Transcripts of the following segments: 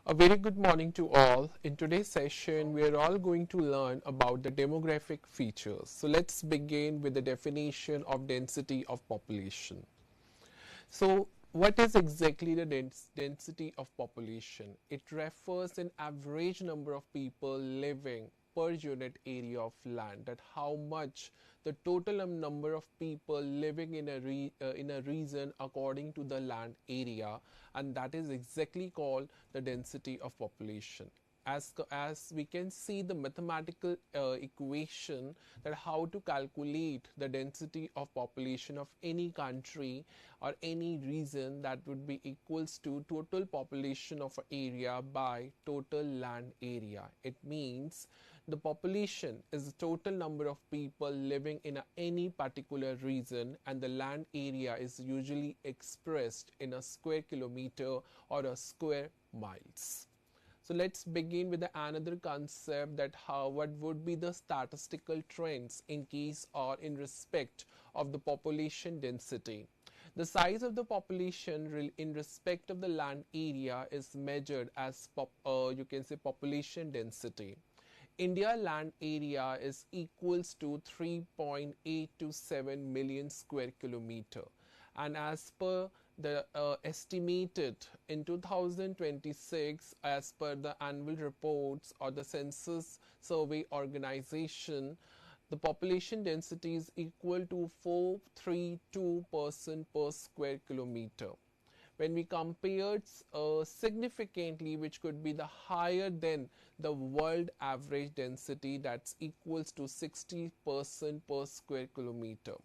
A very good morning to all. In today's session, we are all going to learn about the demographic features. So let's begin with the definition of density of population. So what is exactly the density of population? It refers an average number of people living per unit area of land, that how much the total number of people living in a region according to the land area, and that is exactly called the density of population. As we can see the mathematical equation that how to calculate the density of population of any country or any region, that would be equals to total population of area by total land area. It means the population is the total number of people living in any particular region, and the land area is usually expressed in a square kilometer or a square miles. So let's begin with another concept, that how what would be the statistical trends in case or in respect of the population density. The size of the population in respect of the land area is measured as you can say population density. India land area is equals to 3.827 million square kilometer, and as per the estimated in 2026, as per the annual reports or the census survey organization, the population density is equal to 432 person per square kilometer. When we compared significantly, which could be the higher than the world average density, that's equals to 60% per square kilometer.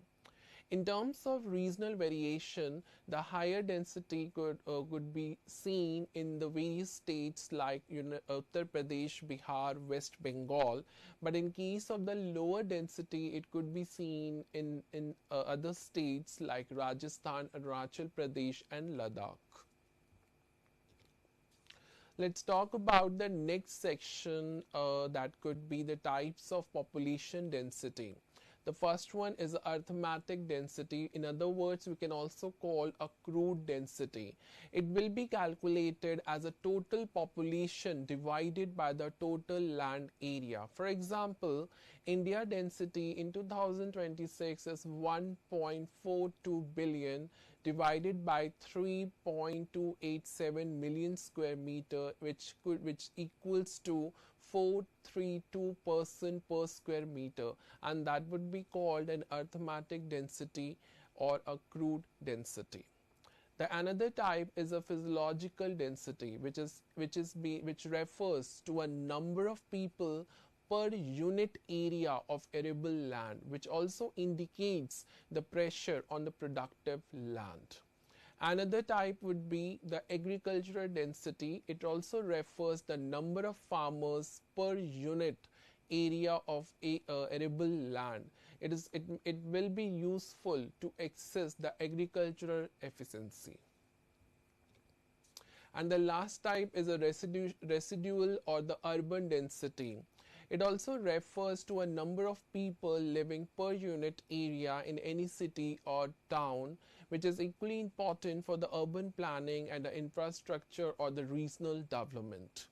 In terms of regional variation, the higher density could be seen in the various states like Uttar Pradesh, Bihar, West Bengal. But in case of the lower density, it could be seen in other states like Rajasthan, Arunachal Pradesh, and Ladakh. Let's talk about the next section, that could be the types of population density. The first one is arithmetic density. In other words, we can also call a crude density. It will be calculated as a total population divided by the total land area. For example, India density in 2026 is 1.42 billion divided by 3.287 million square meter, which equals to 432 person per square meter, and that would be called an arithmetic density or a crude density. The another type is a physiological density, which refers to a number of people per unit area of arable land, which also indicates the pressure on the productive land. Another type would be the agricultural density. It also refers the number of farmers per unit area of arable land. It will be useful to assess the agricultural efficiency. And the last type is a residual or the urban density. It also refers to a number of people living per unit area in any city or town, which is equally important for the urban planning and the infrastructure or the regional development.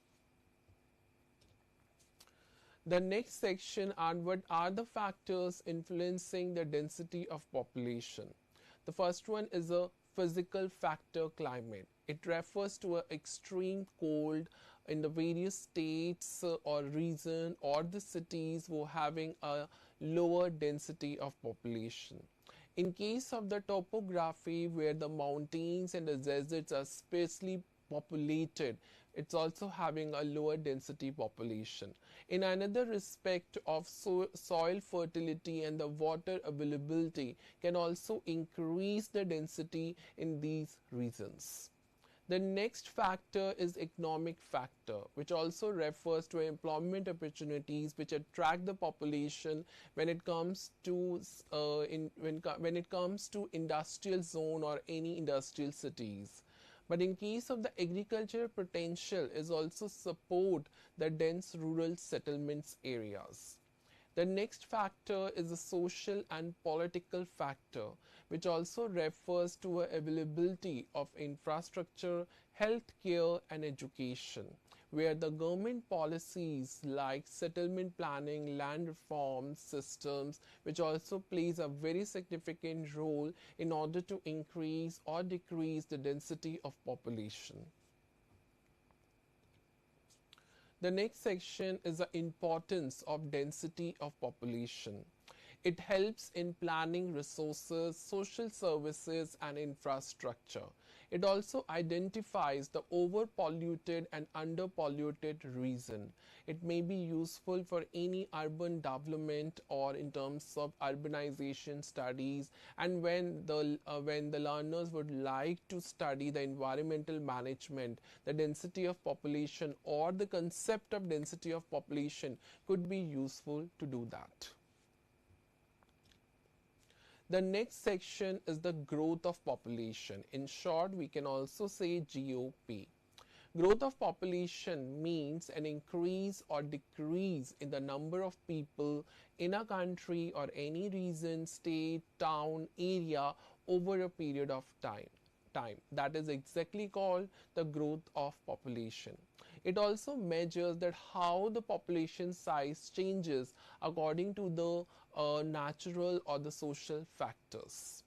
The next section are what are the factors influencing the density of population. The first one is a physical factor, climate. It refers to an extreme cold in the various states or region or the cities who are having a lower density of population. In case of the topography where the mountains and the deserts are sparsely populated, it's also having a lower density population. In another respect of soil fertility and the water availability can also increase the density in these regions. The next factor is economic factor, which also refers to employment opportunities which attract the population when it comes to when it comes to industrial zone or any industrial cities. But in case of the agricultural potential is also support the dense rural settlements areas. The next factor is the social and political factor, which also refers to availability of infrastructure, healthcare, and education, where the government policies like settlement planning, land reform systems, which also plays a very significant role in order to increase or decrease the density of population. The next section is the importance of density of population. It helps in planning resources, social services, and infrastructure. It also identifies the overpolluted and underpolluted region. It may be useful for any urban development or in terms of urbanization studies, and when the learners would like to study the environmental management, the density of population or the concept of density of population could be useful to do that. The next section is the growth of population. In short, we can also say GOP. Growth of population means an increase or decrease in the number of people in a country or any region, state, town, area over a period of time. That is exactly called the growth of population. It also measures that how the population size changes according to the natural or the social factors.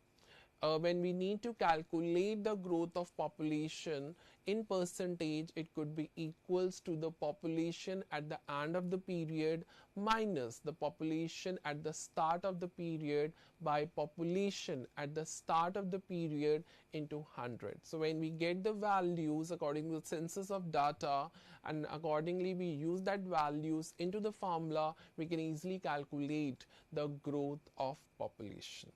When we need to calculate the growth of population in percentage, it could be equals to the population at the end of the period minus the population at the start of the period by population at the start of the period into 100. So when we get the values according to the census of data and accordingly we use that values into the formula, we can easily calculate the growth of population.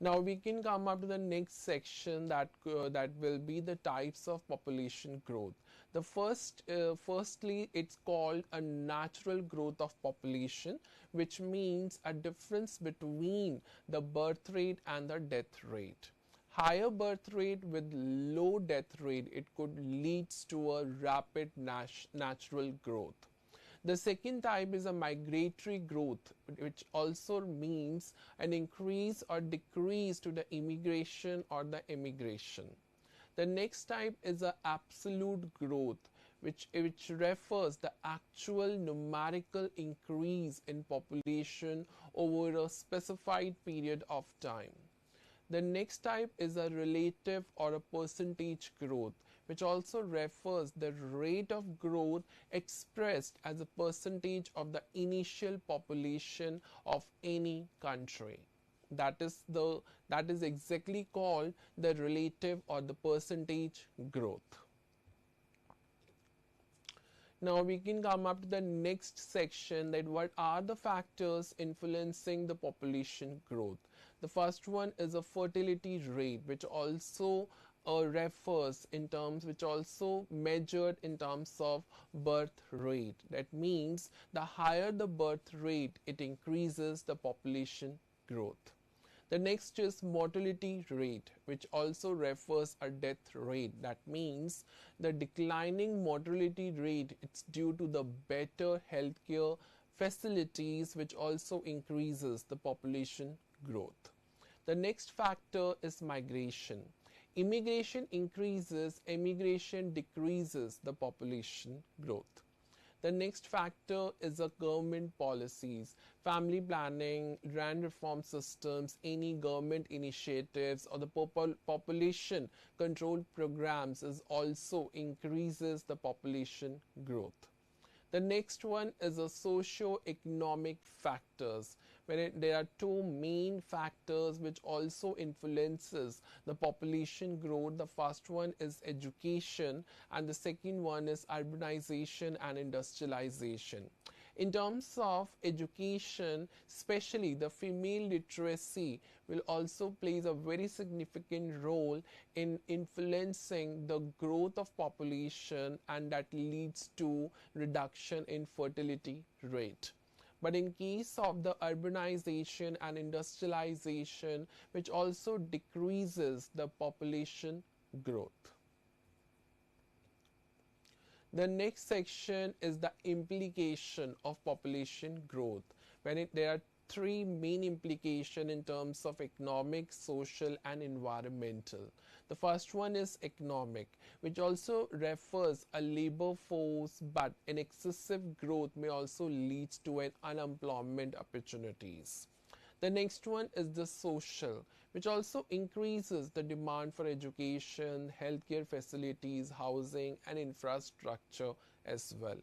Now we can come up to the next section that will be the types of population growth. The firstly, it's called a natural growth of population, which means a difference between the birth rate and the death rate. Higher birth rate with low death rate, it could leads to a rapid natural growth. The second type is a migratory growth, which also means an increase or decrease to the immigration or the immigration. The next type is a absolute growth, which refers the actual numerical increase in population over a specified period of time. The next type is a relative or a percentage growth, which also refers the rate of growth expressed as a percentage of the initial population of any country. That is exactly called the relative or the percentage growth. Now we can come up to the next section, that what are the factors influencing the population growth. The first one is a fertility rate, which also refers in terms, which also measured in terms of birth rate. That means the higher the birth rate, it increases the population growth. The next is mortality rate, which also refers a death rate. That means the declining mortality rate, it's due to the better healthcare facilities, which also increases the population growth. The next factor is migration. Immigration increases, immigration decreases the population growth. The next factor is the government policies, family planning, land reform systems, any government initiatives or the population control programs is also increases the population growth. The next one is the socio-economic factors, where there are two main factors which also influences the population growth. The first one is education and the second one is urbanization and industrialization. In terms of education, especially the female literacy will also plays a very significant role in influencing the growth of population, and that leads to reduction in fertility rate. But in case of the urbanization and industrialization, which also decreases the population growth. The next section is the implication of population growth. There are three main implications in terms of economic, social, and environmental. The first one is economic, which also refers a labor force, but an excessive growth may also lead to an unemployment opportunities. The next one is the social, which also increases the demand for education, healthcare facilities, housing, and infrastructure as well.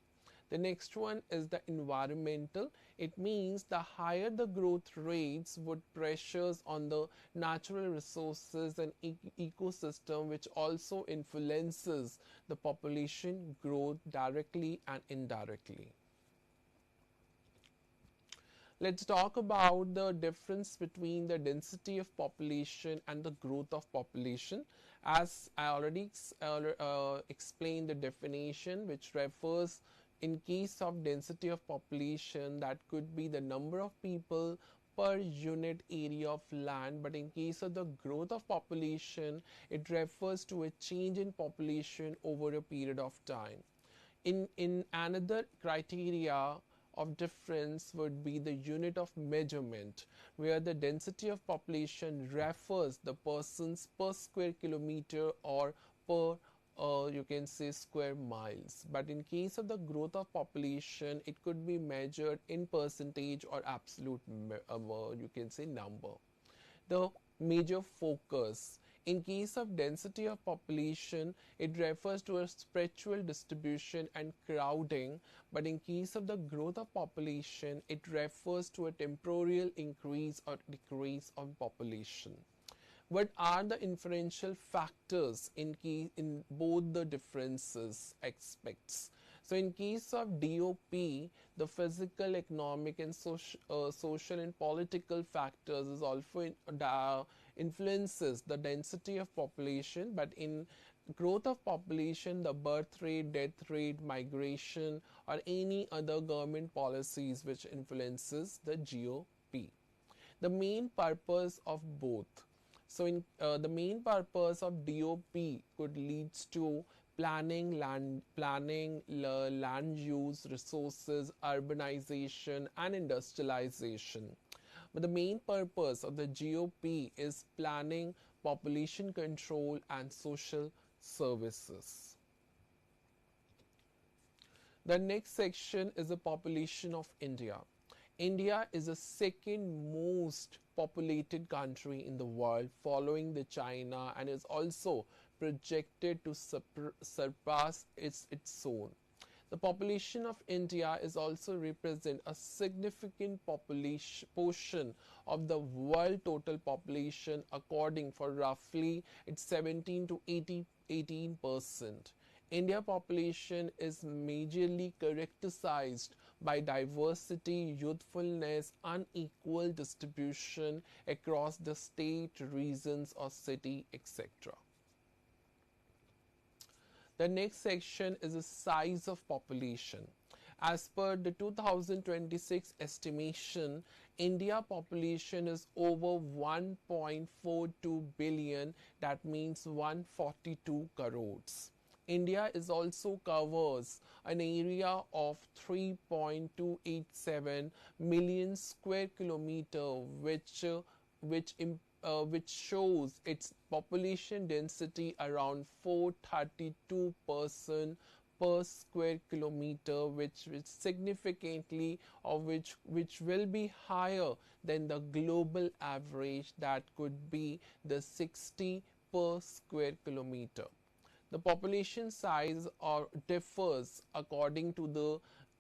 The next one is the environmental. It means the higher the growth rates would pressures on the natural resources and ecosystem, which also influences the population growth directly and indirectly. Let's talk about the difference between the density of population and the growth of population. As I already explained the definition, which refers in case of density of population, that could be the number of people per unit area of land, but in case of the growth of population, it refers to a change in population over a period of time. In another criteria of difference would be the unit of measurement, where the density of population refers the persons per square kilometer or per you can say square miles. But in case of the growth of population, it could be measured in percentage or absolute you can say number. The major focus in case of density of population, it refers to a spiritual distribution and crowding, but in case of the growth of population, it refers to a temporal increase or decrease of population. What are the inferential factors in both the differences aspects? So in case of DOP, the physical, economic, and social and political factors is also influences the density of population, but in growth of population, the birth rate, death rate, migration, or any other government policies which influences the GOP. The main purpose of both. So, the main purpose of DOP could lead to planning, land use, resources, urbanization, and industrialization. But the main purpose of the GOP is planning, population control, and social services. The next section is the population of India. India is the second most populated country in the world following the China, and is also projected to surpass its own. The population of India is also represent a significant population portion of the world total population, according for roughly it's 17 to 18%. India population is majorly characterized by diversity, youthfulness, unequal distribution across the state, regions, or city, etc. The next section is the size of population. As per the 2026 estimation, India population is over 1.42 billion, that means 142 crores. India is also covers an area of 3.287 million square kilometer, which shows its population density around 432% per square kilometer, which significantly which will be higher than the global average, that could be the 60 per square kilometer. The population size differs according to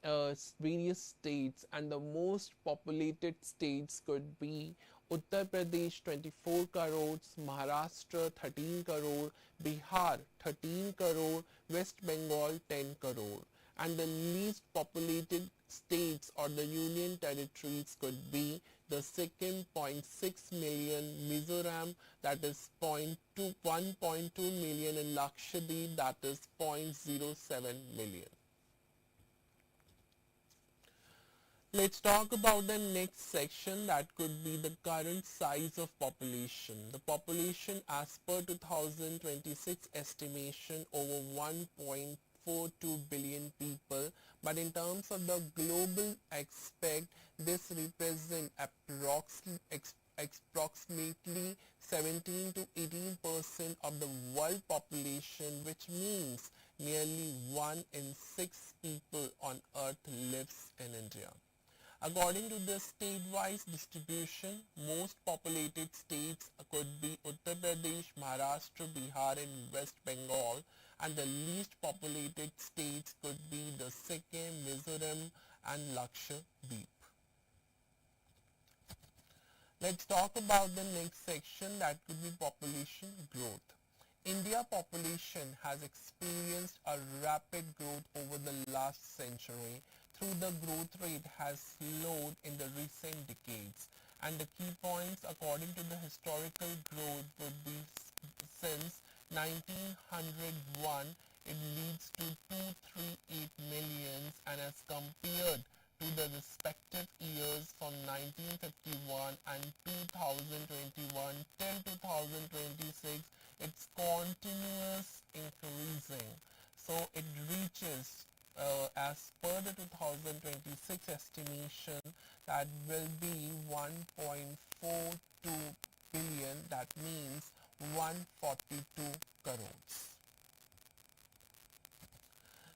the various states, and the most populated states could be Uttar Pradesh 24 crores, Maharashtra 13 crore, Bihar 13 crore, West Bengal 10 crore, and the least populated states or the union territories could be the Sikkim 0.6 million, Mizoram that is 1.2 million, and Lakshadweep that is 0.07 million. Let's talk about the next section, that could be the current size of population. The population as per 2026 estimation over 1.42 billion people, but in terms of the global aspect, this represents approximately 17 to 18% of the world population, which means nearly 1 in 6 people on earth lives in India. According to the state-wise distribution, most populated states could be Uttar Pradesh, Maharashtra, Bihar and West Bengal, and the least populated states could be the Sikkim, Mizoram and Lakshadweep. Let's talk about the next section, that could be population growth. India population has experienced a rapid growth over the last century, though the growth rate has slowed in the recent decades. And the key points according to the historical growth would be since 1901 it leads to 238 millions, and as compared to the respective years from 1951 and 2021 till 2026, it's continuous increasing. So it reaches as per the 2026 estimation, that will be 1.42 billion, that means 142 crores.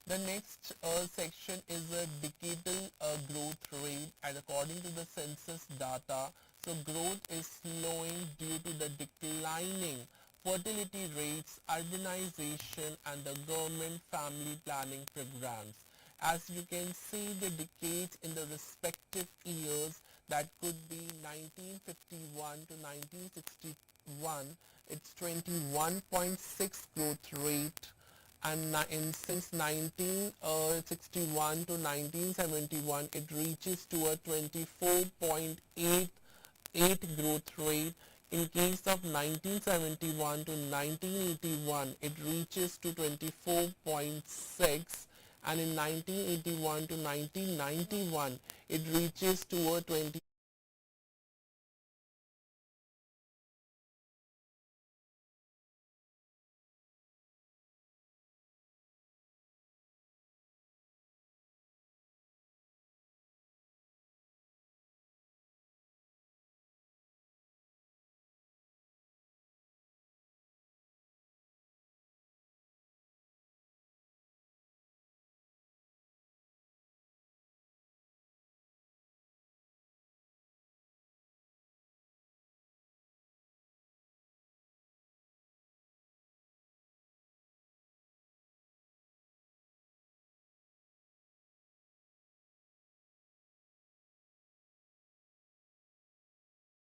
The next section is a decadal growth rate, and according to the census data, so growth is slowing due to the declining fertility rates, urbanization and the government family planning programs. As you can see the decades in the respective years, that could be 1951 to 1961, it's 21.6 growth rate, and since 1961 to 1971 it reaches to a 24.88 growth rate. In case of 1971 to 1981 it reaches to 24.6, and in 1981 to 1991 it reaches to a 20.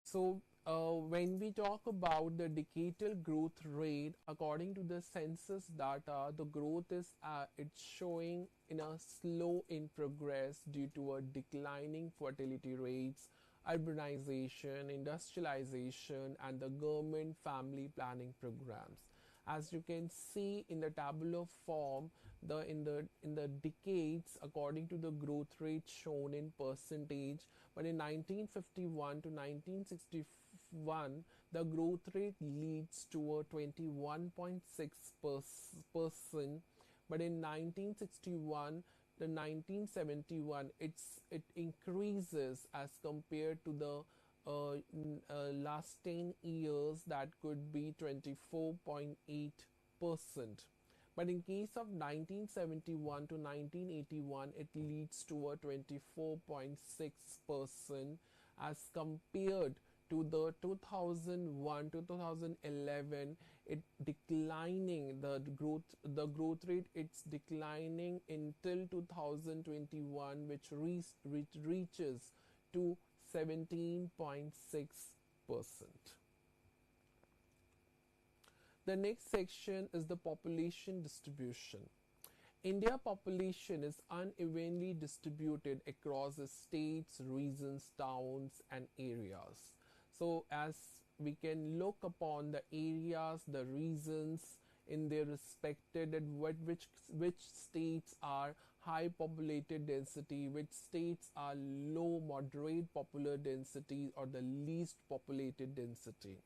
So when we talk about the decadal growth rate, according to the census data, the growth is it's showing in a slow in progress due to a declining fertility rates, urbanization, industrialization, and the government family planning programs. As you can see in the tabular form, the decades according to the growth rate shown in percentage, but in 1951 to 1961 the growth rate leads to a 21.6%, but in 1961 the 1971 it increases as compared to the last 10 years, that could be 24.8%. But in case of 1971 to 1981 it leads to a 24.6% as compared to the 2001 to 2011 it declining, the growth rate it's declining until 2021, which reaches to 17.6%. The next section is the population distribution. India population is unevenly distributed across the states, regions, towns and areas. So as we can look upon the areas, the regions in their respected, and which states are high populated density, which states are low moderate popular density or the least populated density.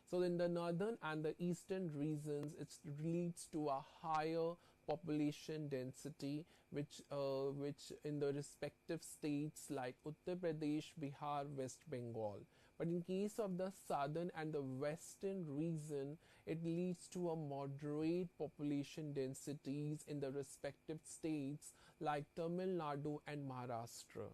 So in the northern and the eastern regions, it leads to a higher population density, which in the respective states like Uttar Pradesh, Bihar, West Bengal. But in case of the southern and the western region, it leads to a moderate population densities in the respective states like Tamil Nadu and Maharashtra.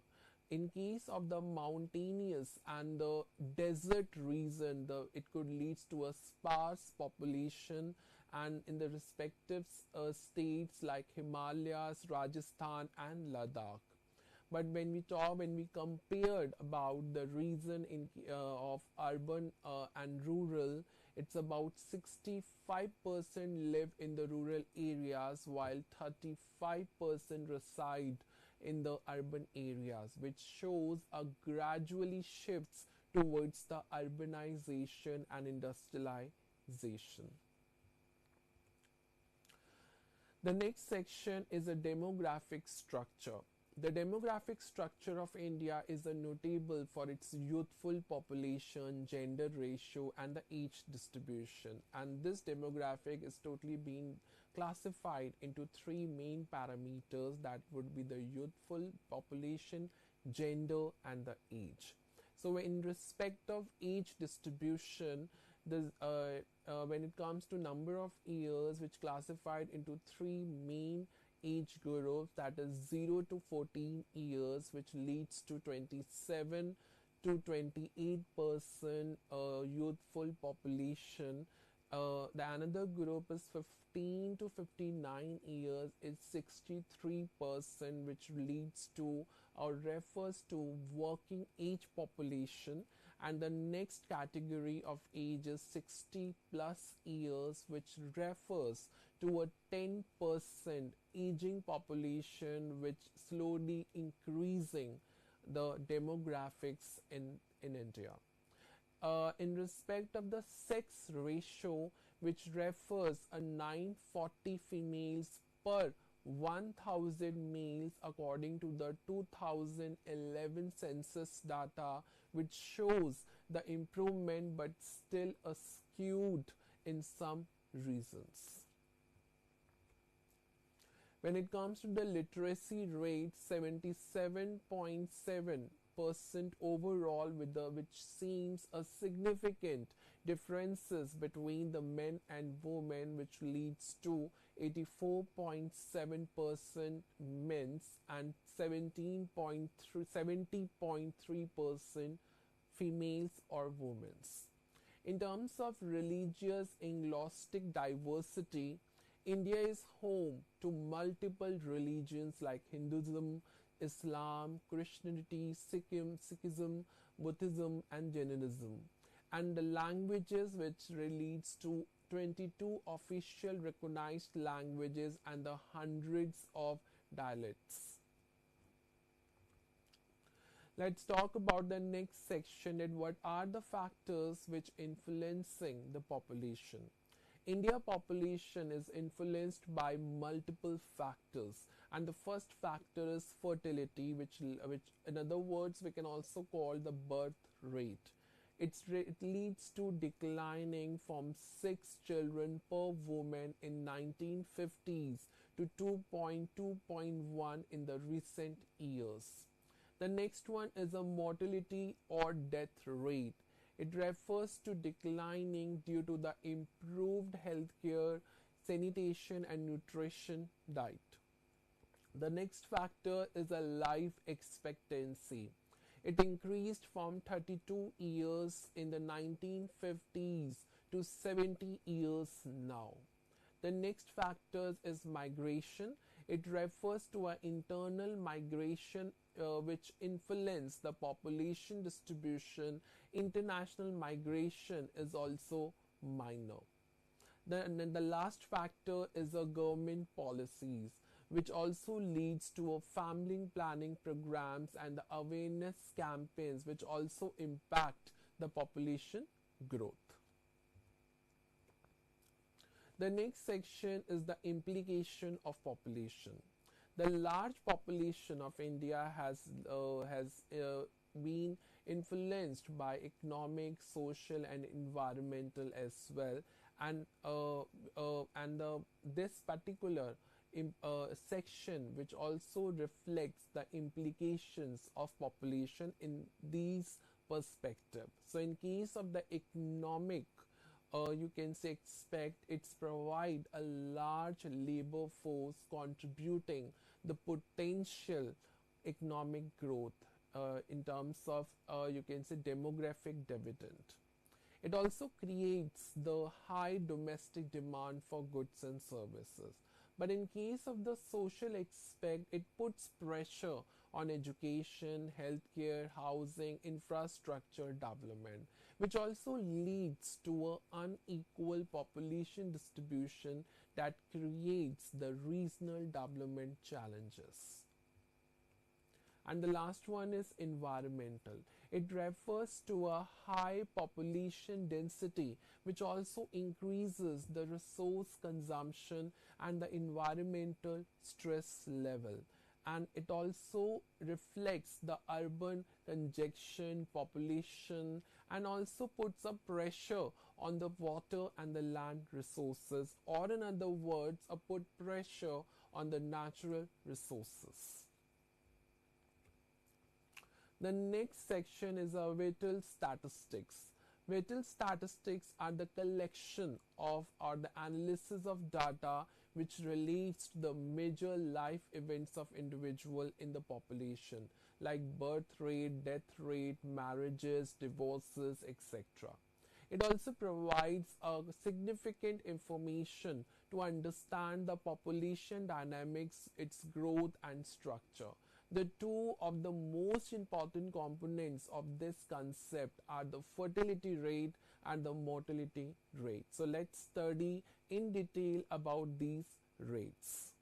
In case of the mountainous and the desert region, it could lead to a sparse population, and in the respective states like Himalayas, Rajasthan and Ladakh. But when we compared about the region of urban and rural, it's about 65% live in the rural areas while 35% reside in the urban areas, which shows a gradually shifts towards the urbanization and industrialization. The next section is a demographic structure. The demographic structure of India is notable for its youthful population, gender ratio, and the age distribution. And this demographic is totally being classified into three main parameters, that would be the youthful population, gender, and the age. So, in respect of age distribution, when it comes to number of years, which classified into three main age groups, that is 0 to 14 years, which leads to 27 to 28% youthful population. The another group is 15 to 59 years, is 63%, which leads to or refers to working age population. And the next category of age is 60 plus years, which refers to a 10% aging population, which slowly increasing the demographics in India. In respect of the sex ratio, which refers a 940 females per 1000 males according to the 2011 census data, which shows the improvement but still a skewed in some regions. When it comes to the literacy rate, 77.7% overall, which seems a significant differences between the men and women, which leads to 84.7% men's and 70.3% females or women's. In terms of religious linguistic diversity, India is home to multiple religions like Hinduism, Islam, Christianity, Sikhism, Buddhism, and Jainism, and the languages, which relates to 22 official recognized languages and the hundreds of dialects. Let's talk about the next section, and what are the factors which influencing the population. India population is influenced by multiple factors, and the first factor is fertility, which in other words we can also call the birth rate. It leads to declining from 6 children per woman in 1950s to 2.1 in the recent years. The next one is a mortality or death rate. It refers to declining due to the improved healthcare, sanitation, and nutrition diet. The next factor is a life expectancy. It increased from 32 years in the 1950s to 70 years now. The next factor is migration. It refers to an internal migration which influence the population distribution. International migration is also minor. Then the last factor is a government policies, which also leads to a family planning programs and the awareness campaigns, which also impact the population growth. The next section is the implication of population. The large population of India has been influenced by economic, social, and environmental as well, and this particular section which also reflects the implications of population in these perspectives. So in case of the economic, you can say expect it's provide a large labor force contributing the potential economic growth in terms of you can say demographic dividend. It also creates the high domestic demand for goods and services. But in case of the social aspect, it puts pressure on education, healthcare, housing, infrastructure development, which also leads to an unequal population distribution that creates the regional development challenges. And the last one is environmental. It refers to a high population density which also increases the resource consumption and the environmental stress level. And it also reflects the urban congestion, population, and also puts a pressure on the water and the land resources, or in other words, a put pressure on the natural resources. The next section is a vital statistics. Vital statistics are the collection of or the analysis of data which relates to the major life events of individual in the population like birth rate, death rate, marriages, divorces, etc. It also provides a significant information to understand the population dynamics, its growth and structure. The two of the most important components of this concept are the fertility rate and the mortality rate. So let's study in detail about these rates.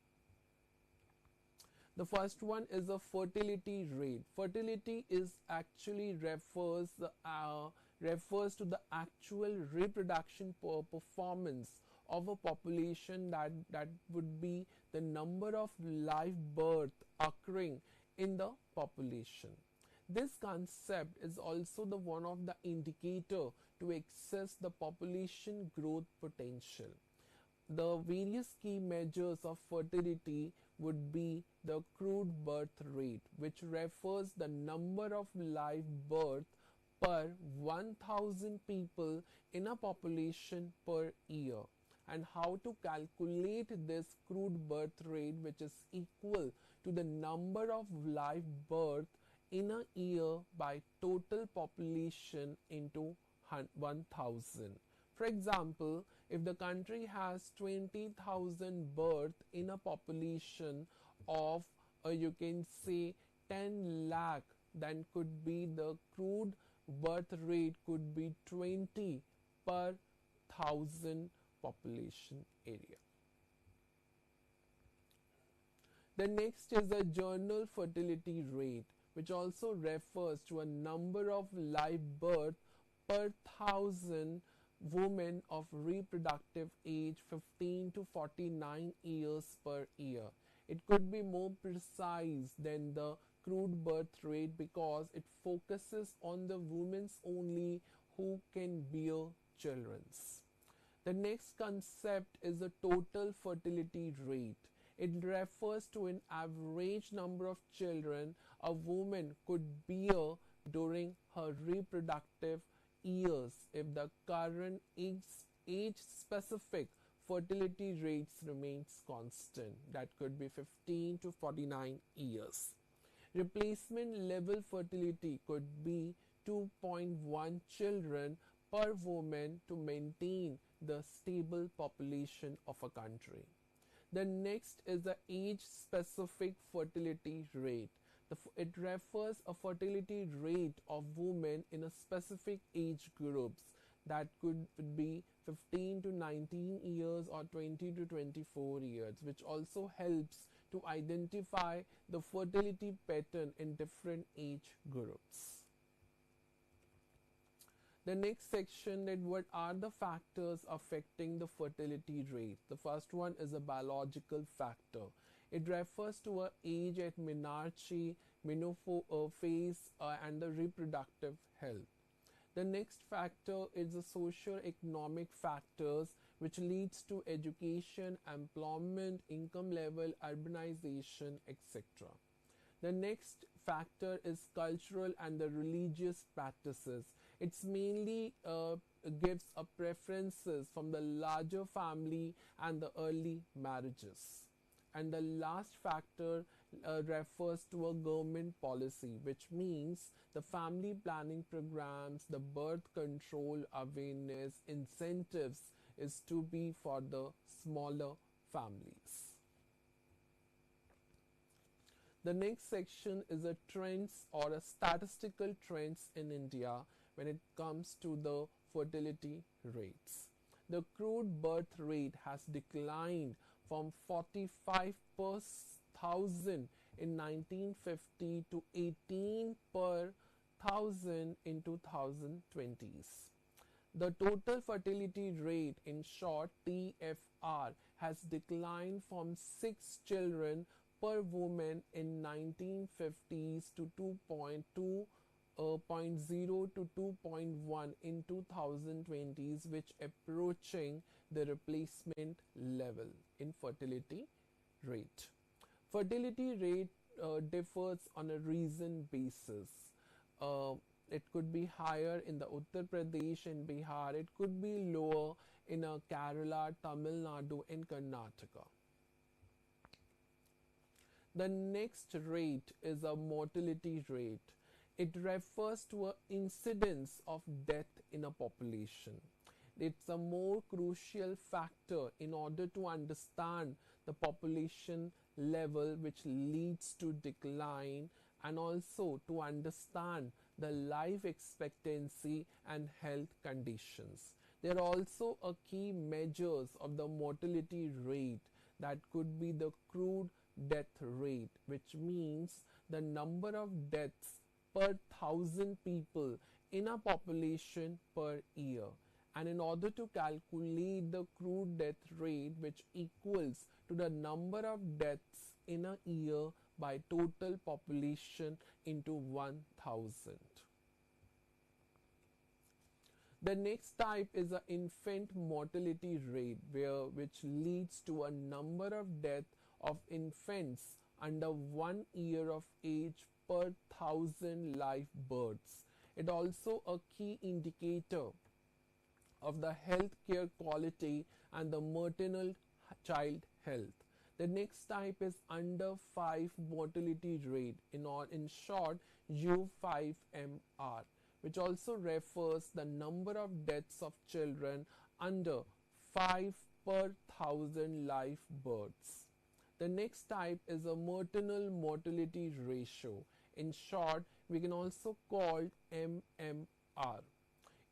The first one is a fertility rate. Fertility is actually refers to the actual reproduction performance of a population that would be the number of live birth occurring in the population. This concept is also the one of the indicator to assess the population growth potential. The various key measures of fertility would be the crude birth rate, which refers the number of live birth per 1000 people in a population per year, and how to calculate this crude birth rate, which is equal to the number of live birth in a year by total population into 1000. For example, if the country has 20,000 birth in a population of you can say 10 lakh, then could be the crude birth rate could be 20 per thousand population area. The next is the general fertility rate, which also refers to a number of live birth per thousand women of reproductive age 15 to 49 years per year. It could be more precise than the crude birth rate because it focuses on the women only who can bear children. The next concept is the total fertility rate. It refers to an average number of children a woman could bear during her reproductive years if the current age specific fertility rates remains constant. That could be 15 to 49 years. Replacement level fertility could be 2.1 children per woman to maintain the stable population of a country. The next is the age specific fertility rate. It refers a fertility rate of women in a specific age groups that could be 15 to 19 years or 20 to 24 years, which also helps to identify the fertility pattern in different age groups. The next section is what are the factors affecting the fertility rate. The first one is a biological factor. It refers to a age at menarche, menopause, and the reproductive health. The next factor is the socio-economic factors which leads to education, employment, income level, urbanization, etc. The next factor is cultural and the religious practices. It's mainly gives a preferences from the larger family and the early marriages. And the last factor refers to a government policy, which means the family planning programs, the birth control awareness, incentives is to be for the smaller families. The next section is a trends or a statistical trends in India when it comes to the fertility rates. The crude birth rate has declined from 45 per thousand in 1950 to 18 per thousand in 2020s. The total fertility rate, in short TFR, has declined from 6 children per woman in 1950s to 2.2 to 2.1 in 2020s, which approaching the replacement level in fertility rate. Fertility rate differs on a region basis. It could be higher in the Uttar Pradesh and Bihar. It could be lower in Kerala, Tamil Nadu, and Karnataka. The next rate is a mortality rate. It refers to an incidence of death in a population. It's a more crucial factor in order to understand the population level which leads to decline, and also to understand the life expectancy and health conditions. There are also a key measures of the mortality rate that could be the crude death rate, which means the number of deaths per thousand people in a population per year. And in order to calculate the crude death rate, which equals to the number of deaths in a year by total population into 1000. The next type is an infant mortality rate, which leads to a number of deaths of infants under 1 year of age per thousand live births. It also a key indicator of the healthcare quality and the maternal child health. The next type is under 5 mortality rate, in short U5MR, which also refers the number of deaths of children under 5 per thousand live births. The next type is a maternal mortality ratio. In short, we can also call MMR,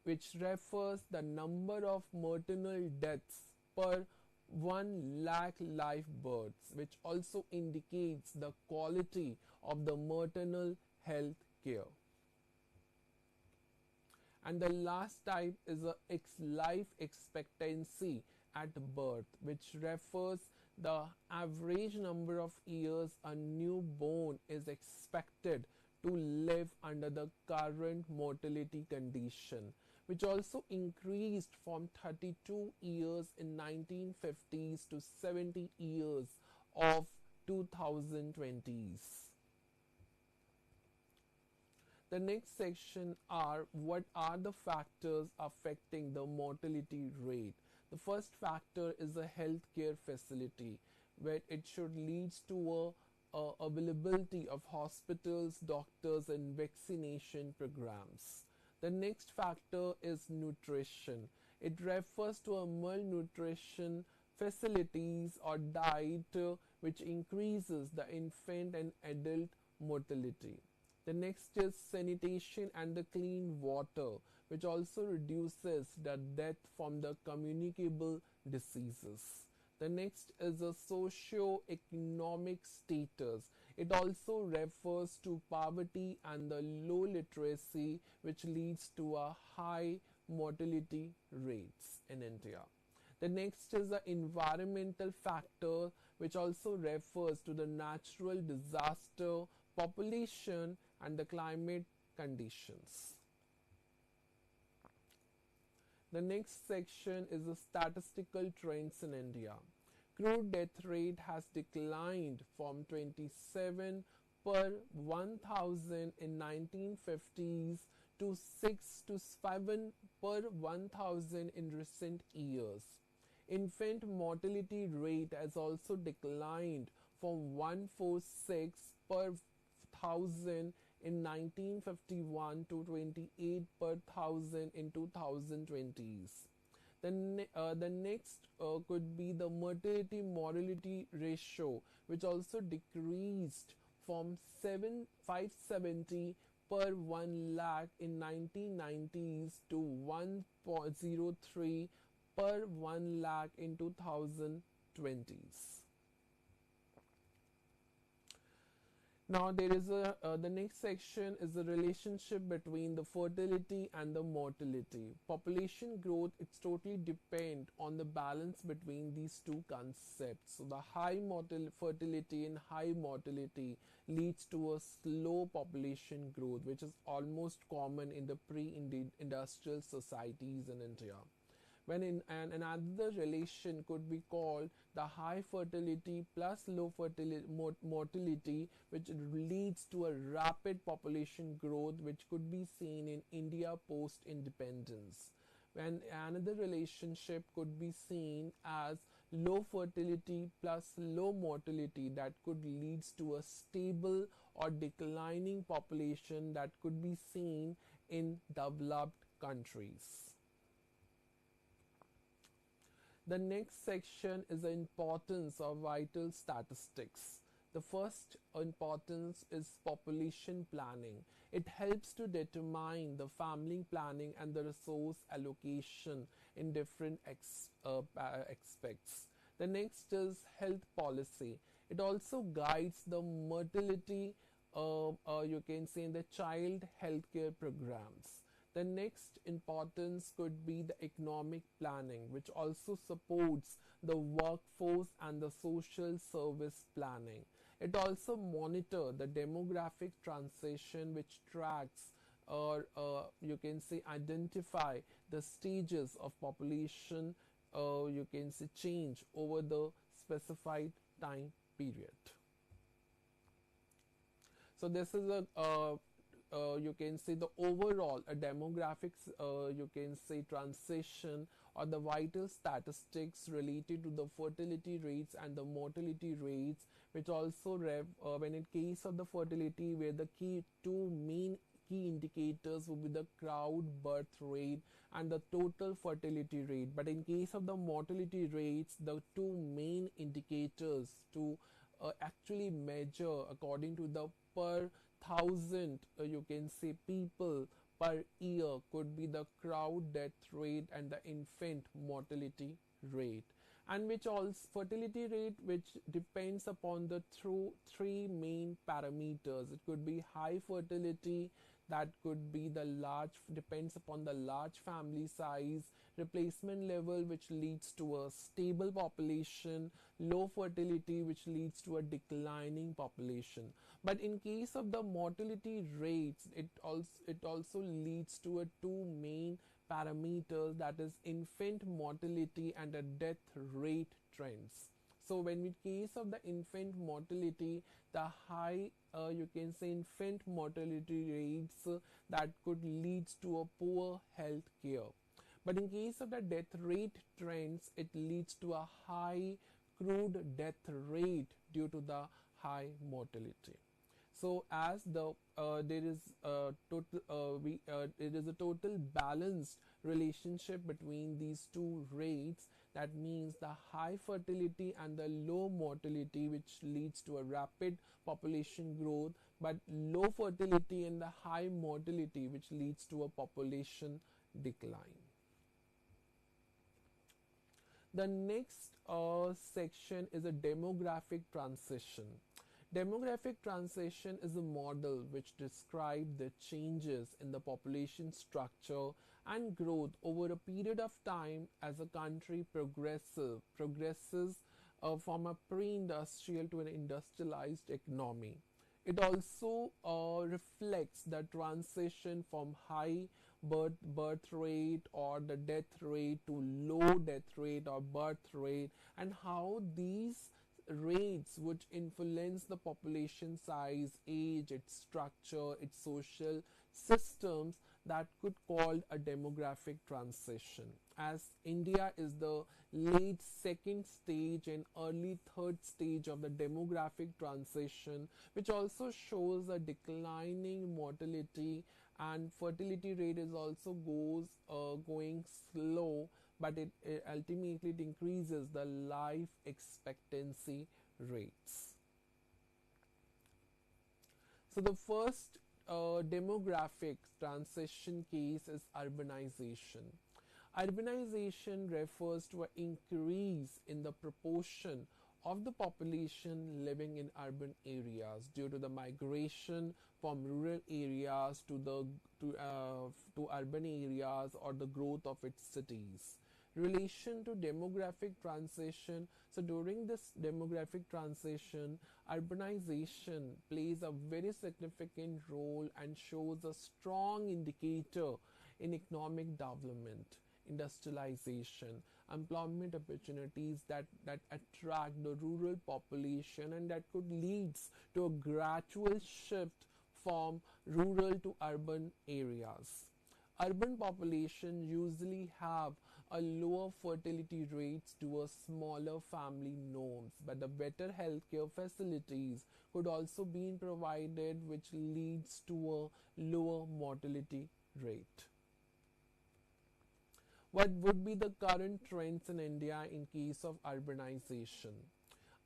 which refers the number of maternal deaths per 1 lakh live births, which also indicates the quality of the maternal health care. And the last type is a life expectancy at birth, which refers the average number of years a newborn is expected to live under the current mortality condition, which also increased from 32 years in 1950s to 70 years of 2020s. The next section are what are the factors affecting the mortality rate. The first factor is a healthcare facility, where it should lead to a availability of hospitals, doctors, and vaccination programs. The next factor is nutrition. It refers to a malnutrition facilities or diet which increases the infant and adult mortality. The next is sanitation and the clean water, which also reduces the death from the communicable diseases. The next is a socio-economic status. It also refers to poverty and the low literacy, which leads to a high mortality rates in India. The next is the environmental factor, which also refers to the natural disaster, population, and the climate conditions. The next section is the statistical trends in India. Crude death rate has declined from 27 per 1000 in 1950s to 6 to 7 per 1000 in recent years. Infant mortality rate has also declined from 146 per thousand in 1951 to 28 per thousand in 2020s. The next could be the mortality mortality ratio, which also decreased from 570 per 1 lakh in 1990s to 1.03 per 1 lakh in 2020s. Now there is the next section is the relationship between the fertility and the mortality. Population growth, it's totally depend on the balance between these two concepts. So the high fertility and high mortality leads to a slow population growth, which is almost common in the pre-industrial societies in India. When in another relation could be called the high fertility plus low mortality, which leads to a rapid population growth, which could be seen in India post independence. When another relationship could be seen as low fertility plus low mortality, that could leads to a stable or declining population that could be seen in developed countries. The next section is the importance of vital statistics. The first importance is population planning. It helps to determine the family planning and the resource allocation in different aspects. The next is health policy. It also guides the mortality, you can say, in the child healthcare programs. The next importance could be the economic planning, which also supports the workforce and the social service planning. It also monitors the demographic transition, which tracks or you can say identify the stages of population, you can say change over the specified time period. So this is a you can say the overall a demographics, you can say transition or the vital statistics related to the fertility rates and the mortality rates, which also when in case of the fertility, where the two main key indicators will be the crowd birth rate and the total fertility rate. But in case of the mortality rates, the two main indicators to actually measure according to the per thousand, you can say, people per year could be the crowd death rate and the infant mortality rate, and which also fertility rate, which depends upon the three main parameters. It could be high fertility, that could be the large, depends upon the large family size, replacement level, which leads to a stable population, low fertility, which leads to a declining population. But in case of the mortality rates, it also leads to a two main parameters, that is infant mortality and a death rate trends. So when in case of the infant mortality, the high, you can say, infant mortality rates, that could lead to a poor health care. But in case of the death rate trends, it leads to a high crude death rate due to the high mortality. So as the there is a total it is a total balanced relationship between these two rates. That means the high fertility and the low mortality, which leads to a rapid population growth, but low fertility and the high mortality, which leads to a population decline. The next section is a demographic transition. Demographic transition is a model which describes the changes in the population structure and growth over a period of time as a country progresses from a pre-industrial to an industrialized economy. It also reflects the transition from high birth rate or the death rate to low death rate or birth rate, and how these rates which influence the population size, age, its structure, its social systems, that could called a demographic transition. As India is the late second stage and early third stage of the demographic transition, which also shows a declining mortality, and fertility rate is also going slow, but it ultimately it increases the life expectancy rates. So the first demographic transition case is urbanization. Urbanization refers to an increase in the proportion of the population living in urban areas due to the migration from rural areas to urban areas or the growth of its cities. Relation to demographic transition. So during this demographic transition, urbanization plays a very significant role and shows a strong indicator in economic development, industrialization, employment opportunities that attract the rural population, and that could leads to a gradual shift from rural to urban areas. Urban population usually have a lower fertility rates to a smaller family norms, but the better healthcare facilities could also be provided, which leads to a lower mortality rate. What would be the current trends in India in case of urbanization?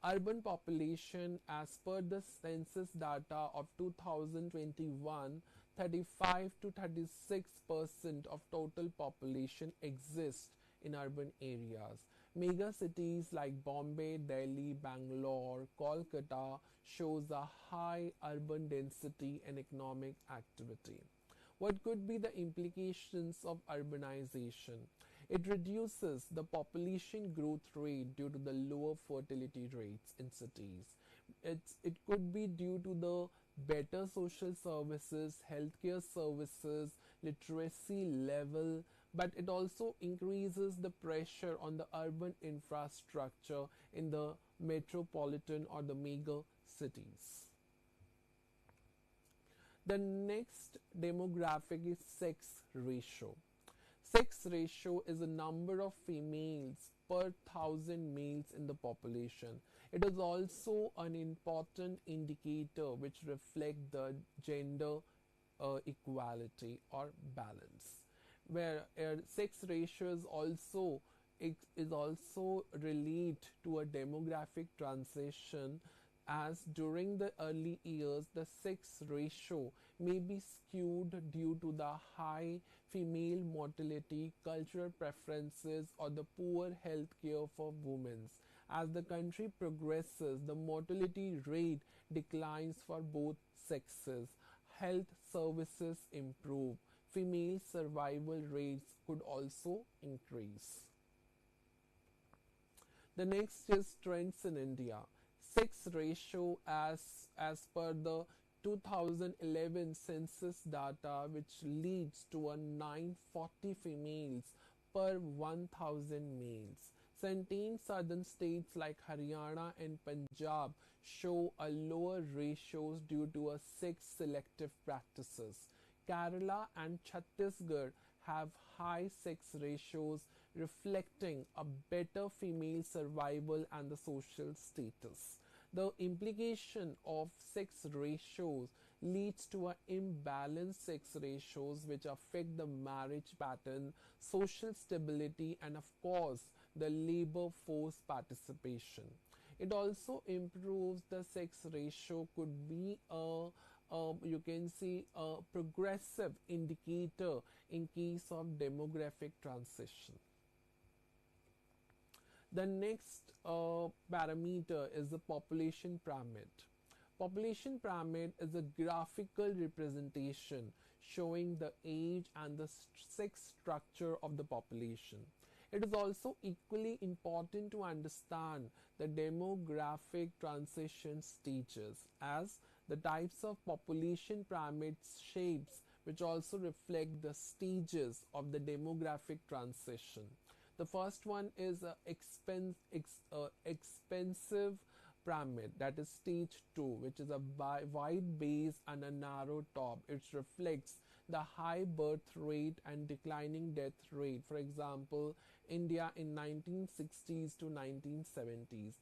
Urban population, as per the census data of 2021, 35 to 36% of total population exists in urban areas. Mega cities like Bombay, Delhi, Bangalore, Kolkata shows a high urban density and economic activity. What could be the implications of urbanization? It reduces the population growth rate due to the lower fertility rates in cities. It could be due to the better social services, healthcare services, literacy level, but it also increases the pressure on the urban infrastructure in the metropolitan or the mega cities. The next demographic is sex ratio. Sex ratio is the number of females per thousand males in the population. It is also an important indicator which reflects the gender equality or balance, where sex ratio is also relate to a demographic transition, as during the early years the sex ratio may be skewed due to the high female mortality, cultural preferences, or the poor health care for women. As the country progresses, the mortality rate declines for both sexes. Health services improve. Female survival rates could also increase. The next is trends in India. Sex ratio as per the 2011 census data, which leads to a 940 females per 1000 males. Certain southern states like Haryana and Punjab show a lower ratios due to a sex selective practices. Kerala and Chhattisgarh have high sex ratios, reflecting a better female survival and the social status. The implication of sex ratios leads to an imbalanced sex ratios, which affect the marriage pattern, social stability, and of course the labor force participation. It also improves the sex ratio, could be a you can see a progressive indicator in case of demographic transition. The next parameter is the population pyramid. Population pyramid is a graphical representation showing the age and the sex structure of the population. It is also equally important to understand the demographic transition stages, as the types of population pyramids shapes which also reflect the stages of the demographic transition. The first one is a expensive pyramid, that is stage 2, which is a wide base and a narrow top. It reflects the high birth rate and declining death rate. For example, India in 1960s to 1970s.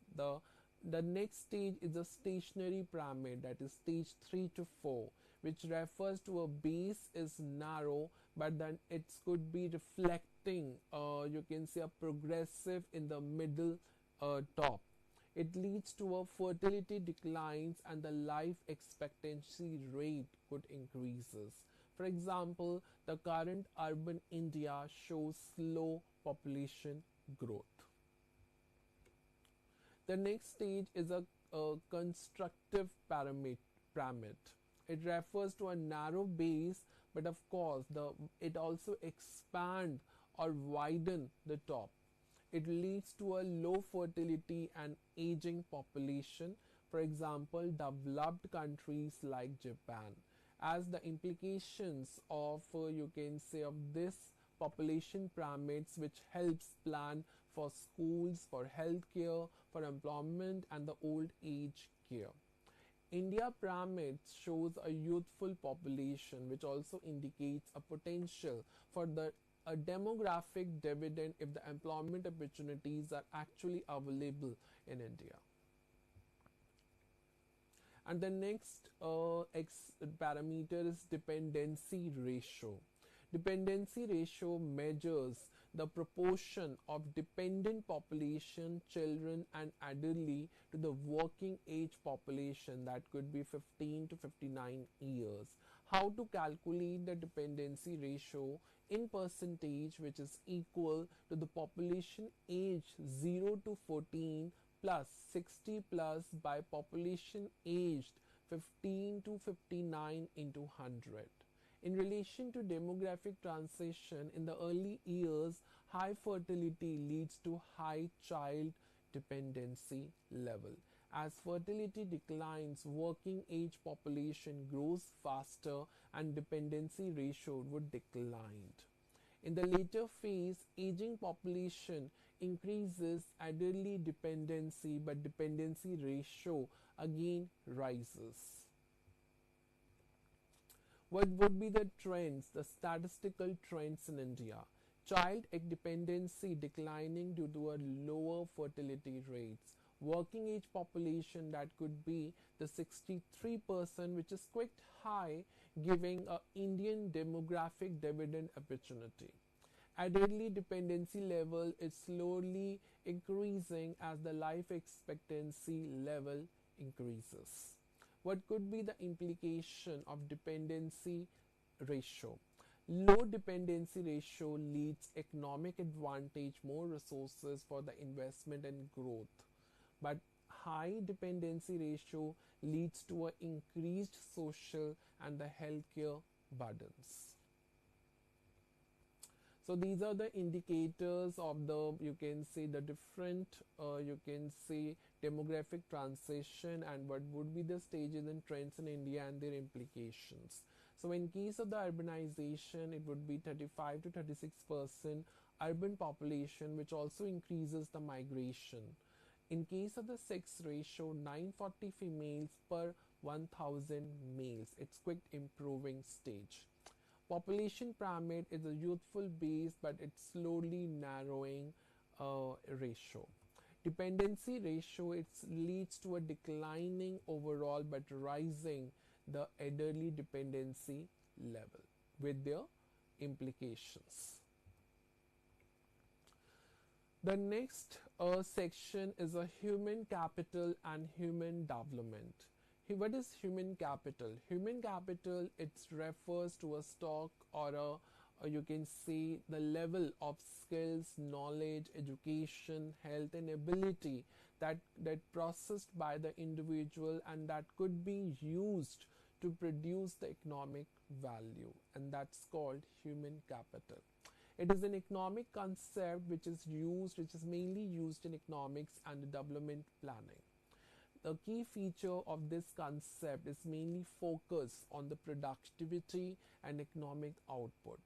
The next stage is a stationary pyramid, that is stage 3 to 4, which refers to a base is narrow, but then it could be reflecting, you can say, a progressive in the middle top. It leads to a fertility declines and the life expectancy rate could increases. For example, the current urban India shows slow population growth. The next stage is a constructive pyramid. It refers to a narrow base, but of course, it also expand or widen the top. It leads to a low fertility and aging population. For example, developed countries like Japan. As the implications of, you can say, of this population pyramids, which helps plan for schools, for healthcare, for employment, and the old age care. India pyramid shows a youthful population, which also indicates a potential for a demographic dividend if the employment opportunities are actually available in India. And the next parameter is dependency ratio. Dependency ratio measures the proportion of dependent population, children and elderly to the working age population, that could be 15 to 59 years. How to calculate the dependency ratio in percentage, which is equal to the population age 0 to 14 plus 60 plus by population aged 15 to 59 into 100. In relation to demographic transition, in the early years, high fertility leads to high child dependency level. As fertility declines, working age population grows faster and dependency ratio would decline. In the later phase, aging population increases elderly dependency, but dependency ratio again rises. What would be the trends, the statistical trends in India? Child dependency declining due to a lower fertility rates. Working age population, that could be the 63%, which is quite high, giving a Indian demographic dividend opportunity. Elderly dependency level is slowly increasing as the life expectancy level increases. What could be the implication of dependency ratio? Low dependency ratio leads economic advantage, more resources for the investment and growth. But high dependency ratio leads to an increased social and the healthcare burdens. So these are the indicators of the, you can say, the different, you can say, demographic transition and what would be the stages and trends in India and their implications. So in case of the urbanization, it would be 35 to 36% urban population, which also increases the migration. In case of the sex ratio, 940 females per 1000 males. It's quick improving stage. Population pyramid is a youthful base, but it's slowly narrowing ratio. Dependency ratio, it leads to a declining overall but rising the elderly dependency level with their implications. The next section is a human capital and human development. What is human capital? Human capital, it refers to a stock or you can say the level of skills, knowledge, education, health and ability that processed by the individual and that could be used to produce the economic value, and that's called human capital. It is an economic concept which is mainly used in economics and development planning. The key feature of this concept is mainly focus on the productivity and economic output.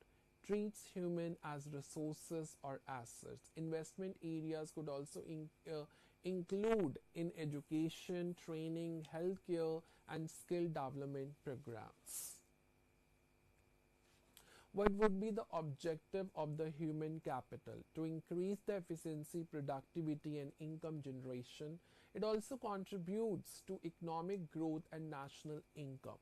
Treats human as resources or assets. Investment areas could also include in education, training, healthcare, and skill development programs. What would be the objective of the human capital? To increase the efficiency, productivity, and income generation. It also contributes to economic growth and national income.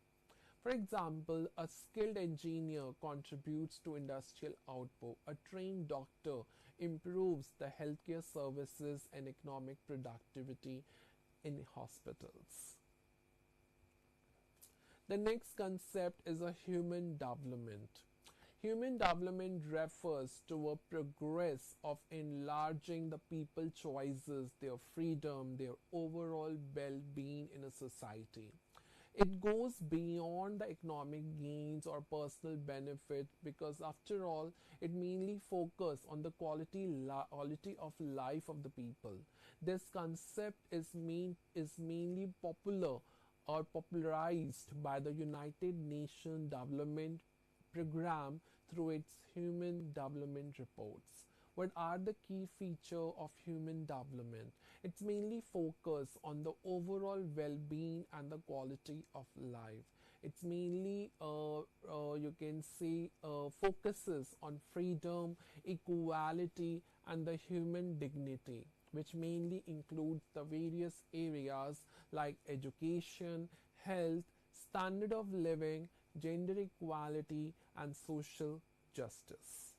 For example, a skilled engineer contributes to industrial output. A trained doctor improves the healthcare services and economic productivity in hospitals. The next concept is a human development. Human development refers to a progress of enlarging the people choices, their freedom, their overall well-being in a society. It goes beyond the economic gains or personal benefit because after all it mainly focuses on the quality of life of the people. This concept is mainly popular or popularized by the United Nations Development Program through its human development reports. What are the key features of human development? It's mainly focused on the overall well-being and the quality of life. It's mainly you can say focuses on freedom, equality, and the human dignity, which mainly includes the various areas like education, health, standard of living, gender equality, and social justice.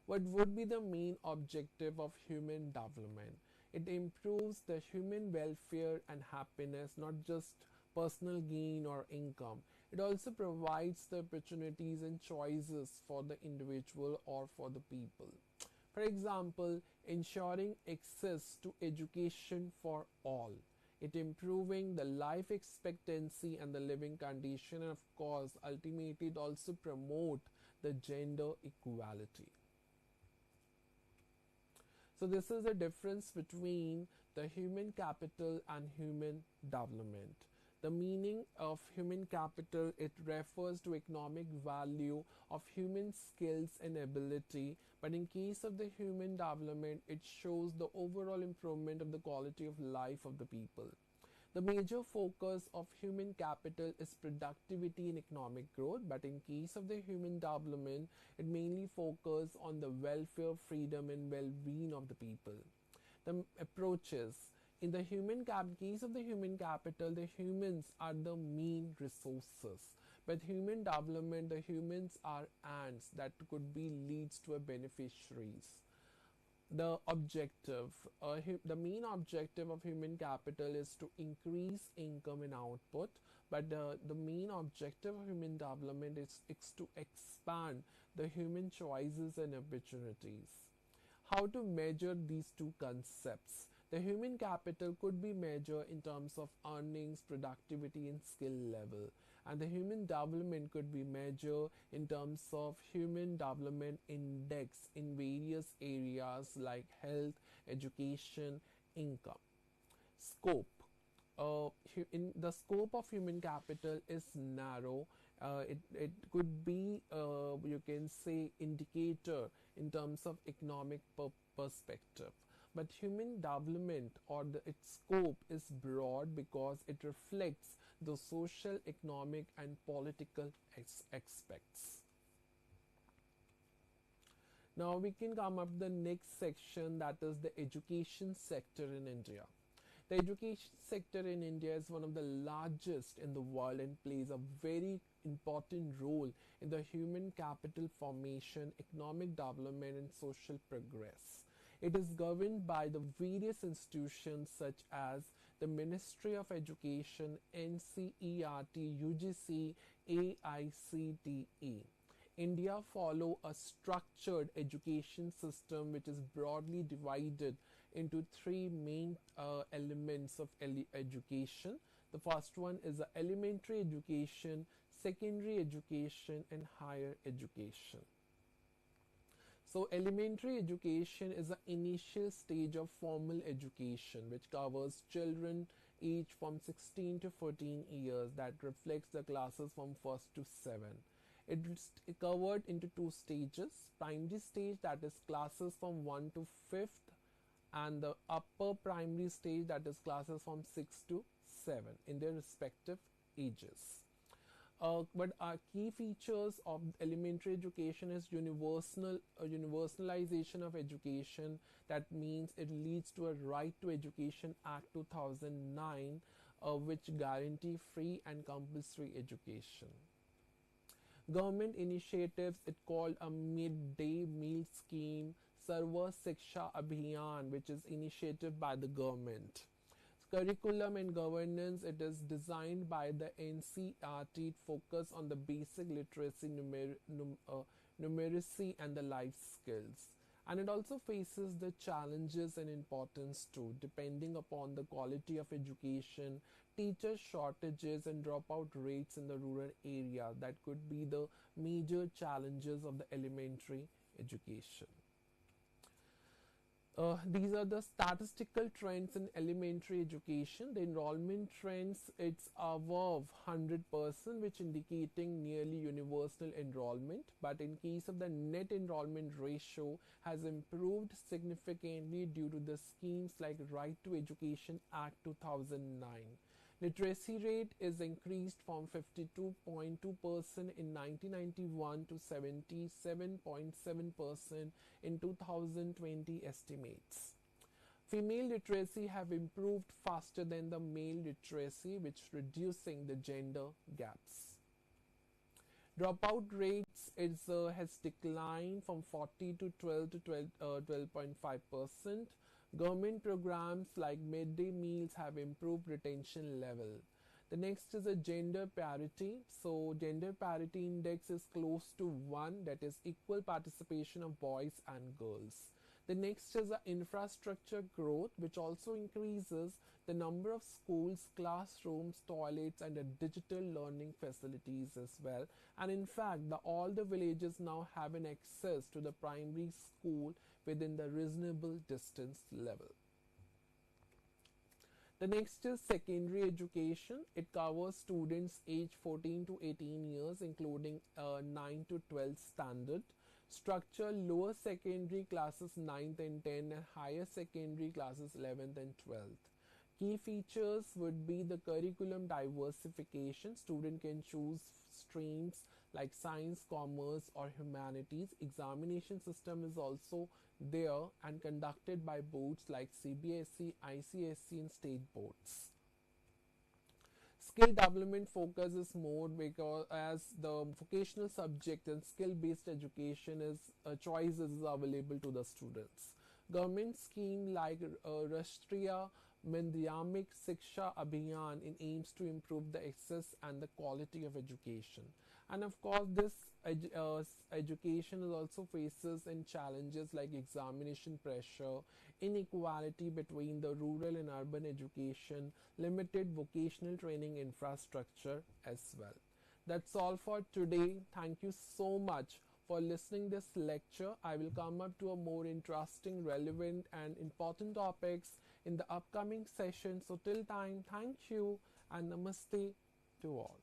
What would be the main objective of human development? It improves the human welfare and happiness, not just personal gain or income. It also provides the opportunities and choices for the individual or for the people. For example, ensuring access to education for all. It improving the life expectancy and the living condition, and of course ultimately it also promote the gender equality. So this is the difference between the human capital and human development. The meaning of human capital, it refers to economic value of human skills and ability, but in case of the human development, it shows the overall improvement of the quality of life of the people. The major focus of human capital is productivity and economic growth, but in case of the human development, it mainly focuses on the welfare, freedom, and well-being of the people. The approaches in the case of the human capital, the humans are the main resources. But human development, the humans are ants that could be leads to a beneficiaries. The main objective of human capital is to increase income and output, but the main objective of human development is to expand the human choices and opportunities. How to measure these two concepts? The human capital could be measured in terms of earnings, productivity, and skill level, and the human development could be measured in terms of human development index in various areas like health, education, income. Scope. In the scope of human capital is narrow. It could be you can say indicator in terms of economic perspective, but human development or its scope is broad because it reflects the social, economic, and political aspects. Now we can come up the next section, that is the education sector in India. The education sector in India is one of the largest in the world and plays a very important role in the human capital formation, economic development, and social progress. It is governed by the various institutions such as the Ministry of Education, NCERT, UGC, AICTE. India follow a structured education system which is broadly divided into three main elements of education. The first one is the elementary education, secondary education, and higher education. So elementary education is the initial stage of formal education which covers children aged from 16 to 14 years, that reflects the classes from 1st to 7. It is covered into two stages: primary stage, that is classes from 1 to 5th, and the upper primary stage, that is classes from 6 to 7 in their respective ages. But our key features of elementary education is universalization of education. That means it leads to a Right to Education Act 2009, which guarantee free and compulsory education. Government initiatives, it called a midday meal scheme, Sarva Shiksha Abhiyan, which is initiated by the government. Curriculum and governance, it is designed by the NCERT, focus on the basic literacy, numeracy and the life skills. And it also faces the challenges and importance too, depending upon the quality of education, teacher shortages and dropout rates in the rural area. That could be the major challenges of the elementary education. These are the statistical trends in elementary education. The enrollment trends, it's above 100%, which indicating nearly universal enrollment. But in case of the net enrollment ratio has improved significantly due to the schemes like Right to Education Act 2009. Literacy rate is increased from 52.2% in 1991 to 77.7% in 2020 estimates. Female literacy have improved faster than the male literacy, which reducing the gender gaps. Dropout rates has declined from 40 to 12 to 12.5%. Government programs like midday meals have improved retention level. The next is a gender parity. So gender parity index is close to 1, that is equal participation of boys and girls. The next is the infrastructure growth, which also increases the number of schools, classrooms, toilets, and the digital learning facilities as well. And in fact, all the villages now have an access to the primary school within the reasonable distance level. The next is secondary education. It covers students aged 14 to 18 years, including 9 to 12 standard. Structure: lower secondary classes 9th and 10th, and higher secondary classes 11th and 12th. Key features would be the curriculum diversification. Student can choose streams like science, commerce, or humanities. Examination system is also there and conducted by boards like CBSE, ICSE, and state boards. Skill development focuses more because as the vocational subject and skill based education is choices is available to the students. Government scheme like Rashtriya Madhyamik Shiksha Abhiyan in aims to improve the access and the quality of education. And of course, this education is also faces and challenges like examination pressure, inequality between the rural and urban education, limited vocational training infrastructure as well. That's all for today. Thank you so much for listening this lecture. I will come up to a more interesting, relevant and important topics in the upcoming session. So till time, thank you and namaste to all.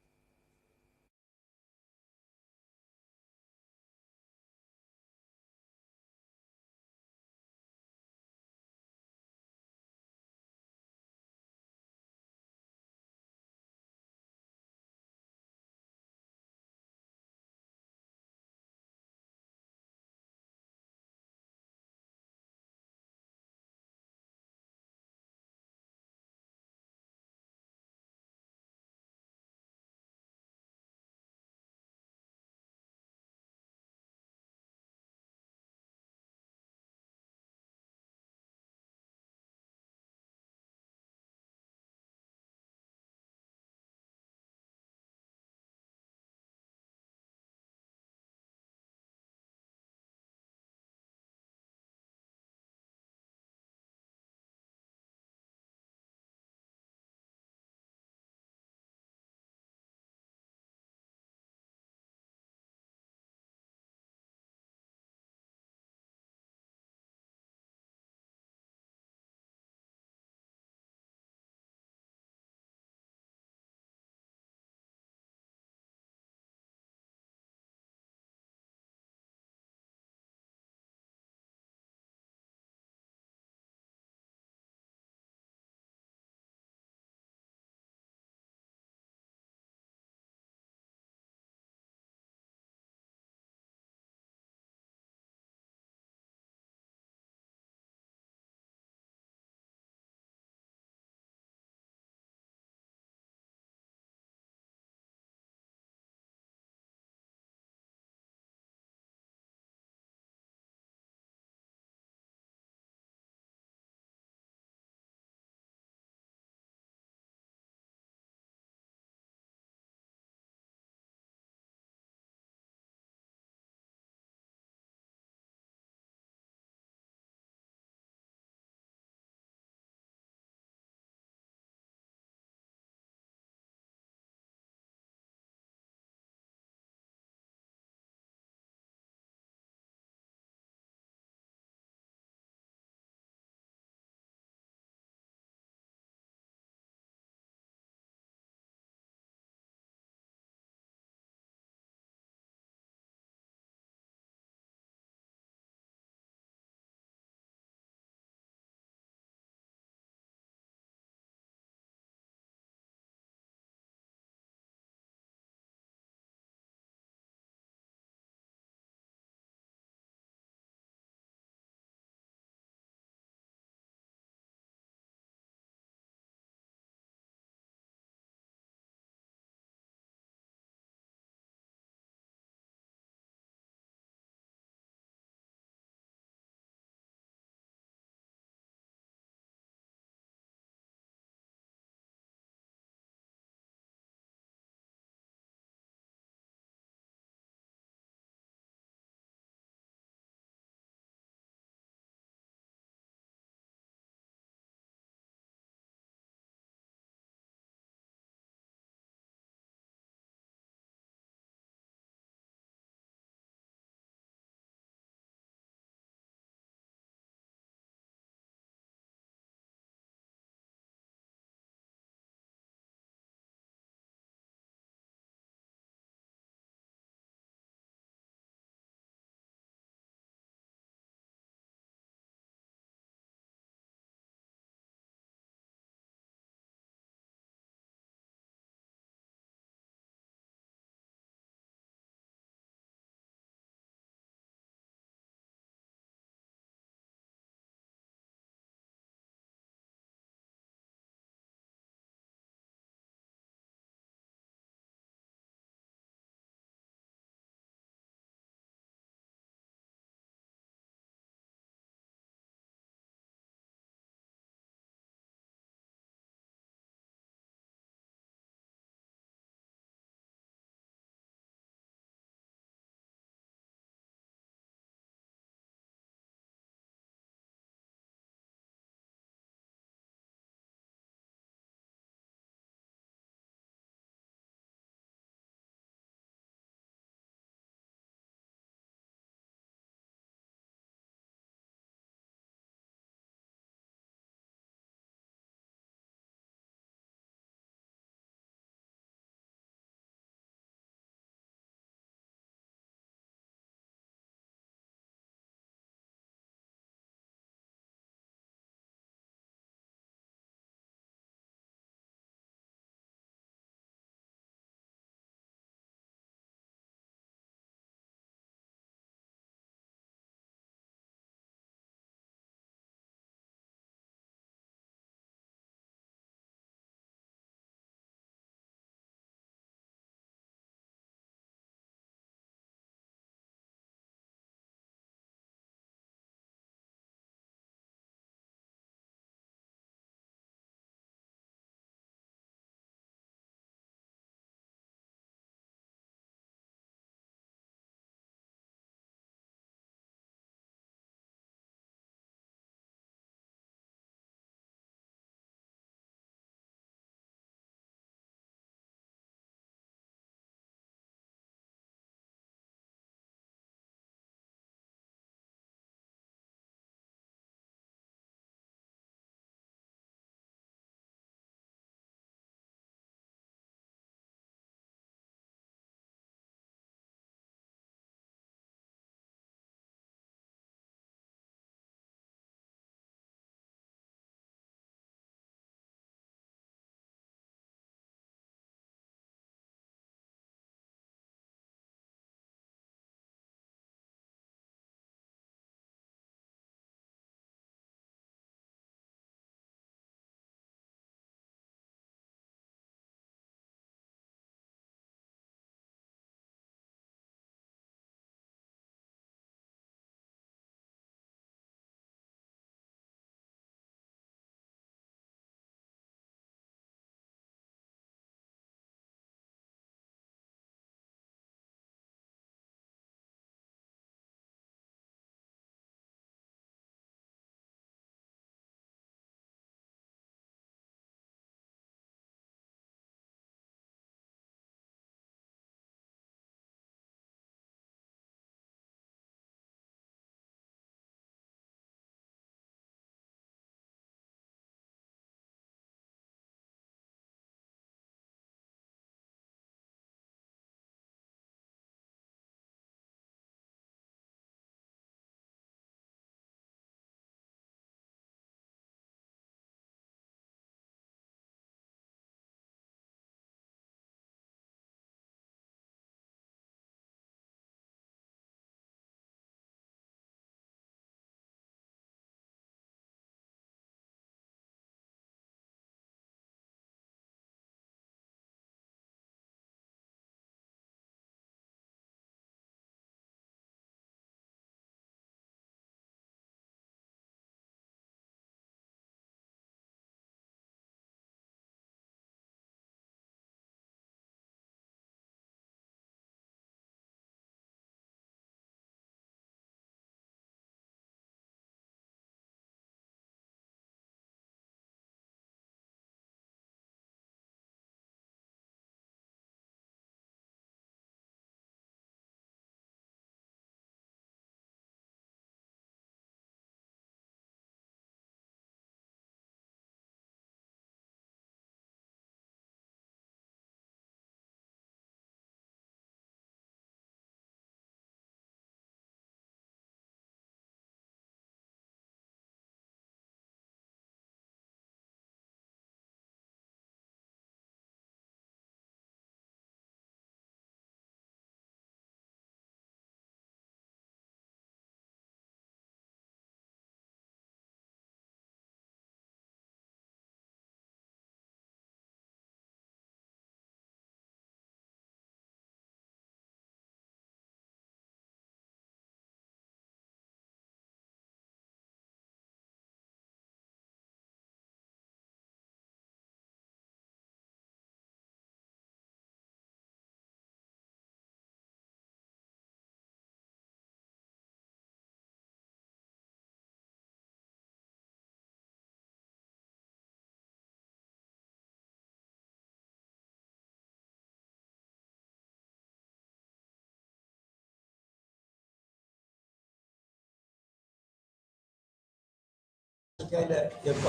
రాజకీయాల యొక్క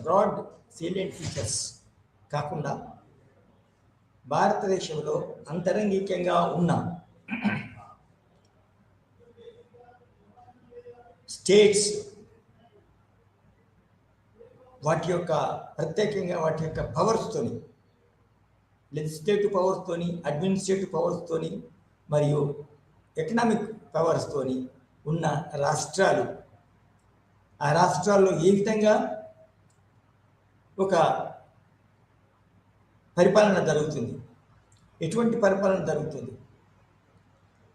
broad salient features కాకుండా భారతదేశంలో అంతరంగికంగా ఉన్న states వాటి యొక్క ప్రత్యేకంగా వాటి యొక్క పవర్స్తోని, లెజిస్లేటివ్ పవర్స్తోని, అడ్మినిస్ట్రేటివ్ పవర్స్తోని మరియు ఎకనామిక్ పవర్స్తోని ఉన్న రాష్ట్రాలు, ఆ రాష్ట్రాల్లో ఏ విధంగా ఒక పరిపాలన జరుగుతుంది, ఎటువంటి పరిపాలన జరుగుతుంది,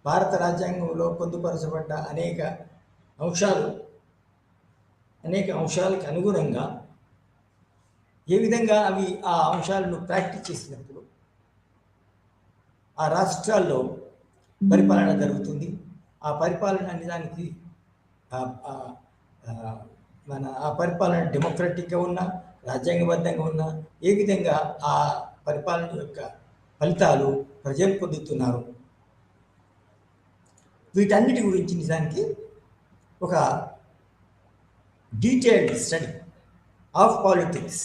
భారత రాజ్యాంగంలో పొందుపరచబడ్డ అనేక అంశాలకు అనుగుణంగా ఏ విధంగా అవి ఆ అంశాలను ప్రాక్టీస్ చేసినప్పుడు ఆ రాష్ట్రాల్లో పరిపాలన జరుగుతుంది. ఆ పరిపాలన నిజానికి ఆ పరిపాలన డెమోక్రటిక్గా ఉన్నా, రాజ్యాంగబద్ధంగా ఉన్నా, ఏ విధంగా ఆ పరిపాలన యొక్క ఫలితాలు ప్రజలు పొందుతున్నారు, వీటన్నిటి గురించి నిజానికి ఒక detailed study of politics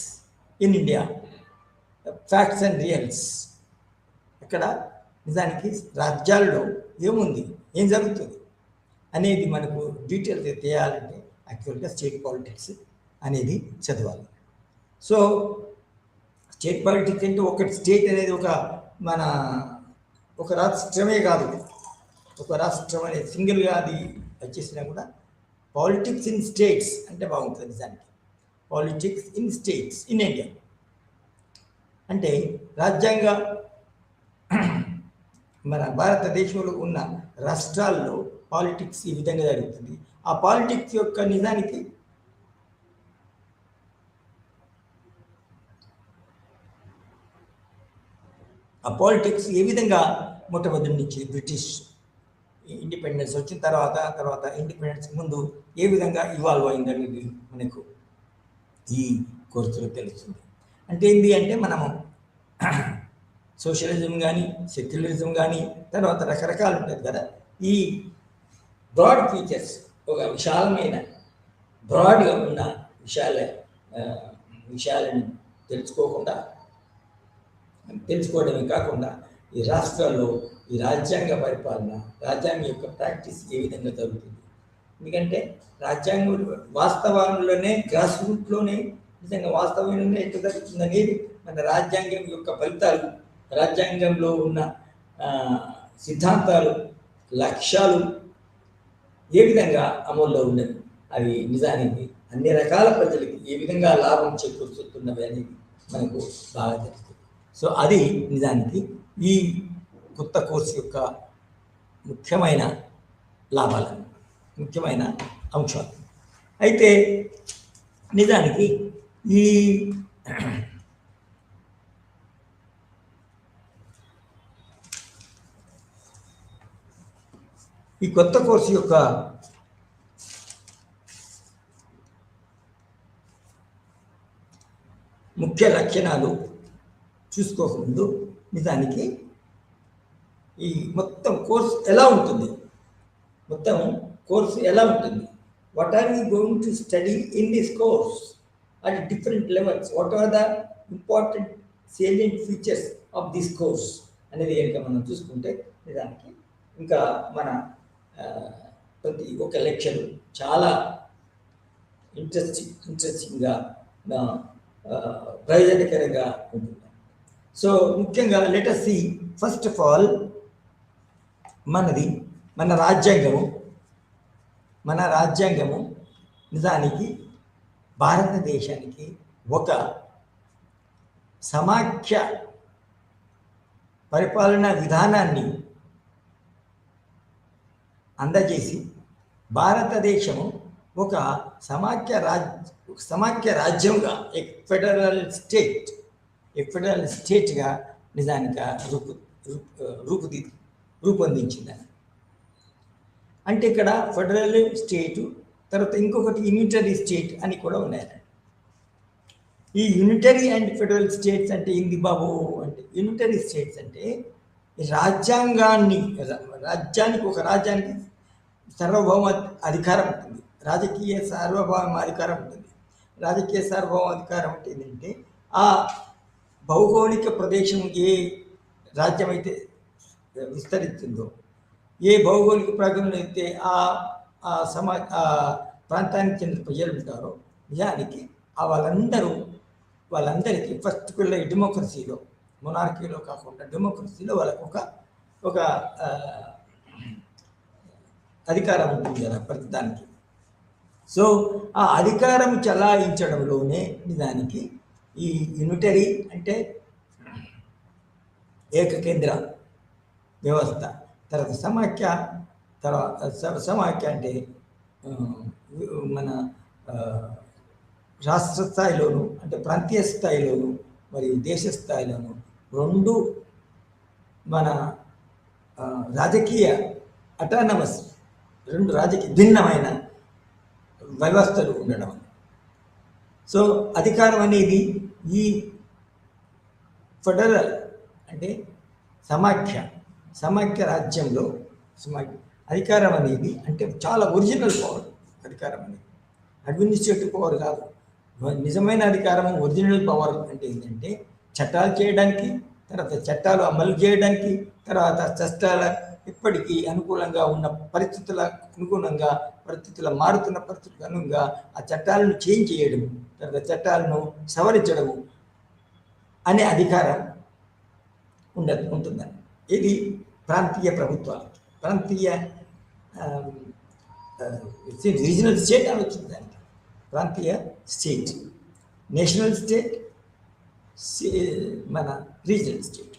in India, facts and reals. ఇక్కడ నిజానికి రాజ్యాల్లో ఏముంది, ఏం జరుగుతుంది అనేది మనకు డీటెయిల్గా తెలియాలంటే యాక్చువల్గా స్టేట్ పాలిటిక్స్ అనేది చదవాలి. సో స్టేట్ పాలిటిక్స్ అంటే ఒక స్టేట్ అనేది ఒక రాష్ట్రమే కాదు, ఒక రాష్ట్రం అనేది సింగిల్గా అది వచ్చేసినా కూడా పాలిటిక్స్ ఇన్ స్టేట్స్ అంటే బాగుంటుంది. నిజానికి politics in states in India అంటే రాజ్యాంగ మన భారతదేశంలో ఉన్న రాష్ట్రాల్లో పాలిటిక్స్ ఈ విధంగా జరుగుతుంది. ఆ పాలిటిక్స్ యొక్క నిజానికి ఆ పాలిటిక్స్ ఏ విధంగా మొట్టమొదటి నుంచి బ్రిటిష్ ఇండిపెండెన్స్ వచ్చిన తర్వాత ఇండిపెండెన్స్ ముందు ఏ విధంగా ఇవాల్వ్ అయిందనేది మనకు ఈ కోర్సులో తెలుస్తుంది. అంటే ఏంటి అంటే మనము సోషలిజం కానీ, సెక్యులరిజం కానీ, తర్వాత రకరకాలు ఉంటుంది కదా. ఈ బ్రాడ్ ఫీచర్స్, ఒక విశాలమైన బ్రాడ్గా ఉన్న విషయాలను తెలుసుకోవడమే కాకుండా ఈ రాష్ట్రాల్లో ఈ రాజ్యాంగ పరిపాలన, రాజ్యాంగం యొక్క ప్రాక్టీస్ ఏ విధంగా జరుగుతుంది. ఎందుకంటే రాజ్యాంగం వాస్తవంలోనే, గ్రాస్ రూట్లోనే నిజంగా వాస్తవంలోనే ఎట్లా జరుగుతుంది అనేది మన రాజ్యాంగం యొక్క ఫలితాలు, రాజ్యాంగంలో ఉన్న సిద్ధాంతాలు, లక్ష్యాలు ఏ విధంగా అమల్లో ఉన్నవి, అవి నిజానికి అన్ని రకాల ప్రజలకి ఏ విధంగా లాభం చేకూరుస్తున్నవి అనేది మనకు బాగా తెలుస్తుంది. సో అది నిజానికి ఈ కొత్త కోర్సు యొక్క ముఖ్యమైన లాభాలు, ముఖ్యమైన అంశాలు. అయితే నిజానికి ఈ కొత్త కోర్సు యొక్క ముఖ్య లక్షణాలు చూసుకోకముందు నిజానికి ఈ మొత్తం కోర్సు ఎలా ఉంటుంది, what are you going to study in this course at different levels, what are the important salient features of this course అనేది కనుక మనం చూసుకుంటే నిజానికి ఇంకా మన ప్రతి ఒక్క లెక్చర్ చాలా ఇంట్రెస్టింగ్గా ప్రయోజనకరంగా ఉంటుంది. సో ముఖ్యంగా let us see first of all మన రాజ్యాంగము నిజానికి భారతదేశానికి ఒక సమాఖ్య పరిపాలనా విధానాన్ని అందజేసి భారతదేశము ఒక సమాఖ్య రాజ్యంగా ఫెడరల్ స్టేట్గా నిజానికి రూపొందించిందని. అంటే ఇక్కడ ఫెడరల్ స్టేటు, తర్వాత ఇంకొకటి యూనిటరీ స్టేట్ అని కూడా ఉన్నాయండి. ఈ యూనిటరీ అండ్ ఫెడరల్ స్టేట్స్ అంటే ఏంది బాబు అంటే, యూనిటరీ స్టేట్స్ అంటే రాజ్యానికి సార్వభౌమ అధికారం ఉంటుంది. రాజకీయ సార్వభౌమాధికారం ఉంటుంది. రాజకీయ సార్వభౌమాధికారం అంటే ఏంటంటే ఆ భౌగోళిక ప్రదేశం ఏ రాజ్యం అయితే విస్తరిస్తుందో, ఏ భౌగోళిక ప్రాంతంలో అయితే ఆ ప్రాంతానికి చెందిన ప్రజలు ఉంటారో, నిజానికి వాళ్ళందరికీ పర్టికులర్ డెమోక్రసీలో, మొనార్కీలో కాకుండా డెమోక్రసీలో వాళ్ళకు ఒక అధికారం ఉంటుంది కదా ప్రతిదానికి. సో ఆ అధికారం చలాయించడంలోనే నిజానికి ఈ యూనిటరీ అంటే ఏకకేంద్ర వ్యవస్థ, తర్వాత సమాఖ్య అంటే మన రాష్ట్ర స్థాయిలోను, అంటే ప్రాంతీయ స్థాయిలోను మరియు దేశ స్థాయిలోను రెండు మన రాజకీయ అటానమస్, రెండు రాజకీయ భిన్నమైన వ్యవస్థలు ఉండడం. సో అధికారం అనేది ఈ ఫెడరల్ అంటే సమాఖ్య రాజ్యంలో అధికారం అనేది అంటే చాలా ఒరిజినల్ పవర్. అధికారం అనేది అడ్మినిస్ట్రేటివ్ పవర్ కాదు. నిజమైన అధికారం, ఒరిజినల్ పవర్ అంటే ఏంటంటే చట్టాలు చేయడానికి, తర్వాత చట్టాలు అమలు చేయడానికి, తర్వాత చట్టాల ఇప్పటికీ అనుకూలంగా ఉన్న మారుతున్న పరిస్థితులకు అనుగుణంగా ఆ చట్టాలను చేంజ్ చేయడం, తర్వాత చట్టాలను సవరించడము అనే అధికారం ఉంటుందని. ఇది ప్రాంతీయ ప్రభుత్వాలు, ప్రాంతీయ రీజనల్ స్టేట్ అని వచ్చింది దానికి. ప్రాంతీయ స్టేట్, నేషనల్ స్టేట్, మన రీజనల్ స్టేట్.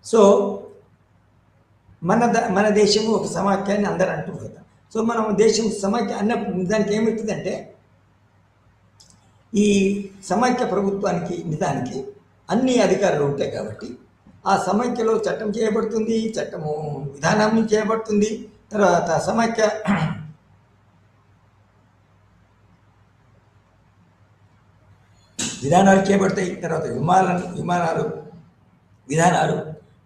సో మన దేశము ఒక సమాఖ్య అని అందరూ అంటూ కదా. సో మనం దేశం సమాఖ్య అన్నప్పుడు దానికి ఏమవుతుందంటే, ఈ సమాఖ్య ప్రభుత్వానికి నిజానికి అన్ని అధికారులు ఉంటాయి కాబట్టి ఆ సమాఖ్యలో చట్టం చేయబడుతుంది, చట్టము విధానం చేయబడుతుంది, తర్వాత సమాఖ్య విధానాలు చేయబడతాయి, తర్వాత విధానాలు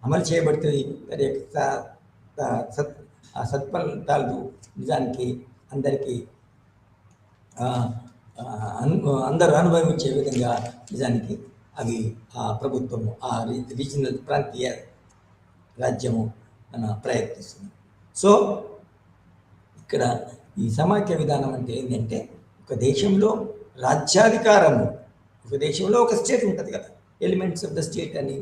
అమలు చేయబడుతుంది. సత్ఫలితాలు నిజానికి అందరికీ అందరూ అనుభవించే విధంగా నిజానికి అవి ఆ ప్రభుత్వము, ఆ రీజనల్ ప్రాంతీయ రాజ్యము ప్రయత్నిస్తుంది. సో ఇక్కడ ఈ సమాఖ్య విధానం అంటే ఏంటంటే, ఒక దేశంలో రాజ్యాధికారము, ఒక దేశంలో ఒక స్టేట్ ఉంటుంది కదా, ఎలిమెంట్స్ ఆఫ్ ద స్టేట్ అని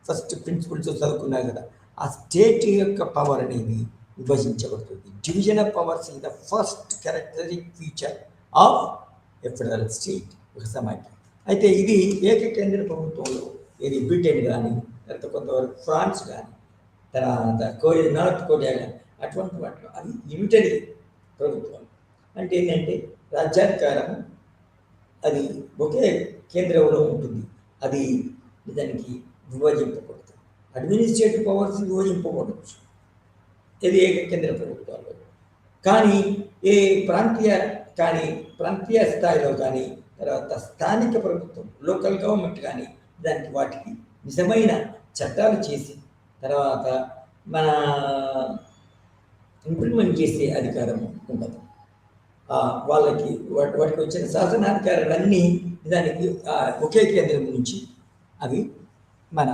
ఫస్ట్ ప్రిన్సిపల్స్ చదువుకున్నారు కదా. ఆ స్టేట్ యొక్క పవర్ అనేది విభజించబడుతుంది. Division of powers is the first characteristic feature of a federal state, ఒక సమాఖ్య. అయితే ఇది ఏకకేంద్ర ప్రభుత్వంలో, ఇది బ్రిటన్ కానీ, తర్వాత కొంతవరకు ఫ్రాన్స్ కానీ, తర్వాత నార్త్ కొరియా కానీ, అటువంటి వాటిలో అది యూనిటరీ ప్రభుత్వం. అంటే ఏంటంటే రాజ్యాధికారం అది ఒకే కేంద్రంలో ఉంటుంది, అది దానికి విభజింపకూడదు. అడ్మినిస్ట్రేటివ్ పవర్స్ విభజింపకూడదు, ఇది ఏకకేంద్ర ప్రభుత్వాల్లో. కానీ ప్రాంతీయ స్థాయిలో కానీ, తర్వాత స్థానిక ప్రభుత్వం, లోకల్ గవర్నమెంట్ కానీ దానికి వాటికి నిజమైన చట్టాలు చేసి తర్వాత మన ఇంప్లిమెంట్ చేసే అధికారం ఉండదు. వాటికి వచ్చిన శాసనాధికారాలన్నీ దానికి ఒకే కేంద్రం నుంచి అవి మన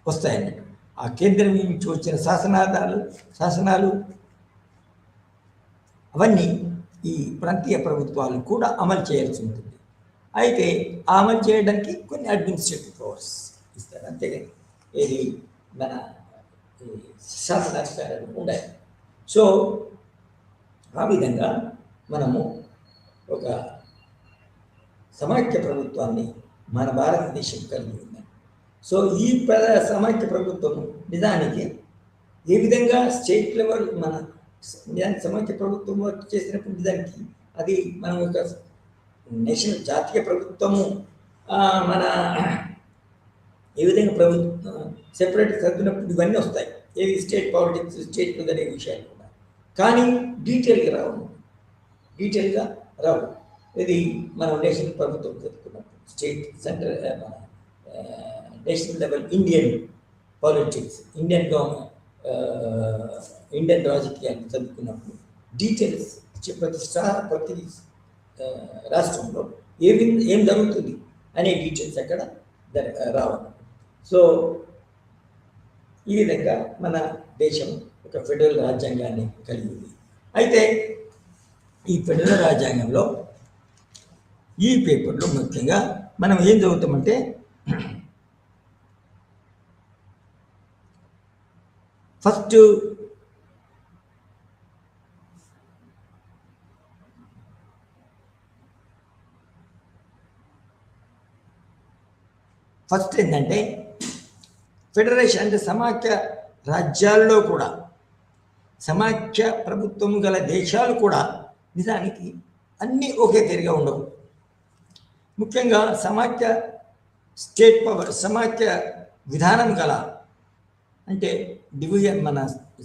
వస్తాయన్నట్టు. ఆ కేంద్రం నుంచి వచ్చిన శాసనాలు అవన్నీ ఈ ప్రాంతీయ ప్రభుత్వాలు కూడా అమలు చేయాల్సి ఉంటుంది. అయితే అమలు చేయడానికి కొన్ని అడ్మినిస్ట్రేటివ్ పవర్స్ ఇస్తారు, అంతేగాని ఏది మన శాసనాధికారాలు ఉండాలి. సో ఆ విధంగా మనము ఒక సమాఖ్య ప్రభుత్వాన్ని మన భారతదేశం కలిగి ఉంది. సో ఈ సమాఖ్య ప్రభుత్వం నిజానికి ఏ విధంగా స్టేట్ లెవెల్ మన సమాఖ్య ప్రభుత్వం వర్క్ చేసినప్పుడు నిజానికి అది మనం ఒక నేషనల్ జాతీయ ప్రభుత్వము మన ఏ విధంగా ప్రభుత్వం సెపరేట్ చదివినప్పుడు ఇవన్నీ వస్తాయి, ఏది స్టేట్ పాలిటిక్స్, స్టేట్ అనే విషయాలు కూడా. కానీ డీటెయిల్గా రావు. ఇది మనం నేషనల్ ప్రభుత్వం చదువుకున్నప్పుడు state central national level Indian politics, Indian government Indian రాజకీయాన్ని చదువుకున్నప్పుడు డీటెయిల్స్ ప్రతి రాష్ట్రంలో ఏం జరుగుతుంది అనే డీటెయిల్స్ అక్కడ రావాలి. సో ఈ విధంగా మన దేశం ఒక ఫెడరల్ రాజ్యాంగాన్ని కలిగి ఉంది. అయితే ఈ ఫెడరల్ రాజ్యాంగంలో ఈ పేపర్లో ముఖ్యంగా మనం ఏం చదువుతామంటే ఫస్ట్ ఏంటంటే ఫెడరేషన్ అంటే సమాఖ్య రాజ్యాల్లో కూడా సమాఖ్య ప్రభుత్వం గల దేశాలు కూడా నిజానికి అన్నీ ఒకే తీరుగా ఉండవు. ముఖ్యంగా సమాఖ్య స్టేట్ పవర్ సమాఖ్య విధానం గల అంటే డివిజన్ మన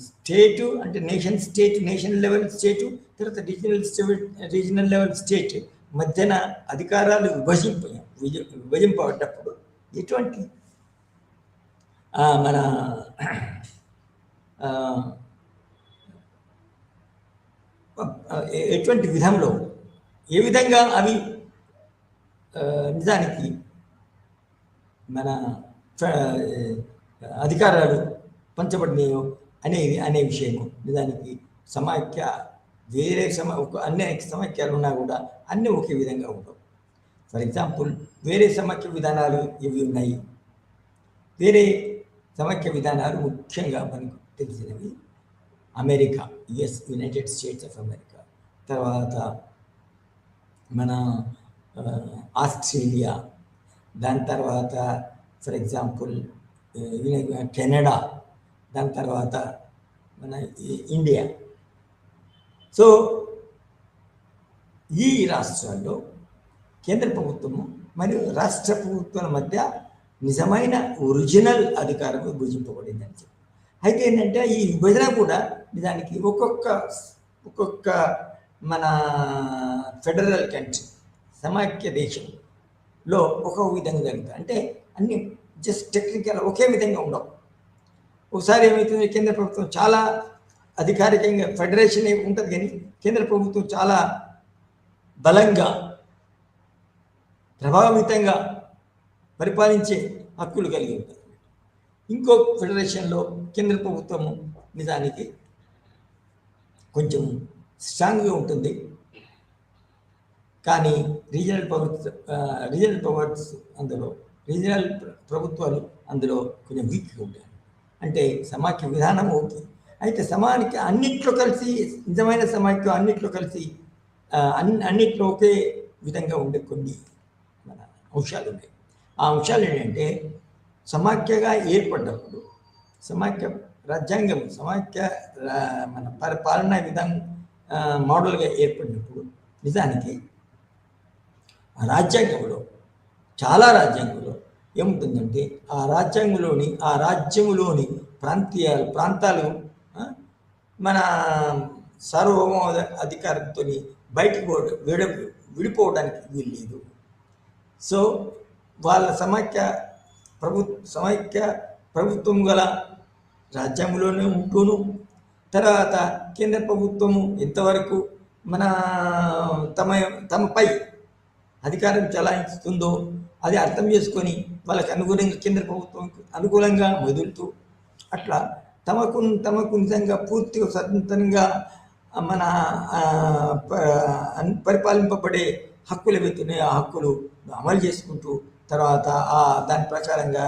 స్టేటు అంటే నేషనల్ లెవెల్ స్టేటు తర్వాత రీజనల్ లెవెల్ స్టేట్ మధ్యన అధికారాలు విభజింపబడ్డప్పుడు ఎటువంటి మన ఎటువంటి విధంలో ఏ విధంగా అవి నిజానికి మన అధికారాలు పంచబడినాయో అనే విషయము నిజానికి సమాఖ్య వేరే అనేక సమాఖ్యలు ఉన్నా కూడా అన్నీ ఒకే విధంగా ఉండవు. ఫర్ ఎగ్జాంపుల్ వేరే సమాఖ్య విధానాలు ఇవి ఉన్నాయి. వేరే సమాఖ్య విధానాలు ముఖ్యంగా మనకు తెలిసినవి America, United states of America, తర్వాత మన ఆస్ట్రేలియా, దాని తర్వాత ఫర్ ఎగ్జాంపుల్ కెనడా, దాని తర్వాత మన ఇండియా. సో ఈ రాష్ట్రాల్లో కేంద్ర ప్రభుత్వము మరియు రాష్ట్ర ప్రభుత్వాల మధ్య నిజమైన ఒరిజినల్ అధికారం విభజింపబడిందని చెప్పి. అయితే ఏంటంటే ఈ విభజన కూడా నిజానికి ఒక్కొక్క మన ఫెడరల్ కంట్రీ సమాఖ్య దేశంలో ఒక్కొక్క విధంగా జరుగుతుంది. అంటే అన్ని జస్ట్ టెక్నికల్ ఒకే విధంగా ఉండవు. ఒకసారి ఏమవుతుంది, కేంద్ర ప్రభుత్వం చాలా అధికారికంగా ఫెడరేషన్ ఉంటుంది కానీ కేంద్ర ప్రభుత్వం చాలా బలంగా ప్రభావితంగా పరిపాలించే హక్కులు కలిగి ఉంటుంది. ఇంకో ఫెడరేషన్లో కేంద్ర ప్రభుత్వము నిజానికి కొంచెం స్ట్రాంగ్గా ఉంటుంది కానీ రీజనల్ ప్రభుత్వాలు అందులో కొంచెం వీక్గా ఉంటాయి. అంటే సమాఖ్య విధానం ఓకే, అయితే సమాఖ్య అన్నిట్లో కలిసి నిజమైన సమాఖ్య అన్నిట్లో కలిసి అన్నిట్లో ఒకే విధంగా ఉండే కొన్ని మన అంశాలు ఉన్నాయి. ఆ అంశాలు ఏంటంటే సమాఖ్యగా ఏర్పడ్డప్పుడు సమాఖ్య రాజ్యాంగం సమాఖ్య మన పాలనా విధానం మోడల్గా ఏర్పడినప్పుడు నిజానికి చాలా రాజ్యాంగంలో ఏముంటుందంటే ఆ రాజ్యములోని ప్రాంతాలు మన సార్వభౌమ అధికారంతో బయటకు విడిపోవడానికి వీల్లేదు. సో వాళ్ళ సమాఖ్య ప్రభుత్వం గల రాజ్యాంగంలోనే ఉంటూను తర్వాత కేంద్ర ప్రభుత్వము ఎంతవరకు మన తమపై అధికారం చెలాయిస్తుందో అది అర్థం చేసుకొని వాళ్ళకి అనుగుణంగా కేంద్ర ప్రభుత్వంకు అనుకూలంగా మెదులుతూ అట్లా తమకు నిజంగా పూర్తిగా స్వతంత్రంగా మన పరిపాలింపబడే హక్కులు ఏవైతున్నాయో ఆ హక్కులు అమలు చేసుకుంటూ తర్వాత దాని ప్రకారంగా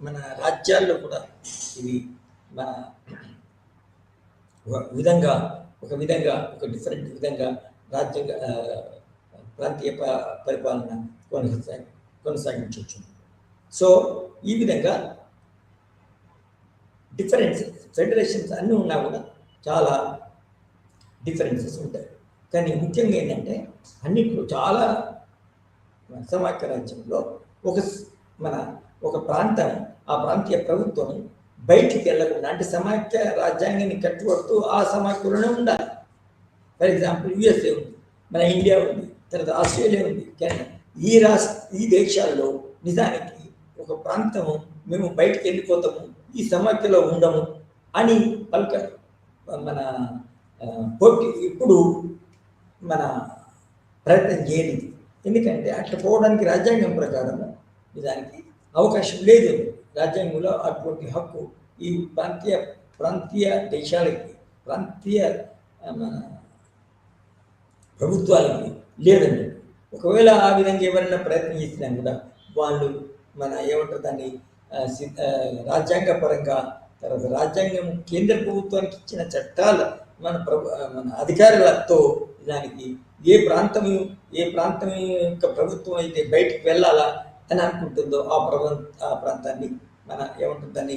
మన రాజ్యాల్లో కూడా ఇవి మన ఒక డిఫరెంట్ విధంగా రాజ్యాంగ ప్రాంతీయ పరిపాలన కొనసాగించవచ్చు. సో ఈ విధంగా ఫెడరేషన్స్ అన్నీ ఉన్నా కూడా చాలా డిఫరెన్సెస్ ఉంటాయి. కానీ ముఖ్యంగా ఏంటంటే అన్నింటిలో చాలా సమాఖ్య రాజ్యంలో ఒక ప్రాంతం ఆ ప్రాంతీయ ప్రభుత్వం బయటికి వెళ్ళకుండా అంటే సమాఖ్య రాజ్యాంగాన్ని కట్టుబడుతూ ఆ సమాఖ్యలోనే ఉండాలి. ఫర్ ఎగ్జాంపుల్ యుఎస్ఏ ఉంది, మన ఇండియా ఉంది, తర్వాత ఆస్ట్రేలియా ఉంది. కానీ ఈ దేశాల్లో నిజానికి ఒక ప్రాంతము మేము బయటికి వెళ్ళిపోతాము, ఈ సమాఖ్యలో ఉండము అని పలికారు మన పోటీ. ఇప్పుడు మన ప్రయత్నం చేయలేదు. ఎందుకంటే అట్లా పోవడానికి రాజ్యాంగం ప్రకారం దానికి అవకాశం లేదు. రాజ్యాంగంలో అటువంటి హక్కు ఈ ప్రాంతీయ దేశాలకి, ప్రాంతీయ మన ప్రభుత్వాలకి లేదండి. ఒకవేళ ఆ విధంగా ఎవరైనా ప్రయత్నం చేసినా కూడా వాళ్ళు మన ఏమంటారు దాన్ని రాజ్యాంగ పరంగా, తర్వాత రాజ్యాంగం కేంద్ర ప్రభుత్వానికి ఇచ్చిన చట్టాల మన అధికారులతో దానికి ఏ ప్రాంతం యొక్క ప్రభుత్వం అయితే బయటికి వెళ్ళాలా అని అనుకుంటుందో ఆ ప్రాంతాన్ని మన ఏమంటుంది దాన్ని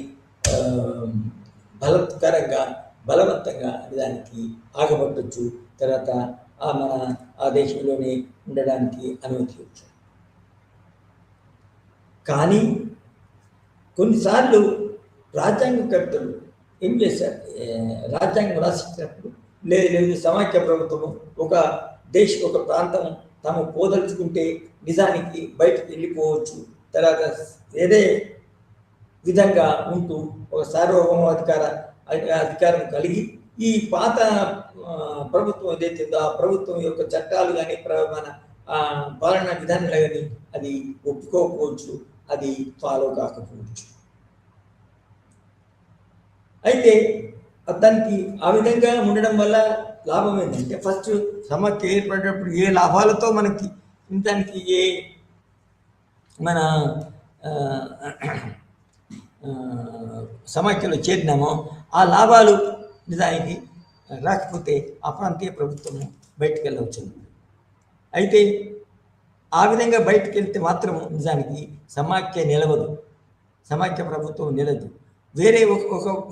బలవంతంగా దానికి ఆగబట్టచ్చు. తర్వాత మన ఆ దేశంలోనే ఉండడానికి అనుమతి ఇవ్వచ్చు. కానీ కొన్నిసార్లు రాజ్యాంగకర్తలు ఏం చేశారు, రాజ్యాంగం రాసిచ్చినప్పుడు లేదు సమాఖ్య ప్రభుత్వము ఒక ప్రాంతం తాము పోదలుచుకుంటే నిజానికి బయటకు వెళ్ళిపోవచ్చు, తర్వాత ఏదే విధంగా ఉంటూ ఒక అధికారం కలిగి ఈ పాత ప్రభుత్వం ఏదైతే ఆ ప్రభుత్వం యొక్క చట్టాలు కానీ మన పాలనా విధానాలు కానీ అది ఒప్పుకోకపోవచ్చు, అది ఫాలో కాకపోవచ్చు. అయితే దానికి ఆ విధంగా ఉండడం వల్ల లాభం ఏంటంటే, ఫస్ట్ సమాఖ్య ఏర్పడేటప్పుడు ఏ లాభాలతో మనకి దానికి ఏ మన సమాఖ్యలో చేరినామో ఆ లాభాలు నిజానికి రాకపోతే ఆ ప్రాంతీయ ప్రభుత్వము బయటకు వెళ్ళవచ్చు. అయితే ఆ విధంగా బయటకు వెళ్తే మాత్రం నిజానికి సమాఖ్య నిలవదు, సమాఖ్య ప్రభుత్వం నిలదు. వేరే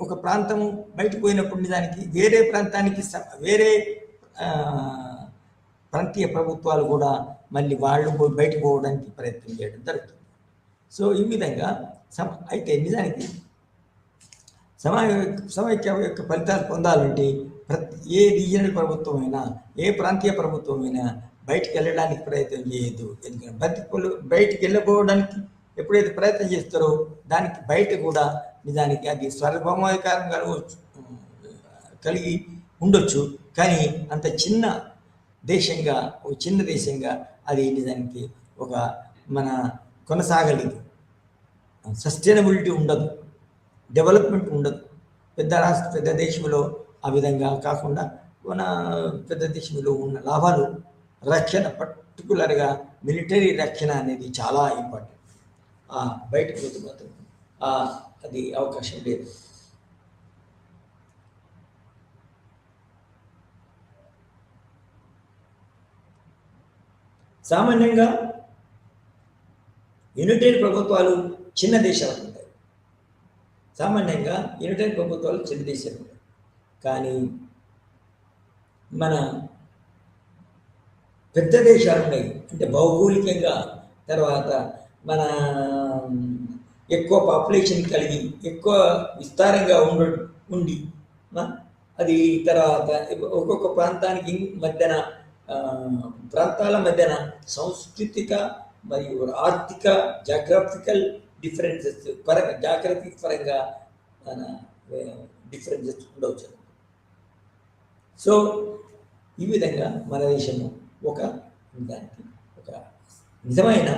ఒక ప్రాంతము బయటకు పోయినప్పుడు నిజానికి వేరే ప్రాంతానికి వేరే ప్రాంతీయ ప్రభుత్వాలు కూడా మళ్ళీ వాళ్ళు బయటకు పోవడానికి ప్రయత్నం చేయడం జరుగుతుంది. సో ఈ విధంగా అయితే నిజానికి సమైక్య యొక్క ఫలితాలు పొందాలంటే ఏ రీజనల్ ప్రభుత్వమైనా ఏ ప్రాంతీయ ప్రభుత్వమైనా బయటికి వెళ్ళడానికి ప్రయత్నం చేయదు. ఎందుకంటే బయటికి వెళ్ళిపోవడానికి ఎప్పుడైతే ప్రయత్నం చేస్తారో దానికి బయట కూడా నిజానికి అది సార్వభౌమాధికారం కలిగి ఉండొచ్చు, కానీ అంత చిన్న దేశంగా అది నిజానికి మన కొనసాగలేదు, సస్టైనబిలిటీ ఉండదు, డెవలప్మెంట్ ఉండదు. పెద్ద దేశంలో ఆ విధంగా కాకుండా మన పెద్ద దేశంలో ఉన్న లాభాలు, రక్షణ, పర్టికులర్గా మిలిటరీ రక్షణ అనేది చాలా ఇంపార్టెంట్. బయటకు పోతే మాత్రం అది అవకాశం లేదు. సామాన్యంగా యునైటెడ్ ప్రభుత్వాలు చిన్న దేశాలు ఉంటాయి. కానీ మన పెద్ద దేశాలు ఉన్నాయి, అంటే భౌగోళికంగా, తర్వాత మన ఎక్కువ పాపులేషన్ కలిగి ఎక్కువ విస్తారంగా ఉండి అది తర్వాత ఒక్కొక్క ప్రాంతానికి ప్రాంతాల మధ్యన సాంస్కృతిక మరియు ఆర్థిక జాగ్రఫికల్ డిఫరెన్సెస్ పరంగా మన డిఫరెన్సెస్ ఉండవచ్చు. సో ఈ విధంగా మన దేశము ఒక నిజమైన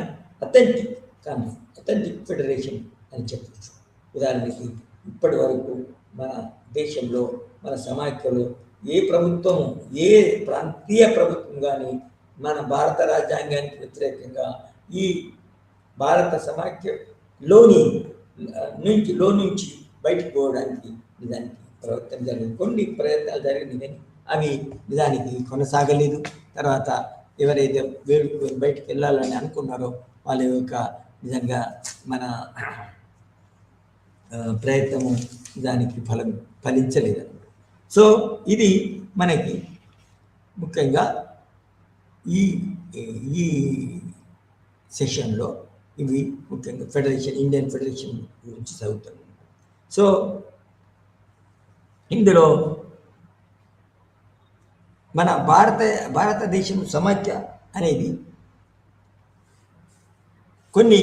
అథెంటిక్ ఫెడరేషన్ అని చెప్పచ్చు. ఉదాహరణకి ఇప్పటి వరకు మన దేశంలో, మన సమాఖ్యలో ఏ ప్రభుత్వము, ఏ ప్రాంతీయ ప్రభుత్వం కానీ మన భారత రాజ్యాంగానికి వ్యతిరేకంగా ఈ భారత సమాఖ్యలో నుంచి బయటకు పోవడానికి నిజానికి ప్రయత్నం జరిగింది. కొన్ని ప్రయత్నాలు జరిగినాయి కానీ అవి నిజానికి కొనసాగలేదు. తర్వాత ఎవరైతే బయటకు వెళ్ళాలని అనుకున్నారో వాళ్ళ యొక్క నిజంగా మన ప్రయత్నము దానికి ఫలించలేదు. సో ఇది మనకి ముఖ్యంగా ఈ సెషన్లో ఇవి ముఖ్యంగా ఇండియన్ ఫెడరేషన్ గురించి చదువుతాను. సో ఇందులో మన భారతదేశం సమాఖ్య అనేది కొన్ని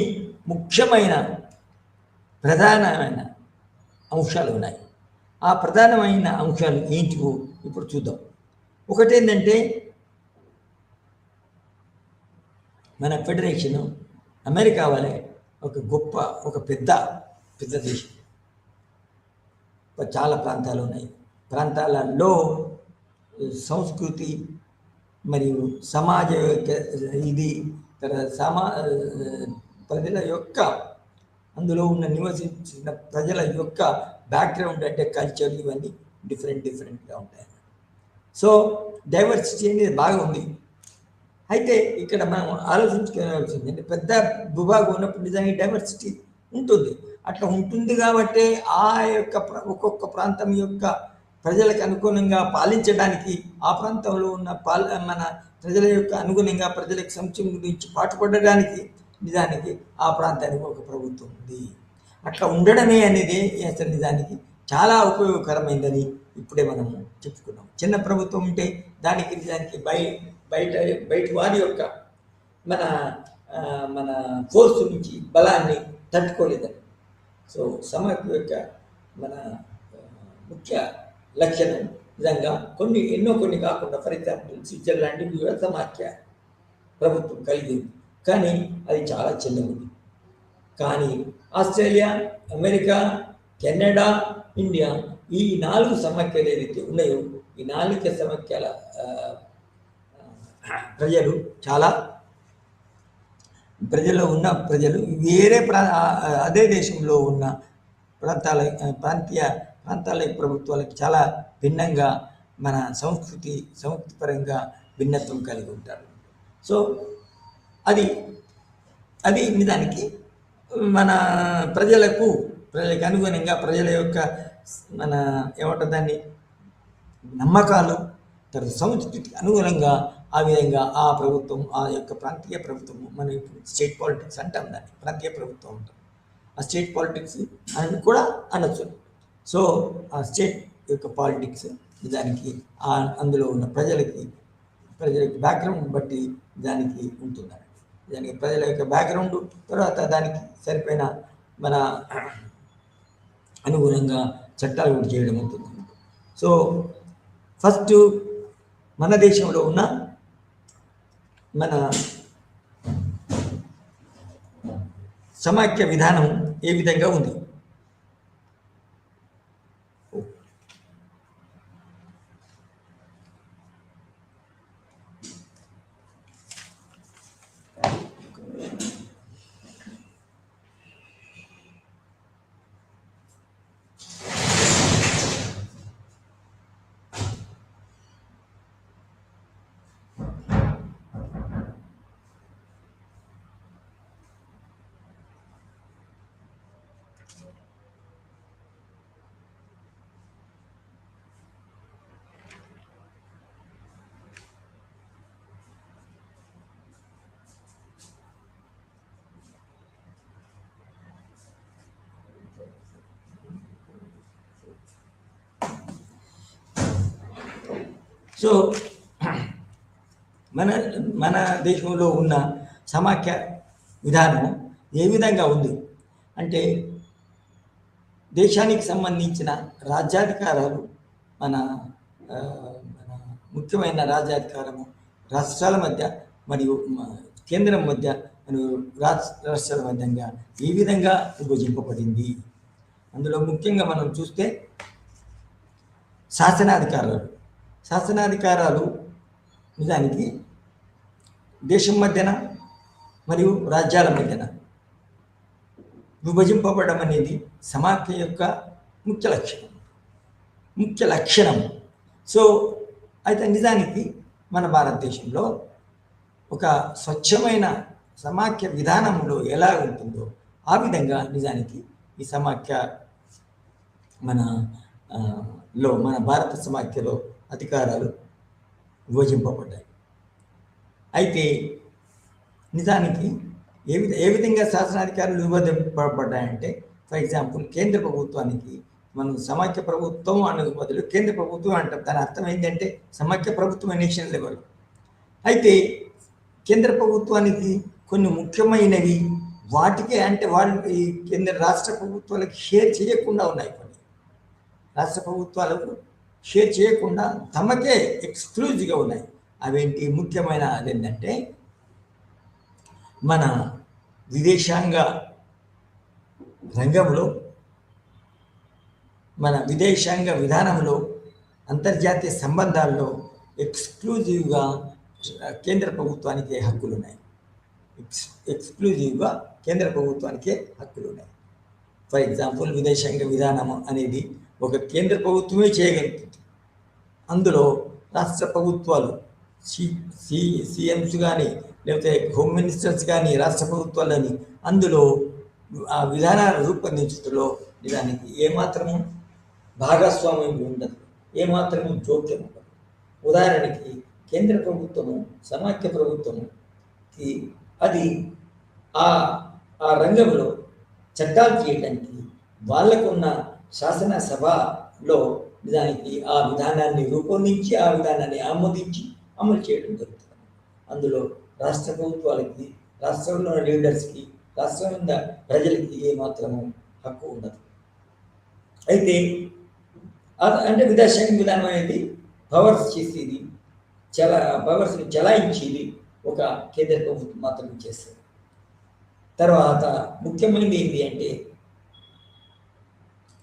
ముఖ్యమైన ప్రధానమైన అంశాలు ఉన్నాయి. ఆ ప్రధానమైన అంశాలు ఏంటివో ఇప్పుడు చూద్దాం. ఒకటేంటంటే మన ఫెడరేషను అమెరికా వలె ఒక పెద్ద దేశం. చాలా ప్రాంతాలు ఉన్నాయి. ప్రాంతాలలో సంస్కృతి మరియు సమాజ ఇది ప్రజల యొక్క అందులో ఉన్న నివసించిన ప్రజల యొక్క బ్యాక్గ్రౌండ్ అంటే కల్చర్ ఇవన్నీ డిఫరెంట్గా ఉంటాయి. సో డైవర్సిటీ అనేది బాగా ఉంది. అయితే ఇక్కడ మనం ఆలోచించుకోవాల్సింది అంటే పెద్ద భూభాగం ఉన్నప్పుడు నిజానికి డైవర్సిటీ ఉంటుంది. అట్లా ఉంటుంది కాబట్టి ఆ యొక్క ఒక్కొక్క ప్రాంతం యొక్క ప్రజలకు అనుగుణంగా పాలించడానికి ఆ ప్రాంతంలో ఉన్న మన ప్రజల యొక్క అనుగుణంగా ప్రజలకు సంక్షేమం గురించి పాటుపడడానికి నిజానికి ఆ ప్రాంతానికి ఒక ప్రభుత్వం ఉంది. అట్లా ఉండడమే అనేది అసలు నిజానికి చాలా ఉపయోగకరమైందని ఇప్పుడే మనము చెప్పుకున్నాం. చిన్న ప్రభుత్వం ఉంటే దానికి నిజానికి బయట వారి యొక్క మన ఫోర్స్ నుంచి బలాన్ని తట్టుకోలేదని. సో సమాఖ్య యొక్క మన ముఖ్య లక్షణం నిజంగా కొన్ని కాకుండా ఫర్ ఎగ్జాంపుల్ స్విట్జర్లాండ్ సమాఖ్య ప్రభుత్వం కలిగింది, కానీ అది చాలా చిన్నది. కానీ ఆస్ట్రేలియా, అమెరికా, కెనడా, ఇండియా ఈ 4 సమాఖ్యలు ఏదైతే ఉన్నాయో ఈ 4 సమాఖ్యల ప్రజలు ప్రజలు వేరే అదే దేశంలో ఉన్న ప్రాంతాల ప్రభుత్వాలకు చాలా భిన్నంగా మన సంస్కృతి పరంగా భిన్నత్వం కలిగి ఉంటారు. సో అది నిజానికి మన ప్రజలకు అనుగుణంగా ప్రజల యొక్క మన ఏమంటారు దాన్ని నమ్మకాలు తర్వాత సంస్కృతికి అనుగుణంగా ఆ విధంగా ఆ ప్రభుత్వం ఆ యొక్క ప్రాంతీయ ప్రభుత్వం మనం ఇప్పుడు స్టేట్ పాలిటిక్స్ అంటాం, దాన్ని ప్రాంతీయ ప్రభుత్వం అంటాం. ఆ స్టేట్ పాలిటిక్స్ అని కూడా అనొచ్చు. సో ఆ స్టేట్ యొక్క పాలిటిక్స్ దానికి అందులో ఉన్న ప్రజలకి బ్యాక్గ్రౌండ్ బట్టి దానికి ఉంటుందండి. దానికి ప్రజల యొక్క బ్యాక్గ్రౌండ్ తర్వాత దానికి సరిపోయిన మన అనుగుణంగా చట్టాలు కూడా చేయడం ఉంటుంది. సో ఫస్ట్ మన దేశంలో ఉన్న మన సమాఖ్య విధానం ఏ విధంగా ఉంది. సో మన దేశంలో ఉన్న సమాఖ్య విధానం ఏ విధంగా ఉంది అంటే దేశానికి సంబంధించిన రాజ్యాధికారాలు మన ముఖ్యమైన రాజ్యాధికారము రాష్ట్రాల మధ్య మరియు కేంద్రం మధ్య మరియు రాష్ట్రాల మధ్యంగా ఈ విధంగా విభజింపబడింది. అందులో ముఖ్యంగా మనం చూస్తే శాసనాధికారాలు నిజానికి దేశం మధ్యన మరియు రాజ్యాల మధ్యన విభజింపబడడం అనేది సమాఖ్య యొక్క ముఖ్య లక్షణం. సో అయితే నిజానికి మన భారతదేశంలో ఒక స్వచ్ఛమైన సమాఖ్య విధానంలో ఎలా ఉంటుందో ఆ విధంగా నిజానికి ఈ సమాఖ్య మన భారత సమాఖ్యలో అధికారాలు విభజింపబడ్డాయి. అయితే నిజానికి ఏ విధంగా శాసనాధికారులు విభజింపబడ్డాయంటే ఫర్ ఎగ్జాంపుల్ కేంద్ర ప్రభుత్వానికి మనం సమాఖ్య ప్రభుత్వం అనే బదులు కేంద్ర ప్రభుత్వం అంటాం. దాని అర్థం ఏంటంటే సమాఖ్య ప్రభుత్వం నేషనల్ లెవెల్. అయితే కేంద్ర ప్రభుత్వానికి కొన్ని ముఖ్యమైనవి వాటికే అంటే వాళ్ళకి కేంద్ర రాష్ట్ర ప్రభుత్వాలకి షేర్ చేయకుండా ఉన్నాయి. కొన్ని రాష్ట్ర ప్రభుత్వాలకు షేర్ చేయకుండా తమకే ఎక్స్క్లూజివ్గా ఉన్నాయి. అవేంటి ముఖ్యమైన అదేంటంటే మన విదేశాంగ రంగంలో, మన విదేశాంగ విధానంలో, అంతర్జాతీయ సంబంధాల్లో ఎక్స్క్లూజివ్గా కేంద్ర ప్రభుత్వానికి హక్కులు ఉన్నాయి. ఎక్స్క్లూజివ్గా కేంద్ర ప్రభుత్వానికే హక్కులు ఉన్నాయి. ఫర్ ఎగ్జాంపుల్, విదేశాంగ విధానం అనేది ఒక కేంద్ర ప్రభుత్వమే చేయగలుగుతుంది. అందులో రాష్ట్ర ప్రభుత్వాలు సీఎంస్ కానీ లేకపోతే హోమ్ మినిస్టర్స్ కానీ రాష్ట్ర ప్రభుత్వాలని అందులో ఆ విధానాలు రూపొందించడంలో దానికి ఏమాత్రము భాగస్వామ్యం ఉండదు, ఏమాత్రము జోక్యం ఉండదు. ఉదాహరణకి కేంద్ర ప్రభుత్వము, సమాఖ్య ప్రభుత్వముకి అది ఆ రంగంలో చట్టాలు చేయడానికి వాళ్ళకున్న శాసనసభలో దానికి ఆ విధానాన్ని రూపొందించి ఆ విధానాన్ని ఆమోదించి అమలు చేయడం జరుగుతుంది. అందులో రాష్ట్ర ప్రభుత్వాలకి, రాష్ట్రంలో ఉన్న లీడర్స్కి, రాష్ట్రంలో ప్రజలకి ఏమాత్రము హక్కు ఉండదు. అయితే అంటే విదేశాంగ విధానం అనేది పవర్స్ చేసేది, పవర్స్ని చలాయించేది ఒక కేంద్ర ప్రభుత్వం మాత్రమే చేస్తుంది. తర్వాత ముఖ్యమైనది ఏంటి అంటే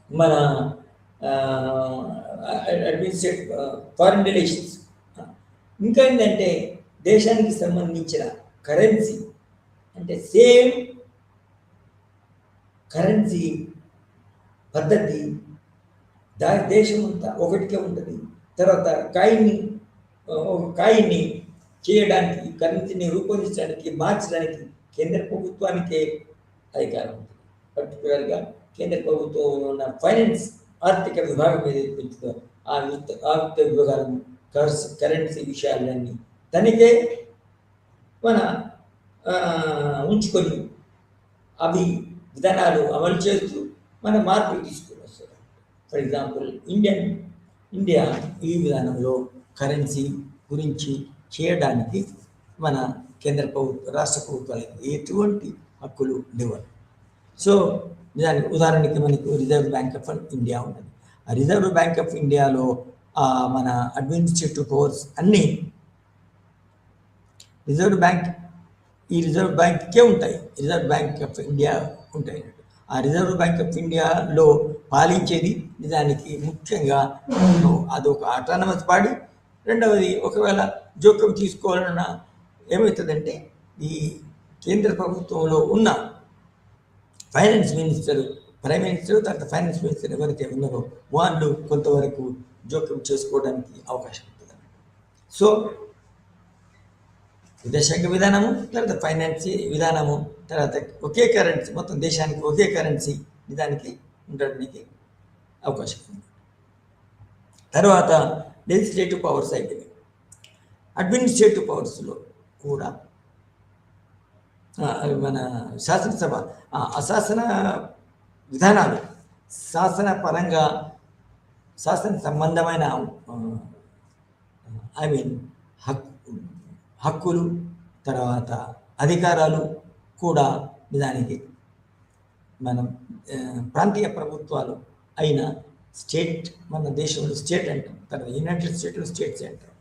మన అడ్మినిస్ట్రేటివ్ ఫారిన్ రిలేషన్స్. ఇంకా ఏంటంటే దేశానికి సంబంధించిన కరెన్సీ, అంటే సేమ్ కరెన్సీ పద్ధతి దేశం అంతా ఒకటికే ఉంటుంది. తర్వాత కాయిన్ని చేయడానికి, కరెన్సీని రూపొందించడానికి, మార్చడానికి కేంద్ర ప్రభుత్వానికే అధికారం ఉంటుంది. పర్టికులర్గా కేంద్ర ప్రభుత్వం ఉన్న ఫైనాన్స్, ఆర్థిక విభాగం ఏదైతే ఉంటుందో ఆ విత్త విభాగం కరెన్సీ విషయాలన్నీ తనకే మన ఉంచుకొని అవి విధానాలు అమలు చేస్తూ మన మార్పులు తీసుకొని వస్తారు. ఫర్ ఎగ్జాంపుల్, ఇండియా ఈ విధానంలో కరెన్సీ గురించి చేయడానికి మన కేంద్ర ప్రభుత్వ, రాష్ట్ర ప్రభుత్వాలకు ఎటువంటి హక్కులు లేవు. సో దానికి ఉదాహరణకి మనకు రిజర్వ్ బ్యాంక్ ఆఫ్ ఇండియా ఉన్నది. ఆ రిజర్వ్ బ్యాంక్ ఆఫ్ ఇండియాలో మన అడ్మినిస్ట్రేటివ్ పవర్స్ అన్నీ రిజర్వ్ బ్యాంక్కే ఉంటాయి. రిజర్వ్ బ్యాంక్ ఆఫ్ ఇండియా ఉంటాయి. ఆ రిజర్వ్ బ్యాంక్ ఆఫ్ ఇండియాలో పాలించేది నిజానికి ముఖ్యంగా అదొక ఆటానమస్ బాడీ. రెండవది, ఒకవేళ జోక్యం తీసుకోవాలన్నా ఏమవుతుందంటే ఈ కేంద్ర ప్రభుత్వంలో ఉన్న ఫైనాన్స్ మినిస్టర్, ప్రైమ్ మినిస్టర్, తర్వాత ఫైనాన్స్ మినిస్టర్ ఎవరైతే ఉన్నారో వాళ్ళు కొంతవరకు జోక్యం చేసుకోవడానికి అవకాశం ఉంటుంది. సో విదేశాంగ విధానము, తర్వాత ఫైనాన్స్ విధానము, తర్వాత ఒకే కరెన్సీ, మొత్తం దేశానికి ఒకే కరెన్సీ దానికి ఉండడానికి అవకాశం ఉంది. తర్వాత లెజిస్లేటివ్ పవర్స్ అయిపోయినాయి. అడ్మినిస్ట్రేటివ్ పవర్స్లో కూడా మన శాసనసభ అశాసన విధానాలు, శాసన పరంగా శాసన సంబంధమైన హక్కులు, తర్వాత అధికారాలు కూడా నిజానికి మనం ప్రాంతీయ ప్రభుత్వాలు అయిన స్టేట్, మన దేశంలో స్టేట్ అంటాం, తర్వాత యునైటెడ్ స్టేట్లో స్టేట్స్ అంటాం.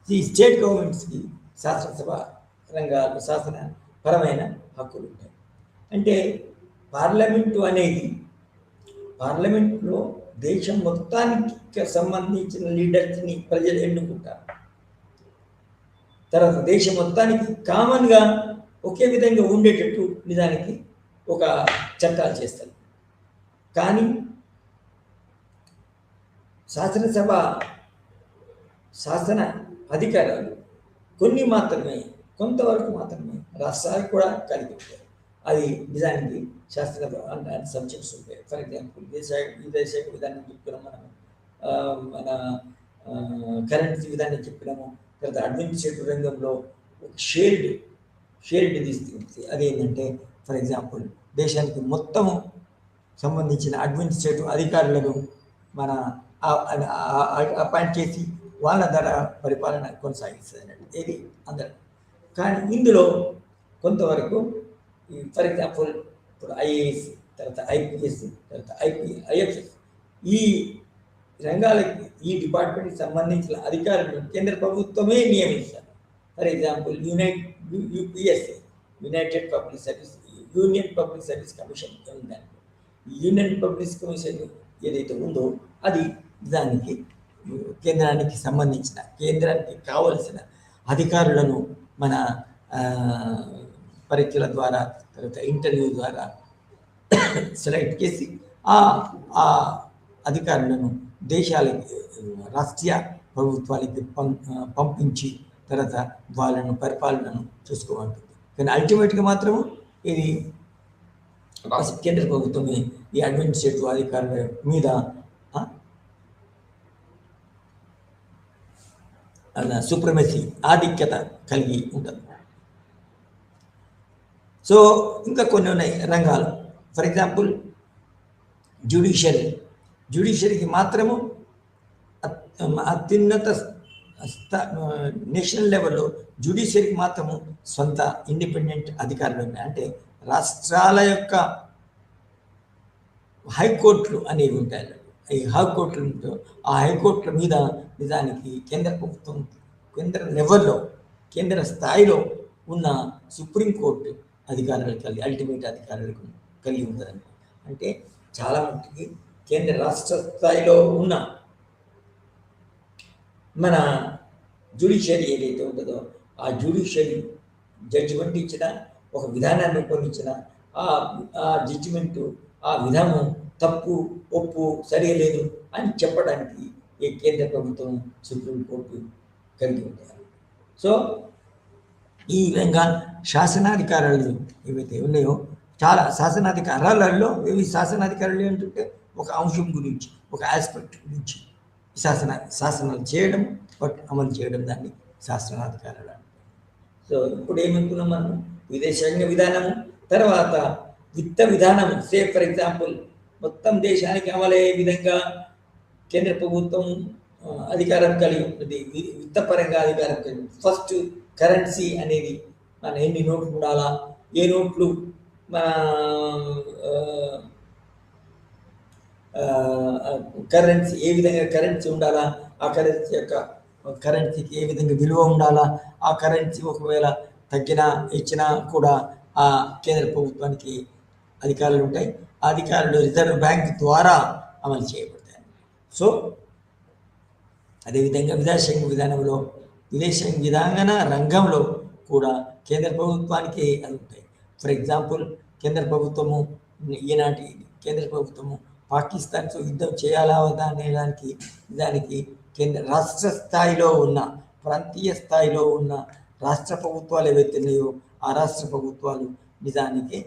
ఈ స్టేట్ గవర్నమెంట్స్కి శాసనసభ రంగాలు, శాసనపరమైన హక్కులు ఉంటాయి. అంటే పార్లమెంట్లో దేశం మొత్తానికి సంబంధించిన లీడర్స్ని ప్రజలు ఎన్నుకుంటారు. తర్వాత దేశం మొత్తానికి కామన్గా ఒకే విధంగా ఉండేటట్టు నిజానికి ఒక చట్టాలు చేస్తారు. కానీ శాసనసభ శాసన అధికారాలు కొన్ని మాత్రమే, కొంతవరకు మాత్రమే రాష్ట్రాలకు కూడా కలిగి ఉంటాయి. అది నిజానికి శాస్త్ర సబ్జెక్ట్స్ ఉంటాయి. ఫర్ ఎగ్జాంపుల్, విదేశాంగ విధానం చెప్పినాము మనం, మన కరెన్సీ విధానం చెప్పినాము. తర్వాత అడ్మినిస్ట్రేటివ్ రంగంలో ఒక షేర్డ్ తీసుకుంది. అదేంటంటే ఫర్ ఎగ్జాంపుల్, దేశానికి మొత్తము సంబంధించిన అడ్మినిస్ట్రేటివ్ అధికారులను మన అపాయింట్ చేసి వాళ్ళ ద్వారా పరిపాలన కొనసాగిస్తుంది అన్నట్టు. ఇది అందరం. కానీ ఇందులో కొంతవరకు ఫర్ ఎగ్జాంపుల్ ఇప్పుడు ఐఏఎస్, తర్వాత ఐపీఎస్, తర్వాత ఐఎఫ్ఎస్, ఈ రంగాలకి ఈ డిపార్ట్మెంట్కి సంబంధించిన అధికారులను కేంద్ర ప్రభుత్వమే నియమిస్తారు. For example UPSC, United public service, union public service commission ఉందండి. యూనియన్ పబ్లిక్ కమిషన్ ఏదైతే ఉందో అది దానికి కేంద్రానికి సంబంధించిన, కేంద్రానికి కావలసిన అధికారులను మన పరీక్షల ద్వారా, తర్వాత ఇంటర్వ్యూ ద్వారా సెలెక్ట్ చేసి ఆ అధికారులను దేశాలకి, రాష్ట్రీయ ప్రభుత్వాలకి పంపించి తర్వాత వాళ్ళను పరిపాలనను చూసుకోమంటుంది. కానీ అల్టిమేట్గా మాత్రం ఇది కేంద్ర ప్రభుత్వమే ఈ అడ్మినిస్ట్రేటివ్ అధికారుల మీద సుప్రమసీ, ఆధిక్యత కలిగి ఉంటుంది. సో ఇంకా కొన్ని ఉన్నాయి రంగాలు. ఫర్ ఎగ్జాంపుల్ జ్యుడిషియరీకి మాత్రము అత్యున్నత నేషనల్ లెవెల్లో జ్యుడిషియరీకి మాత్రము సొంత ఇండిపెండెంట్ అధికారులు ఉన్నాయి. అంటే రాష్ట్రాల యొక్క హైకోర్టులు అనేవి ఉంటాయి. ఈ హైకోర్టులు, ఆ హైకోర్టుల మీద నిజానికి కేంద్ర ప్రభుత్వం, కేంద్ర లెవెల్లో, కేంద్ర స్థాయిలో ఉన్న సుప్రీంకోర్టు అధికారులు కలిగి, అల్టిమేట్ అధికారులకు కలిగి ఉంటుందండి. అంటే చాలా మట్టుకి కేంద్ర రాష్ట్ర స్థాయిలో ఉన్న మన జ్యుడిషియరీ ఏదైతే ఉంటుందో ఆ జ్యుడిషియరీ జడ్జిమెంట్ ఇచ్చిన, ఒక విధానాన్ని రూపొందించిన ఆ జడ్జిమెంటు, ఆ విధానం తప్పు ఒప్పు సరియలేదు అని చెప్పడానికి ఈ కేంద్ర ప్రభుత్వం, సుప్రీంకోర్టు కలిగి ఉంటారు. సో ఈ విధంగా శాసనాధికారాలు ఏవైతే ఉన్నాయో, చాలా శాసనాధికారాలలో ఇవి శాసనాధికారులు ఏంటంటే ఒక అంశం గురించి, ఒక ఆస్పెక్ట్ గురించి శాసనాలు చేయడం, బట్ అమలు చేయడం, దాన్ని శాసనాధికారాలు అంటారు. సో ఇప్పుడు ఏమనుకున్నాం మనం, విదేశాంగ విధానము, తర్వాత విత్త విధానం. సే ఫర్ ఎగ్జాంపుల్ మొత్తం దేశానికి అమలయ్యే విధంగా కేంద్ర ప్రభుత్వం అధికారం కలిగి ఉంటుంది, విత్తపరంగా అధికారం కలిగి ఉంటుంది. ఫస్ట్ కరెన్సీ అనేది మన ఎన్ని నోట్లు ఉండాలా, ఏ నోట్లు మన కరెన్సీ ఏ విధంగా కరెన్సీ ఉండాలా, ఆ కరెన్సీకి ఏ విధంగా విలువ ఉండాలా, ఆ కరెన్సీ ఒకవేళ తగ్గినా ఇచ్చినా కూడా ఆ కేంద్ర ప్రభుత్వానికి అధికారులు ఉంటాయి. ఆ అధికారులు రిజర్వ్ బ్యాంక్ ద్వారా అమలు చేయబడతాయి. సో అదేవిధంగా విదేశాంగ విధాన రంగంలో కూడా కేంద్ర ప్రభుత్వానికి అది ఉంటాయి. ఫర్ ఎగ్జాంపుల్ కేంద్ర ప్రభుత్వము, ఈనాటి కేంద్ర ప్రభుత్వము పాకిస్తాన్తో యుద్ధం చేయాలా వద్దా అనేదానికి దానికి కేంద్ర రాష్ట్ర స్థాయిలో ఉన్న, ప్రాంతీయ స్థాయిలో ఉన్న రాష్ట్ర ప్రభుత్వాలు ఏవైతే ఉన్నాయో ఆ రాష్ట్ర ప్రభుత్వాలు నిజానికి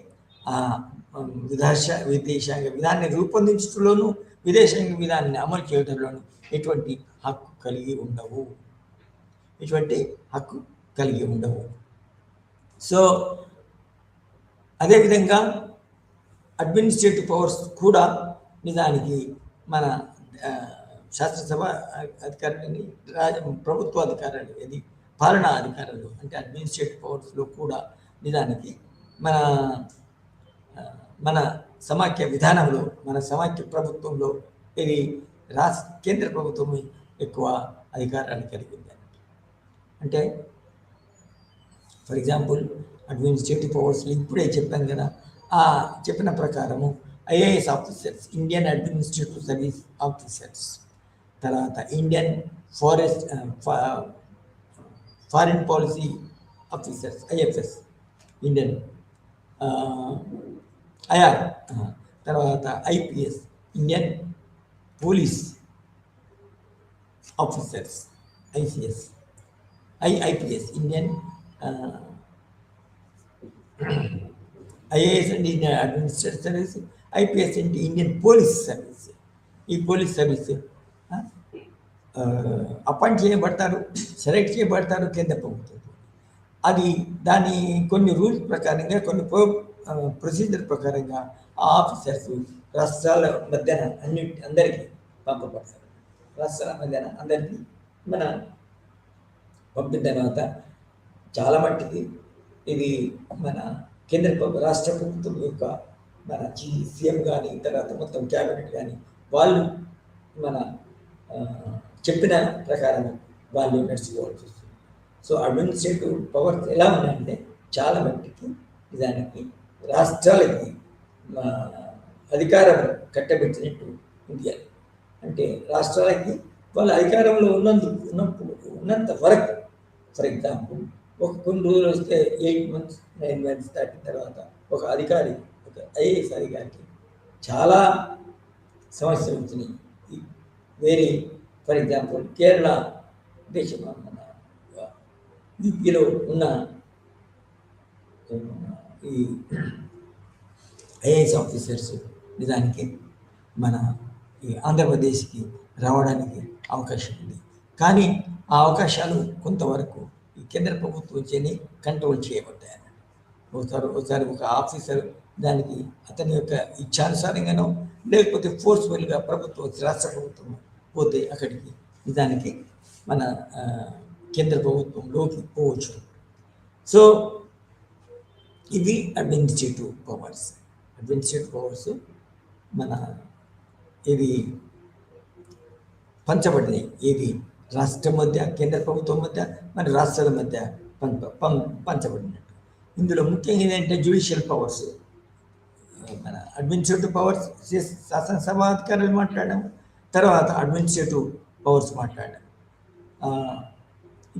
విదేశాంగ విధానాన్ని రూపొందించడంలోనూ, విదేశాంగ విధానాన్ని అమలు చేయడంలోనూ ఎటువంటి హక్కు కలిగి ఉండవు. సో అదేవిధంగా అడ్మినిస్ట్రేటివ్ పవర్స్ కూడా నిజానికి మన శాసనసభ అధికారులని, ప్రభుత్వ అధికారులు, ఇది పాలనా అధికారులు, అంటే అడ్మినిస్ట్రేటివ్ పవర్స్లో కూడా నిజానికి మన సమాఖ్య విధానంలో, మన సమాఖ్య ప్రభుత్వంలో ఇది కేంద్ర ప్రభుత్వం ఎక్కువ అధికారాన్ని కలిగి ఉంది. అంటే ఫర్ ఎగ్జాంపుల్ అడ్మినిస్ట్రేటివ్ పవర్స్లో ఇప్పుడే చెప్పాను కదా, ఆ చెప్పిన ప్రకారము IAS officers, Indian administrative service officers, తర్వాత Indian foreign policy officers, IFS, Indian IR, తర్వాత IPS, Indian police officers, ICS, IPS, Indian IAS అంటే ఇండియన్ అడ్మినిస్ట్రేటివ్ సర్వీస్, ఐపిఎస్ అంటే ఇండియన్ పోలీస్ సర్వీస్. ఈ పోలీస్ సర్వీస్ అపాయింట్ చేయబడతారు, select చేయబడతారు కేంద్ర ప్రభుత్వం. అది దాని కొన్ని రూల్స్ ప్రకారంగా, కొన్ని ప్రొసీజర్ ప్రకారంగా ఆ ఆఫీసర్స్ రాష్ట్రాల మధ్యన అందరికీ పంపబడతారు. రాష్ట్రాల మధ్యన అందరికీ మన పంపిన తర్వాత చాలా మట్టికి ఇది మన రాష్ట్ర ప్రభుత్వం యొక్క మన సీఎం కానీ, తర్వాత మొత్తం క్యాబినెట్ కానీ వాళ్ళు మన చెప్పిన ప్రకారం వాళ్ళు నడుచుకోవాల్సి వస్తుంది. సో అడ్మినిస్ట్రేటివ్ పవర్స్ ఎలా ఉన్నాయంటే చాలా మట్టికి నిజానికి రాష్ట్రాలకి అధికారం కట్టబెట్టినట్టు ఉంది. అంటే రాష్ట్రాలకి వాళ్ళ అధికారంలో ఉన్నంత వరకు, ఫర్ ఎగ్జాంపుల్ ఒక కొన్ని రోజులు వస్తే 8 months 9 months దాటిన తర్వాత ఒక అధికారి, ఒక ఐఏఎస్ అధికారికి చాలా సమస్యలు వచ్చినాయి. వేరే ఫర్ ఎగ్జాంపుల్ కేరళ దేశం మన యూపీలో ఉన్న ఈ ఐఏఎస్ ఆఫీసర్స్ నిజానికి మన ఈ ఆంధ్రప్రదేశ్కి రావడానికి అవకాశం ఉంది. కానీ ఆ అవకాశాలు కొంతవరకు ఈ కేంద్ర ప్రభుత్వం చేని కంట్రోల్ చేయబడ్డాయి. ఒకసారి ఒక ఆఫీసర్ దానికి అతని యొక్క ఇచ్ఛానుసారంగానో లేకపోతే ఫోర్స్ఫుల్గా ప్రభుత్వం, రాష్ట్ర ప్రభుత్వం పోతే అక్కడికి నిజానికి మన కేంద్ర ప్రభుత్వంలోకి పోవచ్చు. సో ఇవి అడ్మినిస్ట్రేటివ్ పవర్స్. అడ్మినిస్ట్రేటివ్ పవర్స్ మన ఇది పంచబడినాయి. ఏది రాష్ట్రం మధ్య, కేంద్ర ప్రభుత్వం మధ్య, మన రాష్ట్రాల మధ్య పంచబడినట్టు. ఇందులో ముఖ్యంగా ఏంటంటే జ్యుడిషియల్ పవర్స్, మన అడ్మినిస్ట్రేటివ్ పవర్స్ శాసనసభ అధికారులు మాట్లాడడం, తర్వాత అడ్మినిస్ట్రేటివ్ పవర్స్ మాట్లాడడం.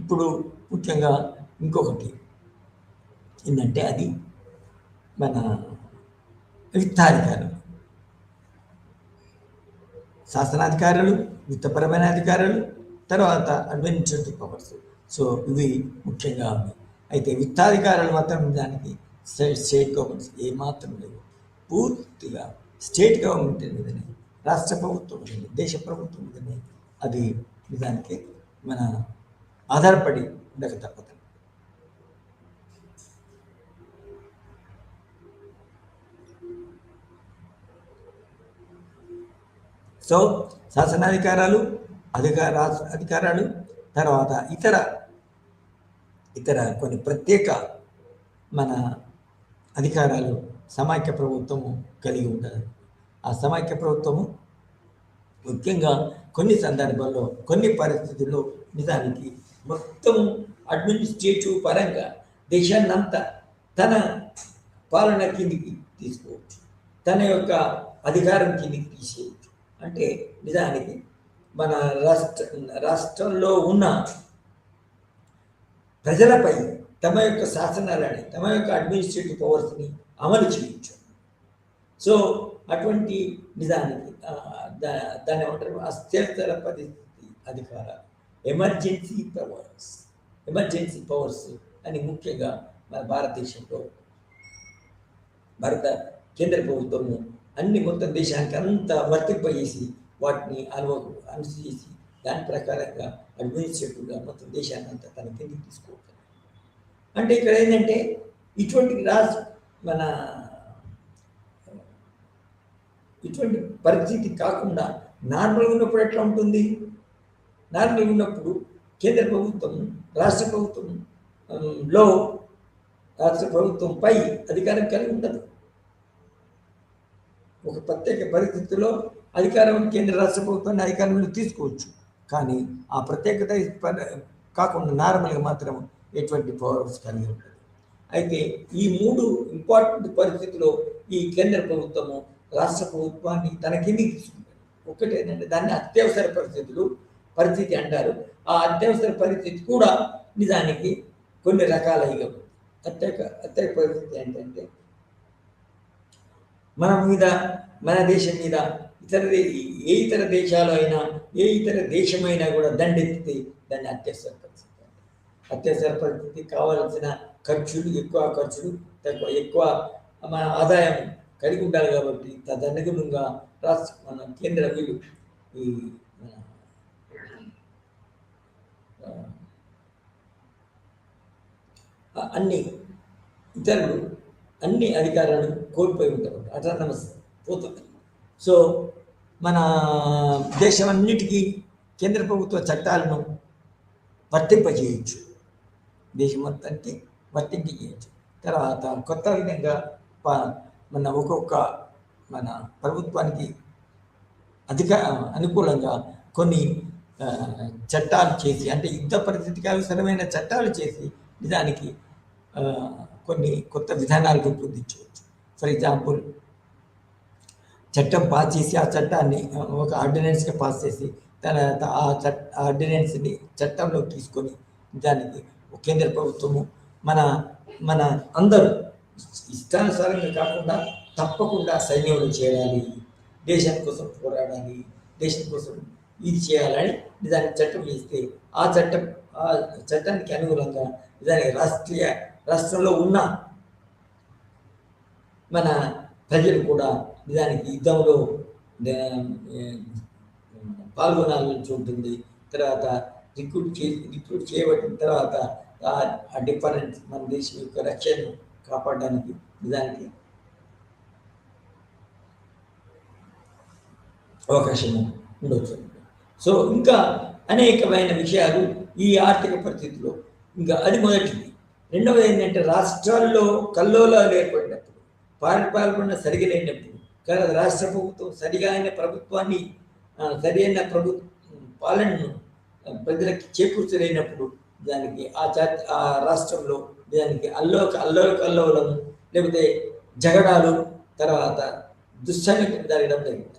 ఇప్పుడు ముఖ్యంగా ఇంకొకటి ఏంటంటే అది మన విత్తాధికారులు, శాసనాధికారులు, విత్తపరమైన అధికారులు, తర్వాత అడ్మినిస్ట్రేటివ్ పవర్స్. సో ఇవి ముఖ్యంగా ఉన్నాయి. అయితే విత్తాధికారులు మాత్రం దానికి స్టేట్ గవర్నమెంట్స్ ఏమాత్రం లేవు. పూర్తిగా స్టేట్ గవర్నమెంట్ మీదనే, రాష్ట్ర ప్రభుత్వం మీదనే, దేశ ప్రభుత్వం మీదనే అది నిజానికి మన ఆధారపడి ఉండక తప్పదు. సో శాసనాధికారాలు, అధికారాలు, తర్వాత ఇతర కొన్ని ప్రత్యేక మన అధికారాలు సమైక్య ప్రభుత్వము కలిగి ఉంటుంది. ఆ సమైక్య ప్రభుత్వము ముఖ్యంగా కొన్ని సందర్భాల్లో, కొన్ని పరిస్థితుల్లో నిజానికి మొత్తం అడ్మినిస్ట్రేటివ్ పరంగా దేశాన్నంతా తన పాలన కిందికి తీసుకోవచ్చు, తన యొక్క అధికారం కిందికి తీసేయచ్చు. అంటే నిజానికి మన రాష్ట్రంలో ఉన్న ప్రజలపై తమ యొక్క శాసనాలని, తమ యొక్క అడ్మినిస్ట్రేటివ్ పవర్స్ని అమలు చేయొచ్చు. సో అటువంటి నిజానికి దాన్ని ఏమంటారు, అత్యవసర పరిస్థితి అధికారాలు, ఎమర్జెన్సీ పవర్స్ అని ముఖ్యంగా మన భారతదేశంలో కేంద్ర ప్రభుత్వము అన్ని మొత్తం దేశానికి అంతా వర్తింపజేసి వాటిని అనుసరించి దాని ప్రకారంగా అడ్మినిస్ట్రేటివ్గా మొత్తం దేశాన్ని అంతా తన కిందకి తీసుకోవచ్చు. అంటే ఇక్కడ ఏంటంటే ఇటువంటి ఇటువంటి పరిస్థితి కాకుండా నార్మల్గా ఉన్నప్పుడు ఎట్లా ఉంటుంది? నార్మల్గా ఉన్నప్పుడు కేంద్ర ప్రభుత్వం రాష్ట్ర ప్రభుత్వంపై అధికారం కలిగి ఉండదు. ఒక ప్రత్యేక పరిస్థితుల్లో అధికారం కేంద్ర రాష్ట్ర ప్రభుత్వాన్ని అధికారంలో తీసుకోవచ్చు. కానీ ఆ ప్రత్యేకత కాకుండా నార్మల్గా మాత్రం ఎటువంటి పవర్స్ కలిగి ఉంటుంది. అయితే ఈ 3 ఇంపార్టెంట్ పరిస్థితుల్లో ఈ కేంద్ర ప్రభుత్వము రాష్ట్ర ప్రభుత్వాన్ని తన కిందికి తీసుకుంటారు. ఒకటి ఏంటంటే దాన్ని అత్యవసర పరిస్థితి అంటారు. ఆ అత్యవసర పరిస్థితి కూడా నిజానికి కొన్ని రకాలుగా అత్యవసర పరిస్థితి ఏంటంటే మన దేశం మీద ఏ ఇతర దేశాలు అయినా, ఏ ఇతర దేశమైనా కూడా దండెత్తితే దాన్ని అత్యవసర పరిస్థితి. అత్యవసర పరిస్థితి కావాల్సిన ఖర్చులు ఎక్కువ మన ఆదాయం కలిగి ఉండాలి. కాబట్టి తదనుగుణంగా మన కేంద్ర ఈ అన్ని అధికారాలు కోల్పోయి ఉంటారు, అటానమస్ పోతుంది. సో మన దేశం అన్నిటికీ కేంద్ర ప్రభుత్వ చట్టాలను వర్తింపజేయచ్చు, దేశం మొత్తానికి వర్తింపజేయచ్చు. తర్వాత కొత్త విధంగా ఒక్కొక్క మన ప్రభుత్వానికి అనుకూలంగా కొన్ని చట్టాలు చేసి, అంటే యుద్ధ పరిస్థితికి అవసరమైన చట్టాలు చేసి నిజానికి కొన్ని కొత్త విధానాలు రూపొందించవచ్చు. ఫర్ ఎగ్జాంపుల్, చట్టం పాస్ చేసి ఆ చట్టాన్ని ఒక ఆర్డినెన్స్గా పాస్ చేసి తర్వాత ఆ ఆర్డినెన్స్ని చట్టంలో తీసుకొని దానికి కేంద్ర ప్రభుత్వము మన మన అందరూ ఇష్టానుసారంగా కాకుండా తప్పకుండా సైన్యంలో చేరాలి, దేశం కోసం పోరాడాలి, దేశం కోసం ఇది చేయాలని నిజానికి చట్టం చేస్తే ఆ చట్టానికి అనుగుణంగా నిజానికి రాష్ట్రంలో ఉన్న మన ప్రజలు కూడా నిజానికి యుద్ధంలో పాల్గొనాల్సి ఉంటుంది. తర్వాత రిక్రూట్ చేయబడిన తర్వాత ఆ డిఫరెన్స్ మన దేశం యొక్క రక్షణను కాపాడడానికి నిజానికి అవకాశం ఉండవచ్చు. సో ఇంకా అనేకమైన విషయాలు ఈ ఆర్థిక పరిస్థితిలో, ఇంకా అది మొదటిది. రెండవది ఏంటంటే రాష్ట్రాల్లో కల్లోలాలు ఏర్పడినప్పుడు, పాల్పడిన సరిగా లేనప్పుడు, కానీ రాష్ట్ర ప్రభుత్వం సరిగా అయిన ప్రభుత్వాన్ని సరైన పాలనను ప్రజలకి చేకూర్చలేనప్పుడు దానికి ఆ రాష్ట్రంలో దానికి అల్లోకల్లోలం లేకపోతే జగడాలు, తర్వాత దుస్సంఘటన జరగడం జరిగింది.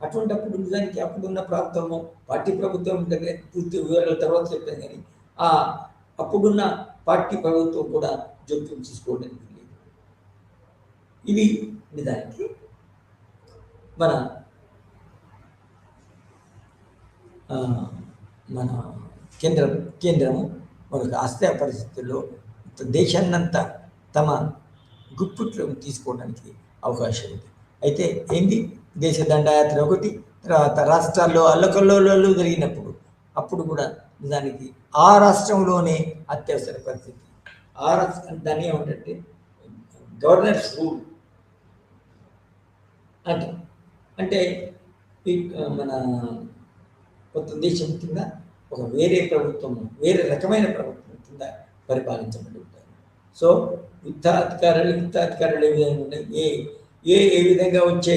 అటువంటిప్పుడు నిజానికి అప్పుడున్న ప్రాంతము పార్టీ ప్రభుత్వం దగ్గర పూర్తి వివరాల తర్వాత చెప్పాను, కానీ అప్పుడున్న పార్టీ ప్రభుత్వం కూడా జోక్యం తీసుకోవడానికి లేదు. ఇవి నిజానికి మన మన కేంద్రము మనకు ఆస్థాయ పరిస్థితుల్లో దేశాన్నంతా తమ గుప్పిట్లో తీసుకోవడానికి అవకాశం ఉంది. అయితే ఏంటి, దేశ దండయాత్ర ఒకటి, తర్వాత రాష్ట్రాల్లో అల్లకల్లోలాలు జరిగినప్పుడు అప్పుడు కూడా నిజానికి ఆ రాష్ట్రంలోనే అత్యవసర పరిస్థితి, ఆ రాష్ట్రం దాన్ని ఏమంటే గవర్నర్స్ రూల్ అంటే మన కొత్త దేశం కింద ఒక వేరే ప్రభుత్వము, వేరే రకమైన ప్రభుత్వం కింద పరిపాలించబడి ఉంటారు. సో యుద్ధాధికారులు ఏ విధంగా ఉన్నాయి, ఏ విధంగా వచ్చే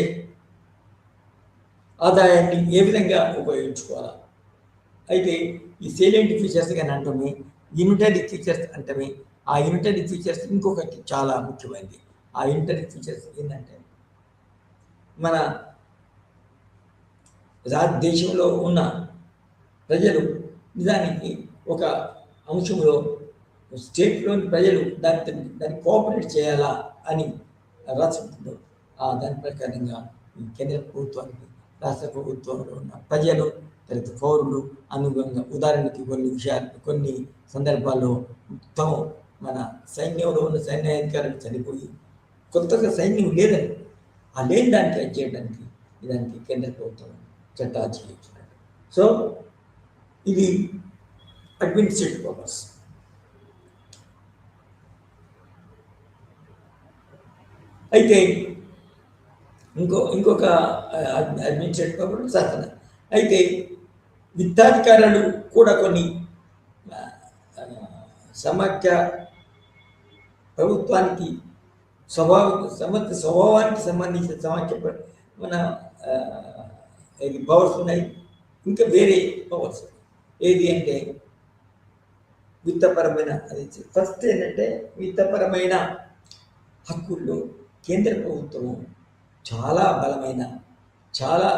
ఆదాయాన్ని ఏ విధంగా ఉపయోగించుకోవాలా. అయితే ఈ సేలియంట్ ఫీచర్స్ కానీ అంటమే, యూనిటరీ ఫీచర్స్ అంటమే. ఆ యూనిటరీ ఫీచర్స్ ఇంకొకటి చాలా ముఖ్యమైనది. ఆ యూనిటరీ ఫీచర్స్ ఏంటంటే మన దేశంలో ఉన్న ప్రజలు నిజానికి ఒక అంశంలో స్టేట్లోని ప్రజలు దాన్ని కోఆపరేట్ చేయాలా అని రాష్ట్రంలో దాని ప్రకారంగా కేంద్ర ప్రభుత్వానికి రాష్ట్ర ప్రభుత్వంలో ఉన్న ప్రజలు తర్వాత పౌరులు అనుగుణంగా, ఉదాహరణకి కొన్ని సందర్భాల్లో మొత్తం మన సైన్యంలో ఉన్న సైన్యాధికారులు చనిపోయి కొత్తగా సైన్యం లేదని, ఆ లేని దానికి చేయడానికి దానికి కేంద్ర ప్రభుత్వం చట్టాలు చేయించినట్టు. సో ఇది అడ్మినిస్ట్రేటివ్ పర్పస్. అయితే ఇంకొక అడ్మినిస్ట్రేటివ్ పర్పస్ శాసన. అయితే విత్తాధికారులు కూడా కొన్ని సమాఖ్య ప్రభుత్వానికి స్వభావానికి సంబంధించిన సమాఖ్య మన పవర్స్ ఉన్నాయి. ఇంకా వేరే పవర్స్ ఏది అంటే విత్తపరమైన, అది ఫస్ట్ ఏంటంటే విత్తపరమైన హక్కుల్లో కేంద్ర ప్రభుత్వం చాలా బలమైన, చాలా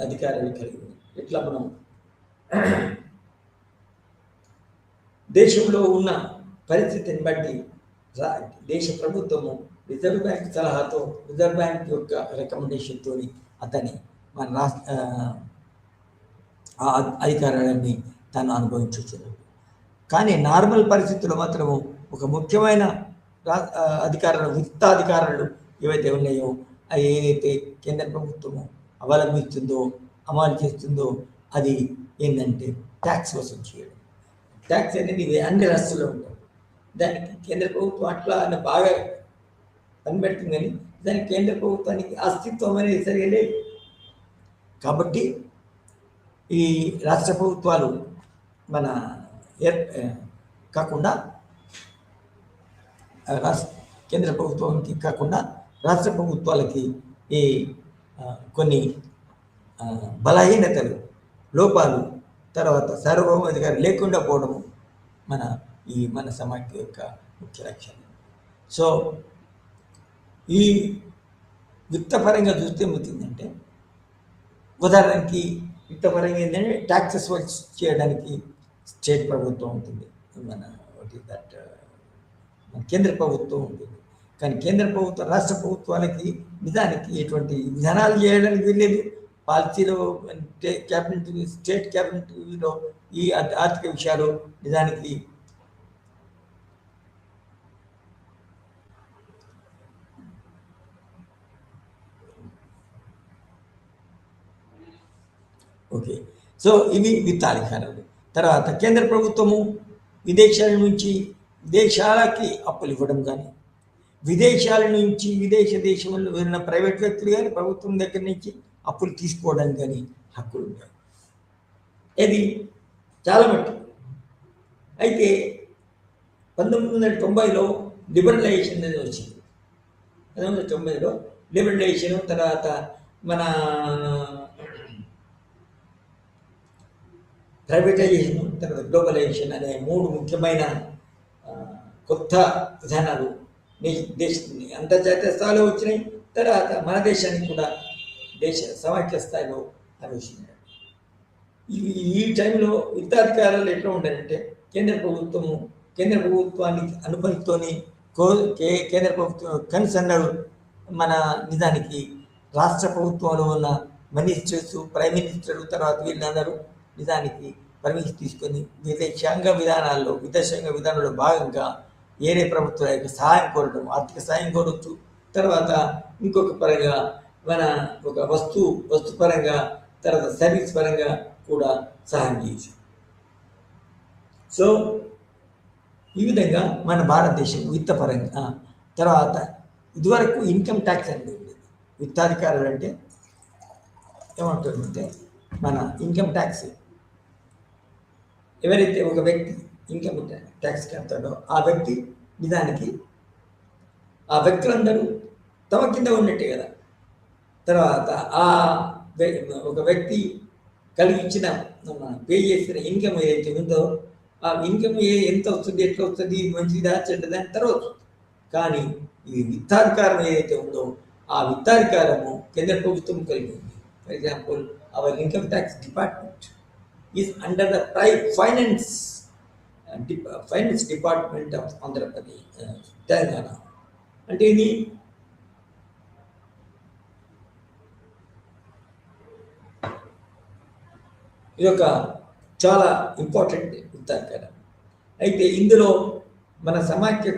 అధికారాలు కలిగి ఉంది. ఇట్లా మనం దేశంలో ఉన్న పరిస్థితిని బట్టి దేశ ప్రభుత్వము రిజర్వ్ బ్యాంక్ సలహాతో, రిజర్వ్ బ్యాంక్ యొక్క రికమెండేషన్తో అతని మన అధికారాలన్నీ తను అనుభవించవచ్చు. కానీ నార్మల్ పరిస్థితుల్లో మాత్రము ఒక ముఖ్యమైన విత్తాధికారాలు ఏవైతే ఉన్నాయో అవి ఏదైతే కేంద్ర ప్రభుత్వము అవలంబిస్తుందో, అమలు చేస్తుందో అది ఏంటంటే ట్యాక్స్ వసూలు చేయడం. ట్యాక్స్ అనేది అన్ని రాష్ట్రాల్లో ఉంటుంది. దానికి కేంద్ర ప్రభుత్వం అట్లా అని బాగా కనిపెడుతుంది, కానీ దానికి కేంద్ర ప్రభుత్వానికి అస్తిత్వం అనేది సరిగా లేదు. కాబట్టి ఈ రాష్ట్ర ప్రభుత్వాలు మన కాకుండా కేంద్ర ప్రభుత్వానికి కాకుండా రాష్ట్ర ప్రభుత్వాలకి ఈ కొన్ని బలహీనతలు లోపాలు, తర్వాత సార్వభౌమాధికారం లేకుండా పోవడము మన సమాఖ్య యొక్క ముఖ్య లక్ష్యం. సో ఈ విత్తపరంగా చూస్తే ఏమవుతుందంటే, ఉదాహరణకి విత్తపరంగా ఏంటంటే ట్యాక్సెస్ వర్క్స్ చేయడానికి స్టేట్ ప్రభుత్వం ఉంటుంది, మన కేంద్ర ప్రభుత్వం ఉంటుంది. కానీ కేంద్ర ప్రభుత్వం రాష్ట్ర ప్రభుత్వాలకి నిజానికి ఎటువంటి విధానాలు చేయడానికి వీల్లేదు. పాలసీలో క్యాబినెట్, స్టేట్ క్యాబినెట్లో ఈ ఆర్థిక విషయాలు నిజానికి ఓకే. సో ఇవి విత్తాధికారాలు. తర్వాత కేంద్ర ప్రభుత్వము విదేశాల నుంచి విదేశాలకి అప్పులు ఇవ్వడం కానీ, విదేశాల నుంచి దేశంలో ఉన్న ప్రైవేట్ వ్యక్తులు కానీ ప్రభుత్వం దగ్గర నుంచి అప్పులు తీసుకోవడానికి కానీ హక్కులు ఉన్నాయి. ఇది చాలా మట్టు. అయితే 1990లో లిబరలైజేషన్ అనేది వచ్చింది. 1990లో లిబరలైజేషన్, తర్వాత మన ప్రైవేటైజేషన్, తర్వాత గ్లోబలైజేషన్ అనే 3 ముఖ్యమైన కొత్త విధానాలు దేశాన్ని అంతర్జాతీయ స్థాయిలో వచ్చినాయి. తర్వాత మన దేశానికి కూడా సమాఖ్య స్థాయిలో ఆలోచించారు. ఈ టైంలో విత్తాధికారాలు ఎట్లా ఉండాలంటే, కేంద్ర ప్రభుత్వానికి అనుమతితోని కేంద్ర ప్రభుత్వం కన్సర్న్ మన నిజానికి రాష్ట్ర ప్రభుత్వంలో ఉన్న మినిస్టర్స్, ప్రైమ్ మినిస్టర్, తర్వాత వీళ్ళందరూ నిజానికి పర్మిషన్ తీసుకొని విదేశాంగ విధానంలో భాగంగా ఏరే ప్రభుత్వాల యొక్క సహాయం కోరడం, ఆర్థిక సహాయం కోరవచ్చు. తర్వాత ఇంకొక పరంగా మన ఒక వస్తు పరంగా, తర్వాత సర్వీస్ పరంగా కూడా సహాయం చేయొచ్చు. సో ఈ విధంగా మన భారతదేశం విత్తపరంగా. తర్వాత ఇదివరకు ఇన్కమ్ ట్యాక్స్ అనేది ఉండేది. విత్తాధికారులు అంటే ఏమంటుందంటే, మన ఇన్కమ్ ట్యాక్స్ ఎవరైతే ఒక వ్యక్తి ఇన్కమ్ ట్యాక్స్ కడతాడో ఆ వ్యక్తి నిజానికి ఆ వ్యక్తులందరూ తమ కింద ఉన్నట్టే కదా. తర్వాత ఒక వ్యక్తి కలిగించిన పే చేసిన ఇన్కమ్ ఏదైతే ఉందో ఆ ఇన్కమ్ ఎంత వస్తుంది, ఎట్లా వస్తుంది, మంచిదా చెడ్డదా అని తర్వాత. కానీ ఈ విత్తాధికారం ఏదైతే ఉందో ఆ విత్తాధికారము కేంద్ర ప్రభుత్వం కలిగి ఉంది. For example, our income tax department is under the finance department of Andhra Pradesh, Telangana. అంటే ఇది ఒక చాలా ఇంపార్టెంట్ విత్తాధికారం. అయితే ఇందులో మన సమాఖ్య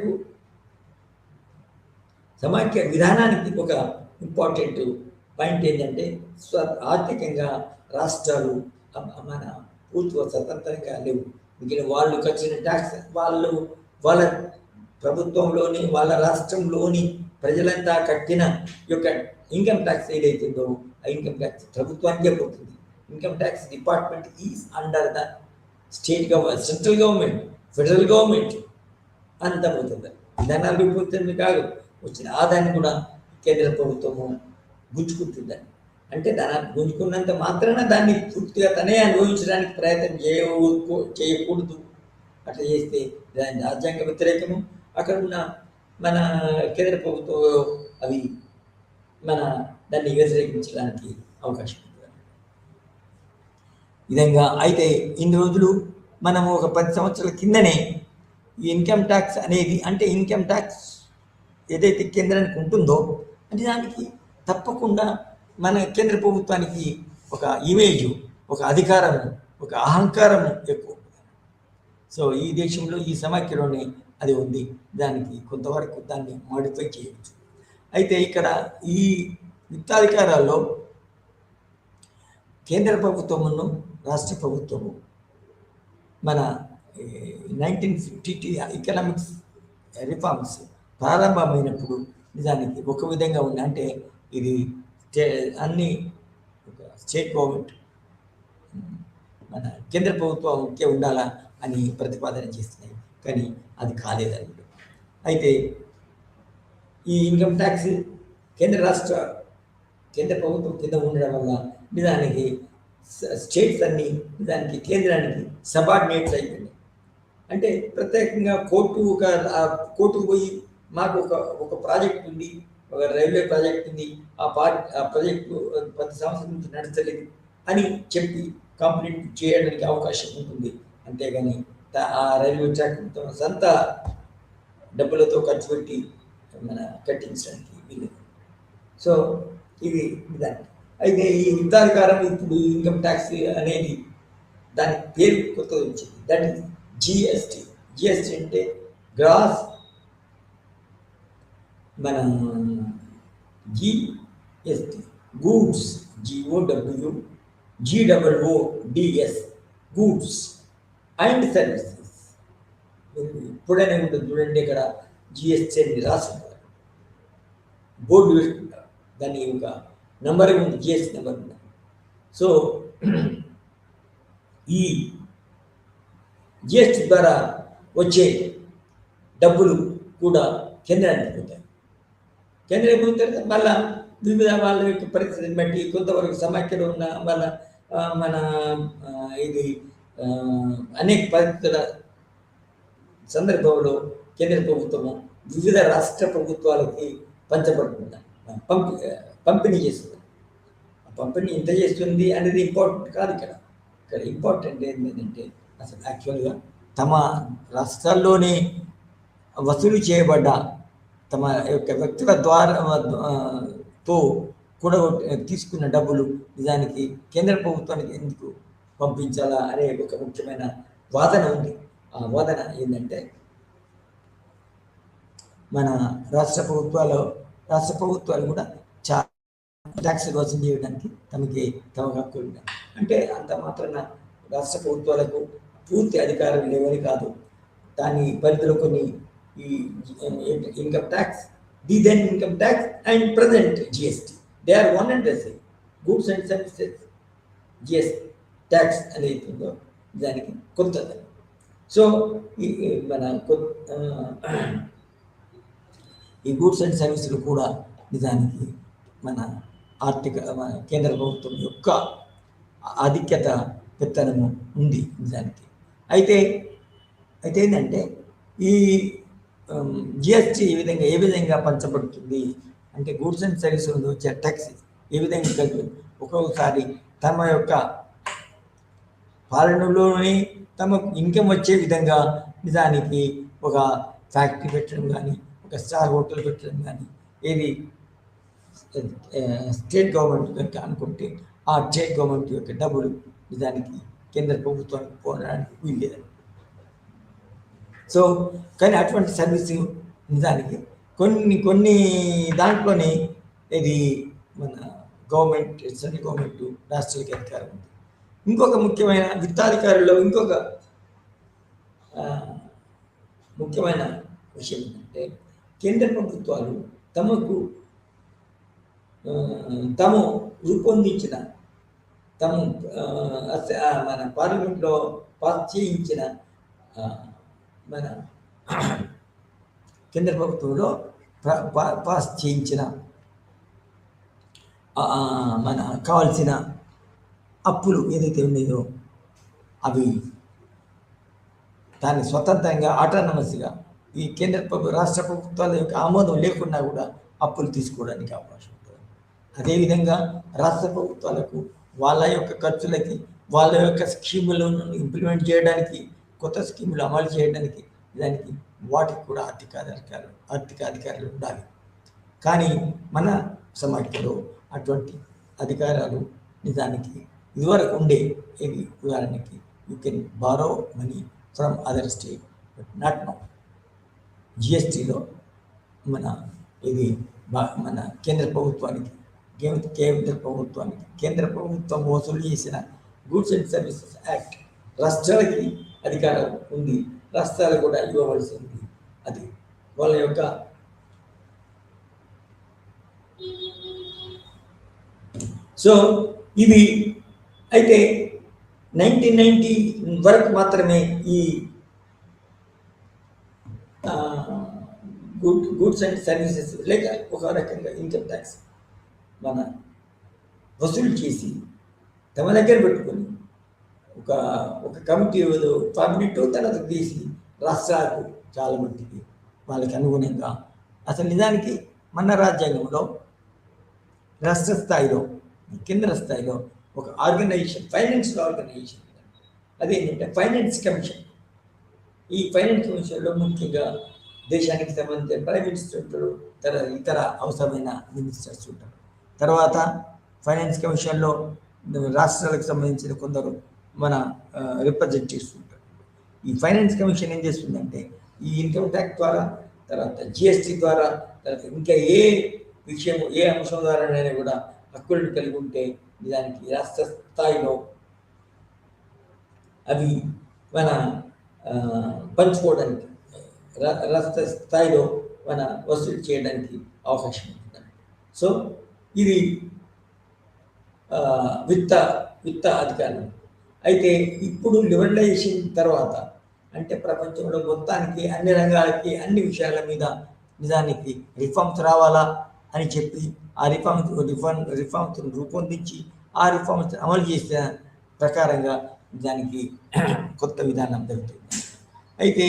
విధానానికి ఒక ఇంపార్టెంట్ పాయింట్ ఏంటంటే, ఆర్థికంగా రాష్ట్రాలు మన పూర్తిగా స్వతంత్రంగా లేవు. మిగిలిన వాళ్ళు కట్టిన ట్యాక్స్ వాళ్ళ ప్రభుత్వంలోని, వాళ్ళ రాష్ట్రంలోని ప్రజలంతా కట్టిన యొక్క ఇన్కమ్ ట్యాక్స్ ఏదైతుందో ఆ ఇన్కమ్ ట్యాక్స్ ప్రభుత్వానికే పోతుంది. Income tax department is under the central government, federal government అంత పోతుంది. విధానాలు పోతుంది కాదు, వచ్చిన ఆదాయాన్ని కూడా కేంద్ర ప్రభుత్వము గుంజుకుంటుందని. అంటే దాన్ని గుంజుకున్నంత మాత్రాన దాన్ని పూర్తిగా తనే అనుభవించడానికి ప్రయత్నం చేయకూడదు. అట్లా చేస్తే దాని రాజ్యాంగ వ్యతిరేకము. అక్కడ ఉన్న మన కేంద్ర ప్రభుత్వం అవి దాన్ని వ్యతిరేకించడానికి అవకాశం ఉంది. విధంగా అయితే ఇన్ని రోజులు మనము ఒక 10 సంవత్సరాల కిందనే ఈ ఇన్కమ్ ట్యాక్స్ అనేది, అంటే ఇన్కమ్ ట్యాక్స్ ఏదైతే కేంద్రానికి ఉంటుందో అంటే దానికి తప్పకుండా మన కేంద్ర ప్రభుత్వానికి ఒక ఇమేజ్, ఒక అధికారము, ఒక అహంకారము ఎక్కువ. సో ఈ దేశంలో ఈ సమాఖ్యలోనే అది ఉంది. దానికి కొంతవరకు దాన్ని మాడిఫై చేయవచ్చు. అయితే ఇక్కడ ఈ విత్తాధికారాల్లో కేంద్ర ప్రభుత్వమును రాష్ట్ర ప్రభుత్వము మన 1952 ఎకనామిక్స్ రిఫార్మ్స్ ప్రారంభమైనప్పుడు నిజానికి ఒక విధంగా ఉంది. అంటే ఇది అన్ని స్టేట్ గవర్నమెంట్ మన కేంద్ర ప్రభుత్వం ముఖ్య ఉండాలా అని ప్రతిపాదన చేస్తున్నాయి. కానీ అది కాలేదని. అయితే ఈ ఇన్కమ్ ట్యాక్స్ కేంద్ర ప్రభుత్వం కింద ఉండడం వల్ల నిజానికి స్టేట్స్ అన్నీ దానికి కేంద్రానికి సబార్డినేట్స్ అయిపోయినాయి. అంటే ప్రత్యేకంగా కోర్టుకు పోయి మాకు ఒక ప్రాజెక్ట్ ఉంది, ఒక రైల్వే ప్రాజెక్ట్ ఉంది, ఆ ప్రాజెక్టు 10 సంవత్సరాల నుంచి నడచలేదు అని చెప్పి కంప్లీట్ చేయడానికి అవకాశం ఉంటుంది. అంతేగాని ఆ రైల్వే ట్రాక్ సొంత డబ్బులతో ఖర్చు పెట్టి మన కట్టించడానికి వీలు. సో ఇది విధానం. అయితే ఈ యుద్ధాధికారం ఇప్పుడు ఇన్కమ్ ట్యాక్స్ అనేది దాని పేరు కొత్తగా వచ్చింది. That is GST. జిఎస్టి అంటే గ్రాస్ మన GST goods, GOWS, GOODS, goods and services. ఇప్పుడైనా ఉంటుంది చూడండి, ఇక్కడ జిఎస్టి అని రాసుకుంటారు, బోర్డు వేసుకుంటారు, దాని ఒక నెంబర్ ఉంది, జిఎస్టి నెంబర్ ఉంది. సో ఈ జిఎస్టి ద్వారా వచ్చే డబ్బులు కూడా కేంద్రానికి పోతాయి. కేంద్రానికి పోయిన తర్వాత మళ్ళా వివిధ వాళ్ళ యొక్క పరిస్థితిని బట్టి కొంతవరకు సమాఖ్యలో ఉన్న వాళ్ళ మన ఇది అనేక పరిస్థితుల సందర్భంలో కేంద్ర ప్రభుత్వము వివిధ రాష్ట్ర ప్రభుత్వాలకి పంచబడుతుంది, పంపిణీ చేస్తుంది. పంపిణీ ఎంత చేస్తుంది అనేది ఇంపార్టెంట్ కాదు. ఇక్కడ ఇంపార్టెంట్ ఏంటంటే అసలు యాక్చువల్గా తమ రాష్ట్రాల్లోనే వసూలు చేయబడ్డ తమ యొక్క వ్యక్తుల తో కూడా తీసుకున్న డబ్బులు నిజానికి కేంద్ర ప్రభుత్వానికి ఎందుకు పంపించాలా అనే ఒక ముఖ్యమైన వాదన ఉంది. ఆ వాదన ఏంటంటే మన రాష్ట్ర ప్రభుత్వాలు కూడా చాలా ట్యాక్స్ వసూలు చేయడానికి తమ హక్కులు ఉన్నాయి. అంటే అంత మాత్రాన రాష్ట్ర ప్రభుత్వాలకు పూర్తి అధికారం లేవని కాదు. దాని పరిధిలో కొన్ని ఈ income tax, the then income tax and present GST, they are one and the same. Goods and services GST tax అనేది ఉందో దానికి కొత్తది. సో మన ఈ గూడ్స్ అండ్ సర్వీసులు కూడా నిజానికి మన కేంద్ర ప్రభుత్వం యొక్క ఆధిక్యత పెత్తనము ఉంది నిజానికి. అయితే ఏంటంటే ఈ జిఎస్టి ఏ విధంగా పంచబడుతుంది అంటే గూడ్స్ అండ్ సర్వీసులు వచ్చే ట్యాక్స్ ఏ విధంగా ఒక్కొక్కసారి తమ యొక్క పాలనలోనే తమకు ఇన్కమ్ వచ్చే విధంగా నిజానికి ఒక ఫ్యాక్టరీ పెట్టడం కానీ, ఒక స్టార్ హోటల్ పెట్టడం కానీ, ఏది స్టేట్ గవర్నమెంట్ కనుక అనుకుంటే ఆ స్టేట్ గవర్నమెంట్ యొక్క డబ్బులు నిజానికి కేంద్ర ప్రభుత్వానికి పోవడానికి వీల్లేదు. సో కానీ అటువంటి సర్వీసు నిజానికి కొన్ని దాంట్లోనే ఇది మన గవర్నమెంట్, సెంట్రల్ గవర్నమెంట్, రాష్ట్రాలకి అధికారం ఉంది. ఇంకొక ముఖ్యమైన విత్తాధికారుల్లో ఇంకొక ముఖ్యమైన విషయం ఏంటంటే కేంద్ర ప్రభుత్వాలు తాము రూపొందించిన మన పార్లమెంట్లో పాస్ చేయించిన మన కేంద్ర ప్రభుత్వంలో పాస్ చేయించిన మన కావాల్సిన అప్పులు ఏదైతే ఉన్నాయో అవి దాన్ని స్వతంత్రంగా ఆటోనమస్గా ఈ రాష్ట్ర ప్రభుత్వాల యొక్క ఆమోదం లేకుండా కూడా అప్పులు తీసుకోవడానికి అవకాశం ఉంటుంది. అదేవిధంగా రాష్ట్ర ప్రభుత్వాలకు వాళ్ళ యొక్క ఖర్చులకి, వాళ్ళ యొక్క స్కీములను ఇంప్లిమెంట్ చేయడానికి, కొత్త స్కీములు అమలు చేయడానికి దానికి వాటికి కూడా ఆర్థిక అధికారులు ఉండాలి. కానీ మన సమాఖ్యలో అటువంటి అధికారాలు నిజానికి ఇదివరకు ఉండే. ఇది ఉదాహరణకి you can borrow money from other state but not now. జిఎస్టీలో మన కేంద్ర ప్రభుత్వం వసూలు చేసిన గూడ్స్ అండ్ సర్వీసెస్ యాక్ట్ రాష్ట్రాలకి అధికారం ఉంది. రాష్ట్రాలు కూడా ఇవ్వవలసి ఉంది. అది వాళ్ళ యొక్క సో ఇవి అయితే 1990 వరకు మాత్రమే ఈ గూడ్స్ అండ్ సర్వీసెస్ లేక ఒక రకంగా ఇన్కమ్ ట్యాక్స్ మన వసూలు చేసి తమ దగ్గర పెట్టుకొని ఒక ఒక కమిటీ పర్మిట్ తర్వాత తీసి రాష్ట్రాలకు చాలా మట్టికి వాళ్ళకి అనుగుణంగా అసలు నిజానికి మన రాజ్యాంగంలో రాష్ట్ర స్థాయిలో కేంద్ర స్థాయిలో ఒక ఆర్గనైజేషన్ ఫైనాన్షియల్ ఆర్గనైజేషన్ అదేంటంటే ఫైనాన్స్ కమిషన్. ఈ ఫైనాన్స్ కమిషన్లో ముఖ్యంగా దేశానికి సంబంధించిన ప్రైమ్ మినిస్టర్ ఉంటారు, ఇతర అవసరమైన మినిస్టర్స్ ఉంటారు. తర్వాత ఫైనాన్స్ కమిషన్లో రాష్ట్రాలకు సంబంధించిన కొందరు మన రిప్రజెంటేటివ్స్ ఉంటారు. ఈ ఫైనాన్స్ కమిషన్ ఏం చేస్తుందంటే ఈ ఇన్కమ్ ట్యాక్స్ ద్వారా, తర్వాత జిఎస్టీ ద్వారా, తర్వాత ఇంకా ఏ విషయం ఏ అంశం ద్వారానైనా కూడా హక్కులను కలిగి ఉంటే దానికి రాష్ట్ర స్థాయిలో అవి మన పంచుకోవడానికి, రాష్ట్ర స్థాయిలో మన వసూలు చేయడానికి అవకాశం ఉంటుంది. సో ఇది విత్త అధికారులు. అయితే ఇప్పుడు లిబరలైజేషన్ తర్వాత అంటే ప్రపంచంలో మొత్తానికి అన్ని రంగాలకి అన్ని విషయాల మీద నిజానికి రిఫార్మ్స్ రావాలా అని చెప్పి ఆ రిఫార్మ్స్ రూపొందించి ఆ రిఫార్మ్స్ అమలు చేసిన ప్రకారంగా దానికి కొత్త విధానం జరుగుతుంది. అయితే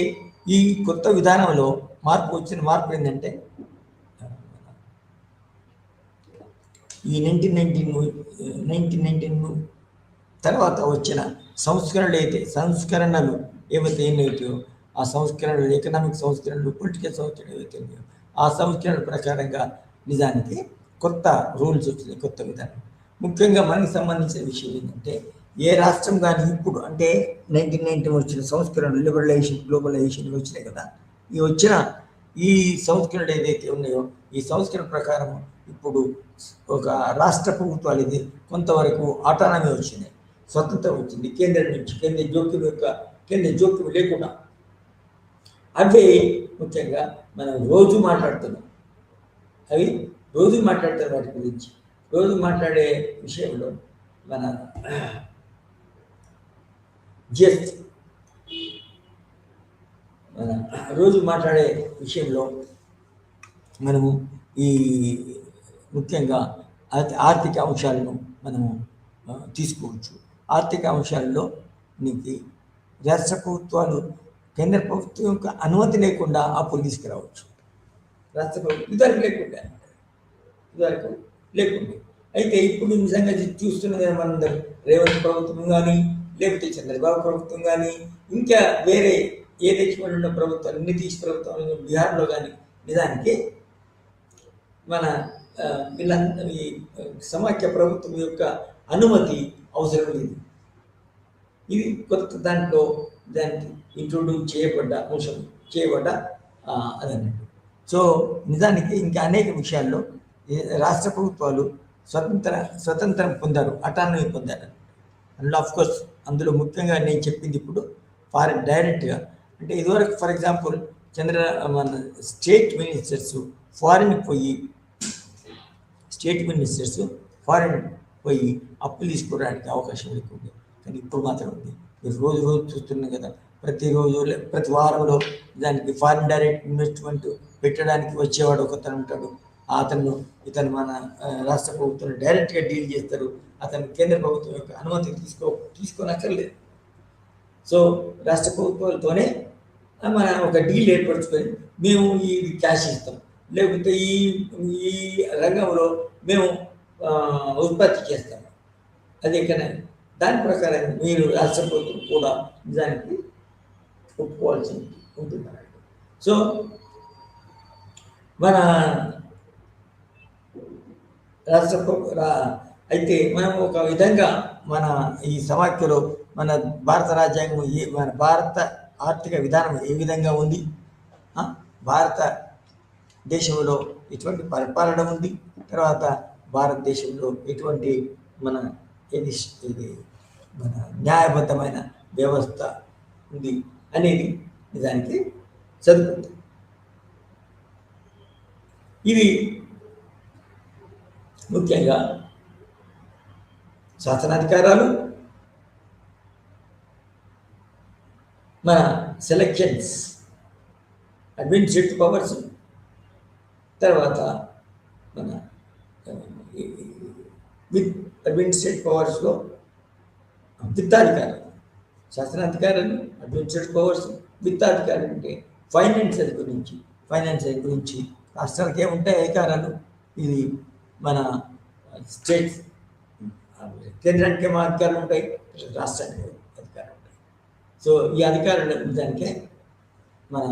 ఈ కొత్త విధానంలో వచ్చిన మార్పు ఏంటంటే ఈ 1919 తర్వాత వచ్చిన సంస్కరణలు ఏవైతే ఏమైతాయో ఆ సంస్కరణలు, ఎకనామిక్ సంస్కరణలు, పొలిటికల్ సంస్కరణలు ఏవైతే ఉన్నాయో ఆ సంస్కరణల ప్రకారంగా నిజానికి కొత్త రూల్స్ వచ్చినాయి, కొత్త విధానం. ముఖ్యంగా మనకి సంబంధించిన విషయం ఏంటంటే ఏ రాష్ట్రం కానీ ఇప్పుడు అంటే 1990 వచ్చిన సంస్కరణలు, లిబరలైజేషన్, గ్లోబలైజేషన్ వచ్చినాయి కదా, ఈ సంస్కరణలు ఏదైతే ఉన్నాయో ఈ సంస్కరణ ప్రకారం ఇప్పుడు ఒక రాష్ట్ర ప్రభుత్వాలు ఇది కొంతవరకు ఆటానమీ వచ్చినాయి, స్వతంత్రం వచ్చింది కేంద్రం నుంచి. కేంద్ర జోక్యం లేకుండా అవే ముఖ్యంగా మనం రోజు మాట్లాడుతున్నాం. వాటి గురించి రోజు మాట్లాడే విషయంలో మన జిఎస్టీ, మన రోజు మాట్లాడే విషయంలో మనము ఈ ముఖ్యంగా ఆర్థిక అంశాలను మనము తీసుకోవచ్చు. ఆర్థిక అంశాల్లో నీకు రాష్ట్ర ప్రభుత్వాలు కేంద్ర ప్రభుత్వం యొక్క అనుమతి లేకుండా అప్పులు తీసుకురావచ్చు. రాష్ట్ర ప్రభుత్వం ఇదివరకు లేకుండే. అయితే ఇప్పుడు నిజంగా చూస్తున్నది మనందరం రేవంత్ ప్రభుత్వం కానీ, లేకపోతే చంద్రబాబు ప్రభుత్వం కానీ, ఇంకా వేరే ఏ దేశంలో ఉన్న ప్రభుత్వాలు, నితీష్ ప్రభుత్వం బీహార్లో కానీ నిజానికి మన ఈ సమాఖ్య ప్రభుత్వం యొక్క అనుమతి అవసరం లేదు. ఇది కొత్త దాంట్లో దానికి ఇంట్రొడ్యూస్ చేయబడ్డ అదన్నట్టు. సో నిజానికి ఇంకా అనేక విషయాల్లో రాష్ట్ర ప్రభుత్వాలు స్వతంత్రం పొందారు, అటానమీ పొందారు. అందులో ఆఫ్కోర్స్ అందులో ముఖ్యంగా నేను చెప్పింది ఇప్పుడు ఫారెన్ డైరెక్ట్గా అంటే ఇదివరకు ఫర్ ఎగ్జాంపుల్ మన స్టేట్ మినిస్టర్స్ ఫారిన్ పోయి అప్పులు తీసుకోవడానికి అవకాశం లేకుండా, కానీ ఇప్పుడు మాత్రం ఉంది. మీరు రోజు చూస్తున్నాం కదా, ప్రతి వారంలో దానికి ఫారిన్ డైరెక్ట్ ఇన్వెస్ట్మెంట్ పెట్టడానికి వచ్చేవాడు ఒకతను ఉంటాడు. ఇతను మన రాష్ట్ర ప్రభుత్వం డైరెక్ట్గా డీల్ చేస్తారు. అతను కేంద్ర ప్రభుత్వం యొక్క అనుమతి తీసుకోనక్కర్లేదు. సో రాష్ట్ర ప్రభుత్వాలతోనే మన ఒక డీల్ ఏర్పరచుకొని మేము ఈ క్యాష్ ఇస్తాం, లేకపోతే ఈ రంగంలో మేము ఉత్పత్తి చేస్తాము. అదే కానీ దాని ప్రకారం మీరు రాష్ట్ర ప్రభుత్వం కూడా నిజానికి ఒప్పుకోవాల్సి ఉంటుంది. సో మన అయితే మనం ఒక విధంగా మన ఈ సమాఖ్యలో మన భారత రాజ్యాంగం మన భారత ఆర్థిక విధానం ఏ విధంగా ఉంది, భారతదేశంలో ఎటువంటి పరిపాలన ఉంది, తర్వాత భారతదేశంలో ఎటువంటి మన మన న్యాయబద్ధమైన వ్యవస్థ ఉంది అనేది నిజానికి చదువుకుంటాం. ఇవి ముఖ్యంగా శాసనాధికారాలు, మన సెలక్షన్స్, అడ్మినిస్ట్రేటివ్ పవర్స్, తర్వాత మన విత్ అడ్మినిస్ట్రేటివ్ పవర్స్లో విత్తాధికారులు, శాసనాధికారులు, అడ్మినిస్ట్రేటివ్ పవర్స్, విత్తాధికారులు అంటే ఫైనాన్షియల్ గురించి రాష్ట్రాలకు ఏముంటాయి అధికారాలు. ఇది మన స్టేట్స్, కేంద్రానికి ఏమో అధికారులు ఉంటాయి, రాష్ట్రానికి అధికారులు ఉంటాయి. సో ఈ అధికారులు దానికే మన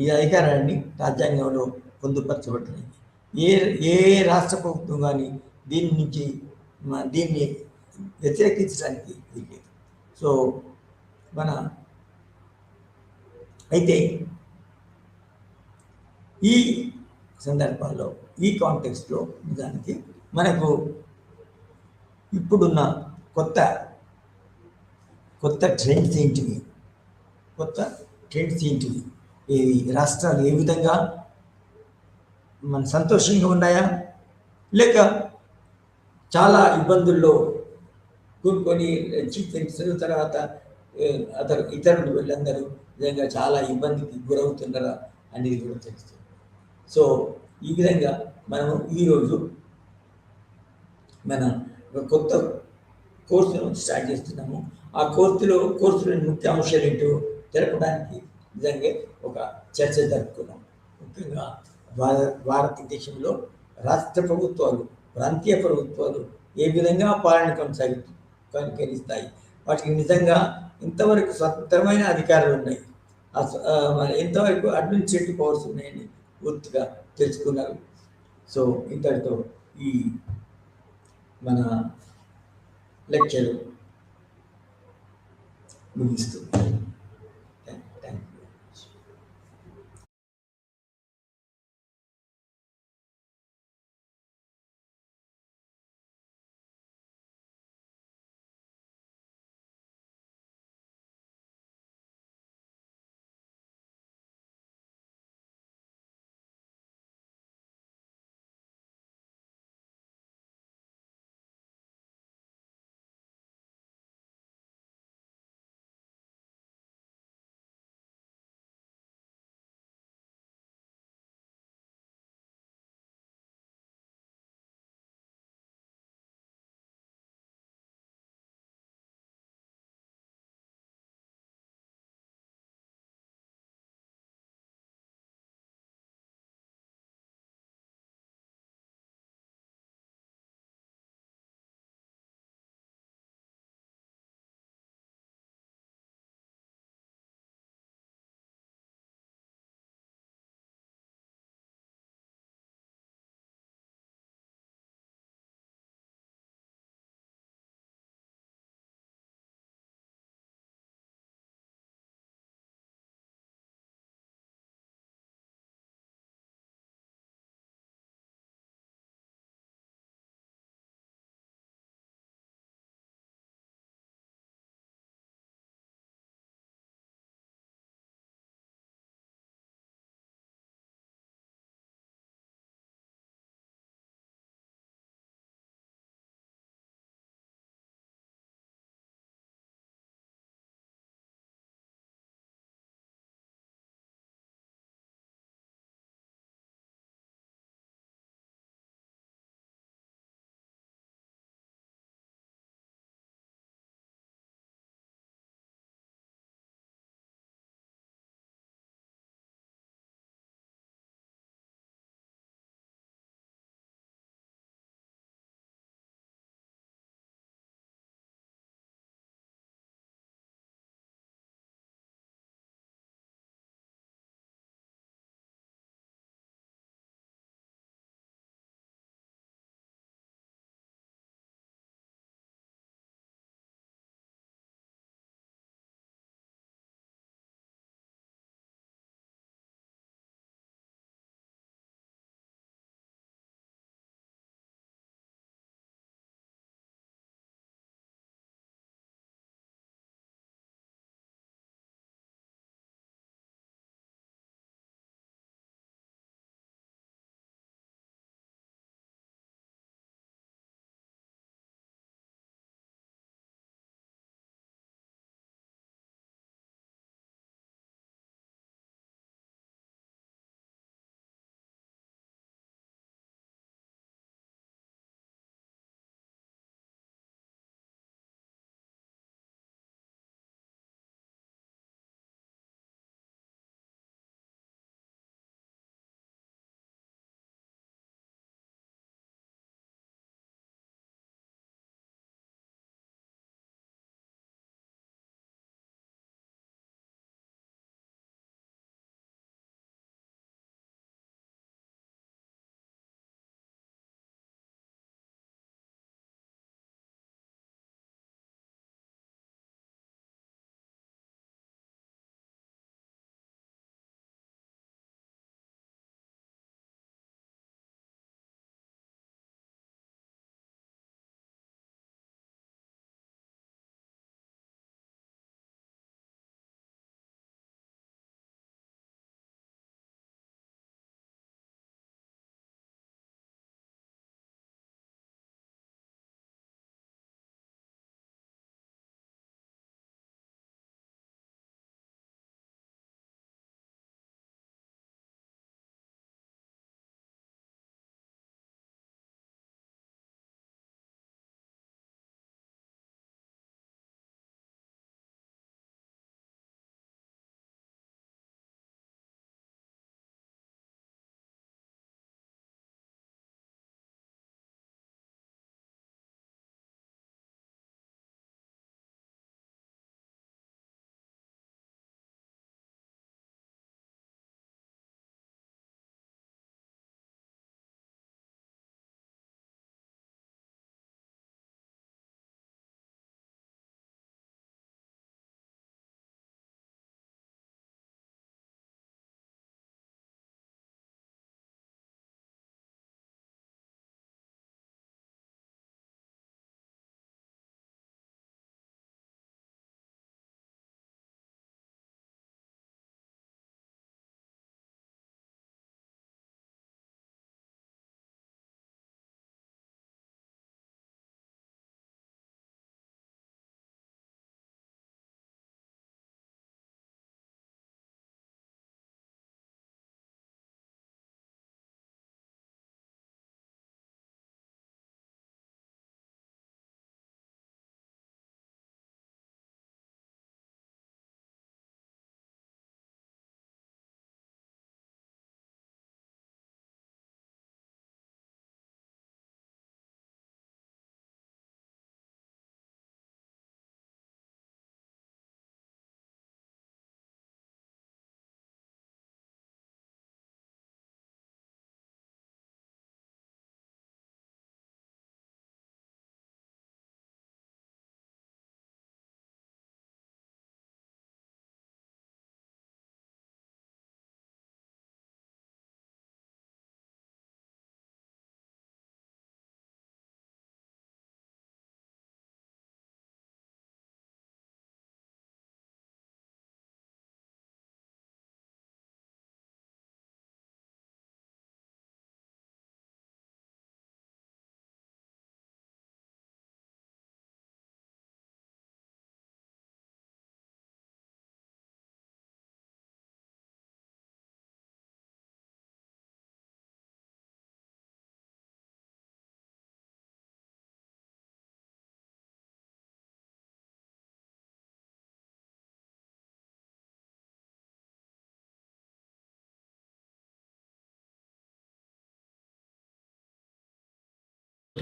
ఈ అధికారాన్ని రాజ్యాంగంలో పొందుపరచబడుతున్నాయి. ఏ ఏ రాష్ట్ర ప్రభుత్వం కానీ దీన్ని వ్యతిరేకించడానికి వీల్లేదు. సో మన అయితే ఈ సందర్భాల్లో, ఈ కాంటెక్స్ట్లో నిజానికి మనకు ఇప్పుడున్న కొత్త ట్రెండ్స్ ఏంటివి, ఈ రాష్ట్రాలు ఏ విధంగా మన సంతోషంగా ఉన్నాయా, లేక చాలా ఇబ్బందుల్లో కూరుకొని చీఫ్ మినిస్టర్ తర్వాత ఇతరులు వీళ్ళందరూ నిజంగా చాలా ఇబ్బందికి గురవుతున్నారా అనేది కూడా తెలుస్తుంది. సో ఈ విధంగా మనము ఈరోజు మన కొత్త కోర్సును స్టార్ట్ చేస్తున్నాము. ఆ కోర్సులోని ముఖ్య అంశాలు ఏంటో తెలపడానికి నిజంగా ఒక చర్చ జరుపుకున్నాం. ముఖ్యంగా భారతదేశంలో రాష్ట్ర ప్రభుత్వాలు, ప్రాంతీయ ప్రభుత్వాలు ఏ విధంగా పాలన కొనసాగిస్తాయి, వాటికి నిజంగా ఇంతవరకు స్వతంత్రమైన అధికారాలు ఉన్నాయి, ఎంతవరకు అడ్మినిస్ట్రేటివ్ పవర్స్ ఉన్నాయని పూర్తిగా తెలుసుకున్నారు. సో ఇంతటితో ఈ మన లెక్చర్ ముగిస్తుంది.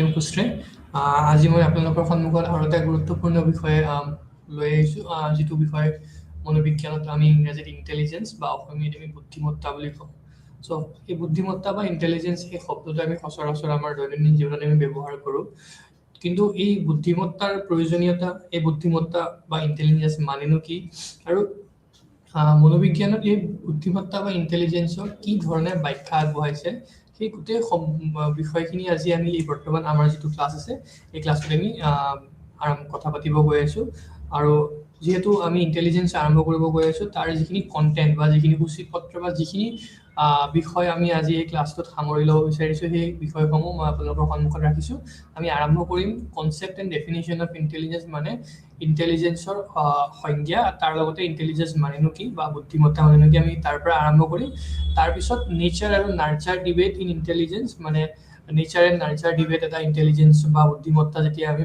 প্ৰতিম খুচৰে। আজি মই আপোনালোকৰ সন্মুখত আৰু এটা গুৰুত্বপূৰ্ণ বিষয়ে লৈ আহিছোঁ, যিটো বিষয় মনোবিজ্ঞানত আমি ইংৰাজীত ইণ্টেলিজেঞ্চ বা অসমীয়াত আমি বুদ্ধিমত্তা বুলি কওঁ। চ' এই বুদ্ধিমত্তা বা ইণ্টেলিজেঞ্চ এই শব্দটো আমি সচৰাচৰ আমাৰ দৈনন্দিন জীৱনত আমি ব্যৱহাৰ কৰোঁ, কিন্তু এই বুদ্ধিমত্তাৰ প্ৰয়োজনীয়তা, এই বুদ্ধিমত্তা বা ইণ্টেলিজেঞ্চ মানেনো কি, আৰু মনোবিজ্ঞানত এই বুদ্ধিমত্তা বা ইণ্টেলিজেঞ্চৰ কি ধৰণে ব্যাখ্যা আগবঢ়াইছে, সেই গোটেই বিষয়খিনি আজি আমি এই বৰ্তমান আমাৰ যিটো ক্লাছ আছে এই ক্লাছত আমি কথা পাতিব গৈ আছোঁ। আৰু যিহেতু আমি ইণ্টেলিজেঞ্চ আৰম্ভ কৰিব গৈ আছোঁ, তাৰ যিখিনি কণ্টেণ্ট বা যিখিনি সূচীপত্ৰ বা যিখিনি বিষয় আমি আজি এই ক্লাছটোত সামৰি ল'ব বিচাৰিছোঁ, সেই বিষয়সমূহ মই আপোনালোকৰ সন্মুখত ৰাখিছোঁ। আমি আৰম্ভ কৰিম concept and definition of intelligence, মানে ইণ্টেলিজেঞ্চৰ সংজ্ঞা, তাৰ লগতে ইণ্টেলিজেঞ্চ মানেনো কি বা বুদ্ধিমত্তা মানেনো কি, আমি তাৰ পৰা আৰম্ভ কৰিম। তাৰপিছত নেচাৰ আৰু নাৰ্চাৰ ডিবেট ইন ইণ্টেলিজেঞ্চ, মানে নেচাৰ এণ্ড নাৰ্চাৰ ডিবেট এটা ইণ্টেলিজেঞ্চ বা বুদ্ধিমত্তা যেতিয়া আমি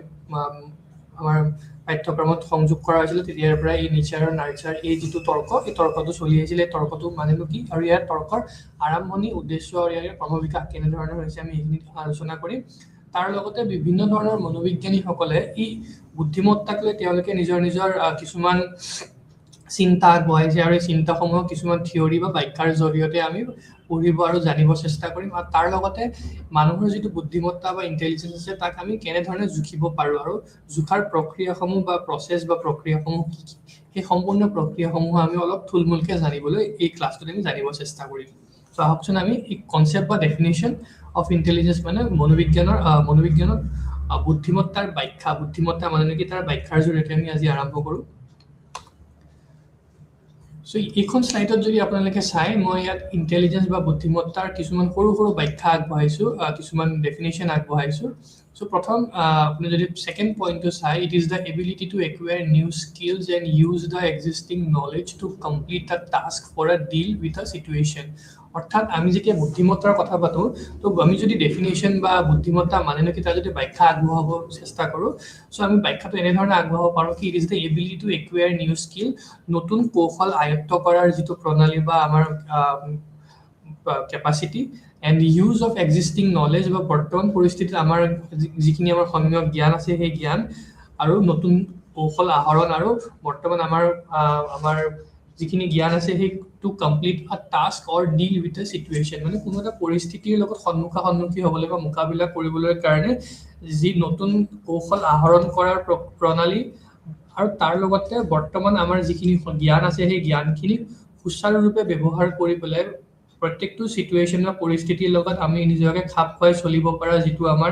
আমাৰ পাঠ্যক্ৰমত সংযোগ কৰা হৈছিলে, তেতিয়াৰ পৰা এই নেচাৰ আৰু নাৰ্চাৰ এই যিটো তৰ্ক, এই তৰ্কটো চলি আহিছিলে। এই তৰ্কটো মানেনো কি আৰু ইয়াৰ তৰ্কৰ আৰম্ভণি, উদ্দেশ্য আৰু ইয়াৰ ক্ৰমবিকাশ কেনেধৰণৰ হৈছে, আমি এইখিনি আলোচনা কৰিম। তাৰ লগতে বিভিন্ন ধৰণৰ মনোবিজ্ঞানীসকলে এই বুদ্ধিমত্তাক লৈ তেওঁলোকে নিজৰ নিজৰ কিছুমান চিন্তা আগবঢ়াইছে, আৰু এই চিন্তাসমূহক কিছুমান থিয়ৰী বা ব্যাখ্যাৰ জৰিয়তে আমি পঢ়িব আৰু জানিব চেষ্টা কৰিম। আৰু তাৰ লগতে মানুহৰ যিটো বুদ্ধিমত্তা বা ইণ্টেলিজেঞ্চ আছে, তাক আমি কেনেধৰণে জুখিব পাৰোঁ, আৰু জোখাৰ প্ৰক্ৰিয়াসমূহ বা প্ৰচেছ বা প্ৰক্ৰিয়াসমূহ কি কি, সেই সম্পূৰ্ণ প্ৰক্ৰিয়াসমূহ আমি অলপ থুলমূলকৈ জানিবলৈ এই ক্লাছটোত আমি জানিব চেষ্টা কৰিম। চ' আহকচোন আমি এই কনচেপ্ট বা ডেফিনেশ্যন অফ ইণ্টেলিজেঞ্চ, মানে মনোবিজ্ঞানত বুদ্ধিমত্তাৰ ব্যাখ্যা, বুদ্ধিমত্তা মানে নেকি তাৰ ব্যাখ্যাৰ জৰিয়তে আমি আজি আৰম্ভ কৰোঁ। চ' এইখন শ্লাইডত যদি আপোনালোকে চাই, মই ইয়াত ইণ্টেলিজেঞ্চ বা বুদ্ধিমত্তাৰ কিছুমান সৰু সৰু ব্যাখ্যা আগবঢ়াইছোঁ, কিছুমান ডেফিনেশ্যন আগবঢ়াইছোঁ। চ' প্ৰথম আপুনি যদি ছেকেণ্ড পইণ্টটো চাই, it is the ability to acquire new skills and use the existing knowledge to complete the task for a deal with a situation. অৰ্থাৎ আমি যেতিয়া বুদ্ধিমত্তাৰ কথা পাতোঁ, তো আমি যদি ডেফিনেশ্যন বা বুদ্ধিমত্তা মানেনো কি তাৰ যদি ব্যাখ্যা আগবঢ়াব চেষ্টা কৰোঁ, চ' আমি ব্যাখ্যাটো এনেধৰণে আগবঢ়াব পাৰোঁ কি it is the ability to acquire new skill, নতুন কৌশল আয়ত্ত কৰাৰ যিটো প্ৰণালী বা আমাৰ capacity, and use of existing knowledge, বা বৰ্তমান পৰিস্থিতিত আমাৰ যিখিনি আমাৰ সম্যক জ্ঞান আছে সেই জ্ঞান, আৰু নতুন কৌশল আহৰণ, আৰু বৰ্তমান আমাৰ যিখিনি জ্ঞান আছে সেই to complete a task or deal with a situation, মানে কোনো এটা পৰিস্থিতিৰ লগত সন্মুখী হ'বলৈ বা মোকাবিলা কৰিবলৈ কাৰণে যি নতুন কৌশল আহৰণ কৰাৰ প্ৰণালী, আৰু তাৰ লগতে বৰ্তমান আমাৰ যিখিনি জ্ঞান আছে সেই জ্ঞানখিনি সুচাৰুৰূপে ব্যৱহাৰ কৰি পেলাই প্ৰত্যেকটো চিটুৱেশ্যন বা পৰিস্থিতিৰ লগত আমি নিজকে খাপ খুৱাই চলিব পৰা যিটো আমাৰ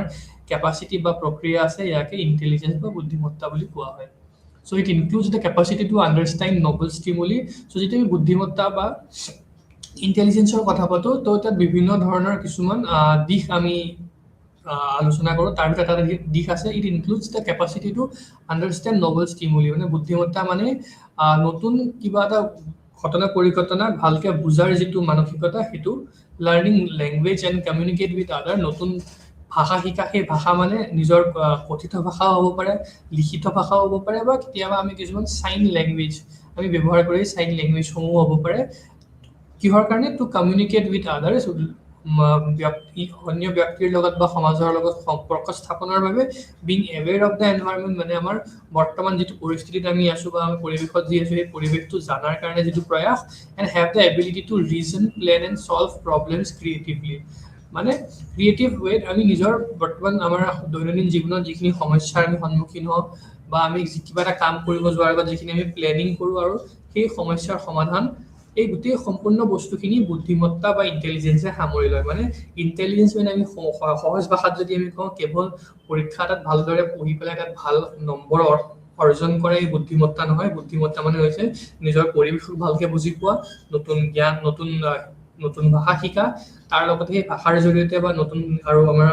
কেপাচিটি বা প্ৰক্ৰিয়া আছে, ইয়াকে ইণ্টেলিজেঞ্চ বা বুদ্ধিমত্তা বুলি কোৱা হয়। So' it includes the capacity to understand novel stimuli. So' যেতিয়া আমি বুদ্ধিমত্তা বা ইণ্টেলিজেঞ্চৰ কথা পাতোঁ, তো তাত বিভিন্ন ধৰণৰ কিছুমান দিশ আমি আলোচনা কৰোঁ। তাৰ ভিতৰত এটা দিশ আছে, it includes the capacity to understand novel stimuli, মানে বুদ্ধিমত্তা মানে নতুন কিবা এটা ঘটনা পৰিঘটনা ভালকৈ বুজাৰ যিটো মানসিকতা, সেইটো learning language and communicate with আদাৰ, নতুন ভাষা শিকা। সেই ভাষা মানে নিজৰ কথিত ভাষাও হ'ব পাৰে, লিখিত ভাষাও হ'ব পাৰে, বা কেতিয়াবা আমি কিছুমান চাইন লেংগুৱেজ আমি ব্যৱহাৰ কৰি চাইন লেংগুৱেজসমূহ হ'ব পাৰে। কিহৰ কাৰণে? টু কমিউনিকেট উইথ আদাৰ্ছ, অন্য ব্যক্তিৰ লগত বা সমাজৰ লগত সম্পৰ্ক স্থাপনৰ বাবে। Being aware of the environment, মানে আমাৰ বৰ্তমান যিটো পৰিস্থিতিত আমি আছোঁ বা আমি পৰিৱেশত যি আছোঁ, সেই পৰিৱেশটো জনাৰ কাৰণে যিটো প্ৰয়াস। And have the ability to reason, plan and solve problems creatively, মানে ক্ৰিয়েটিভ ৱেত আমি নিজৰ বৰ্তমান আমাৰ দৈনন্দিন জীৱনত যিখিনি সমস্যাৰ আমি সন্মুখীন হওঁ, বা আমি কিবা এটা কাম কৰিব যোৱাৰ আগত যিখিনি আমি প্লেনিং কৰোঁ, আৰু সেই সমস্যাৰ সমাধান, এই গোটেই সম্পূৰ্ণ বস্তুখিনি বুদ্ধিমত্তা বা ইণ্টেলিজেঞ্চে সামৰি লয়। মানে ইণ্টেলিজেঞ্চ মানে আমি সহজ ভাষাত যদি আমি কওঁ, কেৱল পৰীক্ষা এটাত ভালদৰে পঢ়ি পেলাই তাত ভাল নম্বৰ অৰ্জন কৰে এই বুদ্ধিমত্তা নহয়। বুদ্ধিমত্তা মানে হৈছে নিজৰ পৰিৱেশক ভালকৈ বুজি পোৱা, নতুন জ্ঞান, নতুন ভাষা শিকা, তাৰ লগতে সেই ভাষাৰ জৰিয়তে বা নতুন আৰু আমাৰ